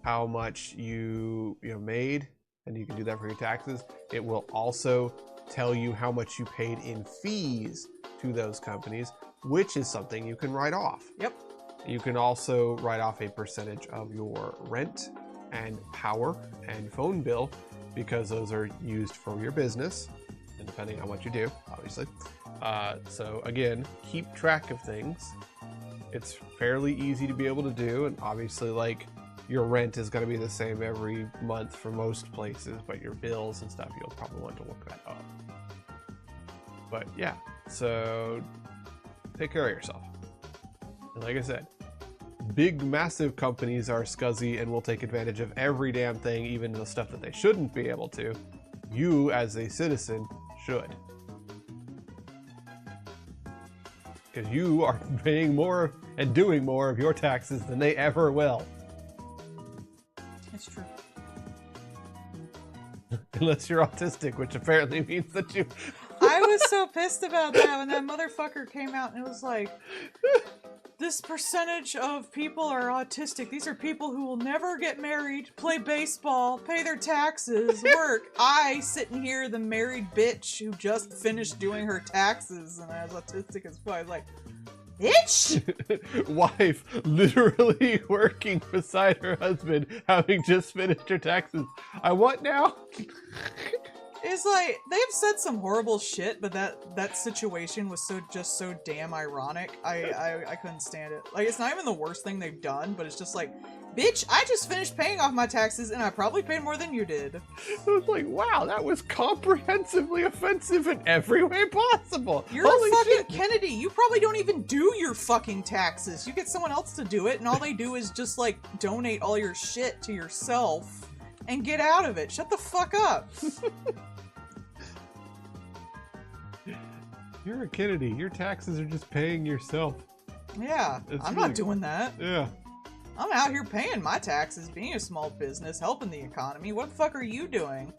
how much you made, and you can do that for your taxes. It will also tell you how much you paid in fees to those companies, which is something you can write off. Yep. You can also write off a percentage of your rent and power and phone bill, because those are used for your business, and depending on what you do, obviously. So again, keep track of things. It's fairly easy to be able to do, and obviously like your rent is going to be the same every month for most places, but your bills and stuff, you'll probably want to look that up. But yeah, so take care of yourself. And like I said, big, massive companies are scuzzy and will take advantage of every damn thing, even the stuff that they shouldn't be able to. You, as a citizen, should. Because you are paying more and doing more of your taxes than they ever will. It's true. Unless you're autistic, which apparently means that you... I was so pissed about that when that motherfucker came out and it was like, this percentage of people are autistic. These are people who will never get married, play baseball, pay their taxes, work. I, sitting here, the married bitch who just finished doing her taxes and I was autistic as fuck. I was like, bitch! Wife literally working beside her husband, having just finished her taxes. I what now? Is It's like they've said some horrible shit, but that situation was so damn ironic. I couldn't stand it. Like, it's not even the worst thing they've done, but it's just like, bitch, I just finished paying off my taxes and I probably paid more than you did. I was like, wow, that was comprehensively offensive in every way possible. You're Holy a fucking shit. Kennedy. You probably don't even do your fucking taxes. You get someone else to do it, and all they do is just like donate all your shit to yourself and get out of it. Shut the fuck up. You're a Kennedy. Your taxes are just paying yourself. Yeah, It's I'm really- not doing that. Yeah. I'm out here paying my taxes, being a small business, helping the economy. What the fuck are you doing?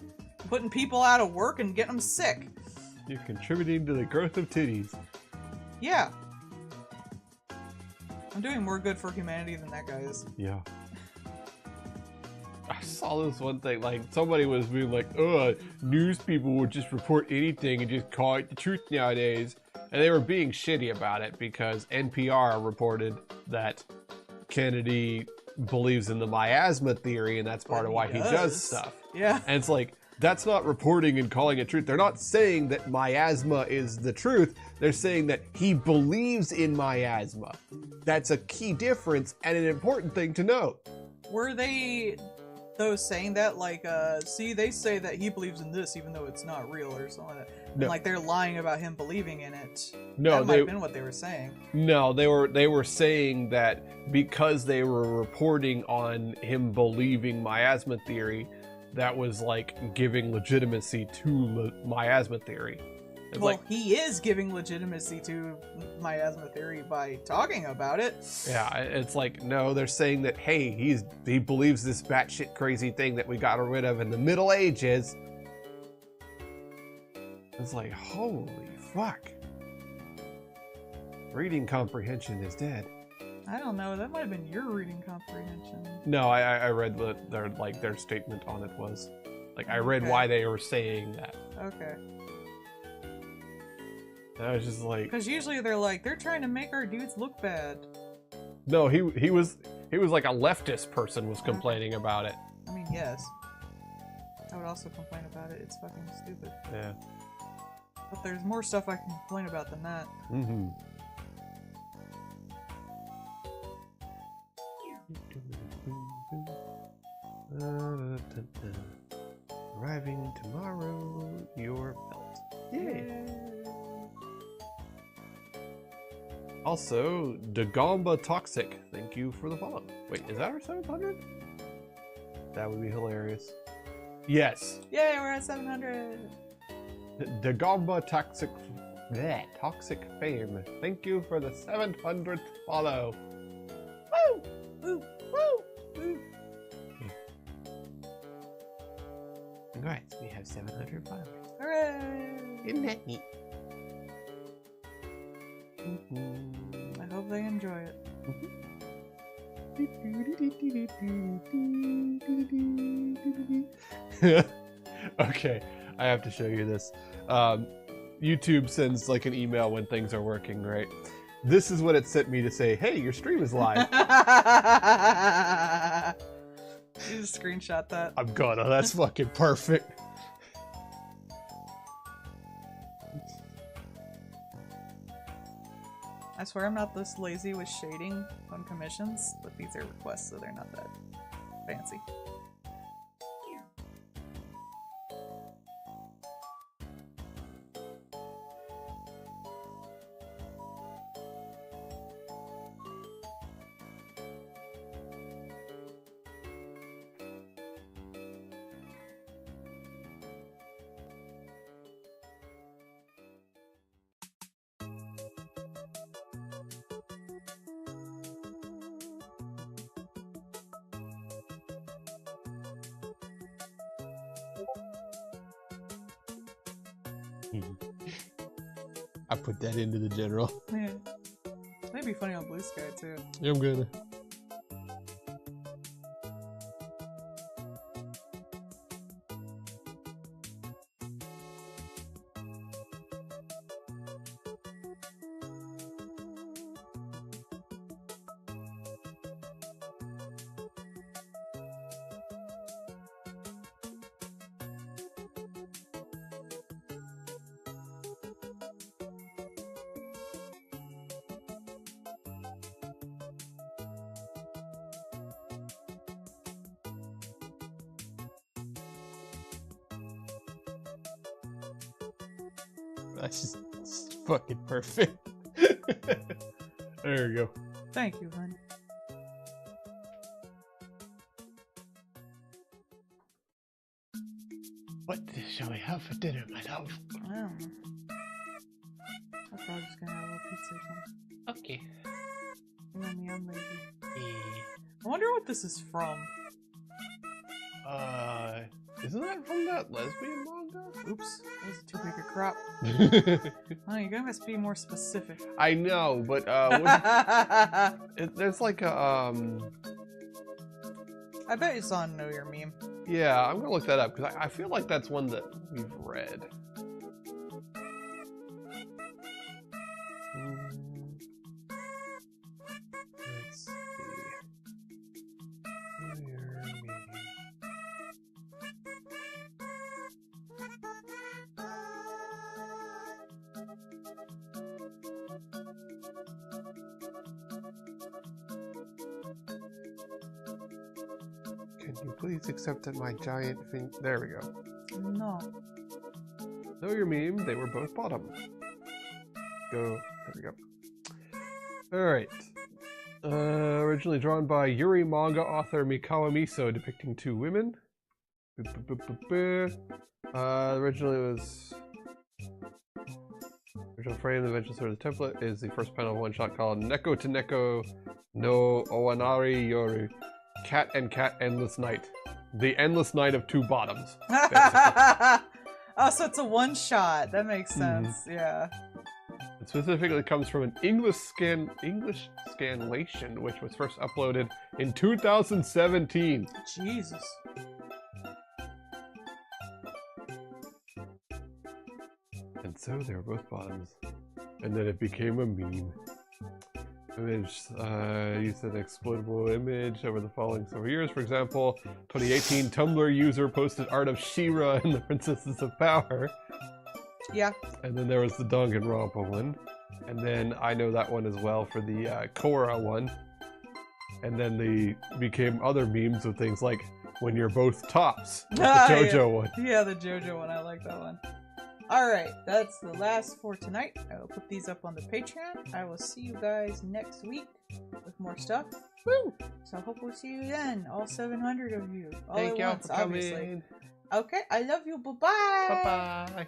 Putting people out of work and getting them sick. You're contributing to the growth of titties. Yeah. I'm doing more good for humanity than that guy is. Yeah. I saw this one thing, like, somebody was being like, oh, news people would just report anything and just call it the truth nowadays. And they were being shitty about it because NPR reported that Kennedy believes in the miasma theory, and that's part of why he does stuff. Yeah. And it's like, that's not reporting and calling it truth. They're not saying that miasma is the truth. They're saying that he believes in miasma. That's a key difference and an important thing to note. Were they, though, saying that, like, see, they say that he believes in this even though it's not real or something like that. No. And, like, they're lying about him believing in it. No, that might have been what they were saying. No, they were saying that because they were reporting on him believing miasma theory, that was like giving legitimacy to miasma theory. It's Well, like, he is giving legitimacy to miasma theory by talking about it. yeah, it's like, no, they're saying that, hey, he believes this batshit crazy thing that we got rid of in the Middle Ages. It's like, holy fuck. Reading comprehension is dead. I don't know, that might have been your reading comprehension. No, I read what their statement on it was. Like, I read Okay. why they were saying that. Okay. And I was just like, Because usually they're trying to make our dudes look bad. no, he was like a leftist person was complaining about it. I mean, yes. I would also complain about it. It's fucking stupid. Yeah. But there's more stuff I can complain about than that. Mm-hmm. Arriving tomorrow, your belt. Yay! Also, Dagomba Toxic, thank you for the follow. Wait, is that our 700? That would be hilarious. Yes, Yay, we're at 700! Dagomba Toxic, bleh, Toxic Fame. Thank you for the 700th follow. Woo! Woo! Woo! Woo! Congrats, we have 700 followers. Hooray! Isn't that neat? I hope they enjoy it. Okay, I have to show you this. YouTube sends like an email when things are working, right? This is what it sent me to say, hey, your stream is live. You just screenshot that. I'm gonna, that's fucking perfect. I swear I'm not this lazy with shading on commissions, but these are requests, so they're not that fancy. I put that into the general. Yeah. Maybe be funny on Blue Sky too. I'm gonna. That's just fucking perfect. There we go. Thank you, hon. What shall we have for dinner, my love? I don't know. I'm probably just gonna have a little pizza or something. Okay. Yummy, I'm lazy. I wonder what this is from. Isn't that from that lesbian manga? Oops, that was too big a crop. Oh, you guys must be more specific. I know, but there's like a I bet you saw Know Your Meme. yeah, I'm gonna look that up because I feel like that's one that we've read. Let's see. Can you please accept that my giant thing? There we go. No. Know Your Meme, they were both bottom. Go. There we go. Alright. Originally drawn by Yuri manga author Mikawa Miso, depicting two women. Originally it was... Original frame, the eventual sort of the template is the first panel of one shot called Neko to Neko no Owanari Yoru. Cat and Cat Endless Night. The Endless Night of Two Bottoms. Oh, so it's a one shot. That makes sense. Yeah. It specifically comes from an English scanlation, which was first uploaded in 2017. Jesus. And so they were both bottoms. And then it became a meme. Image used an exploitable image over the following several years. For example, 2018 Tumblr user posted art of She-Ra and the Princesses of Power. Yeah. And then there was the Danganronpa one. And then I know that one as well for the Korra one. And then they became other memes of things like when you're both tops. Like the JoJo one. Yeah, the JoJo one. I like that one. Alright, that's the last for tonight. I will put these up on the Patreon. I will see you guys next week with more stuff. Woo! So I hope we'll see you then. All 700 of you. All Thank at y'all once, for coming. obviously. Okay, I love you. Bye-bye. Bye-bye.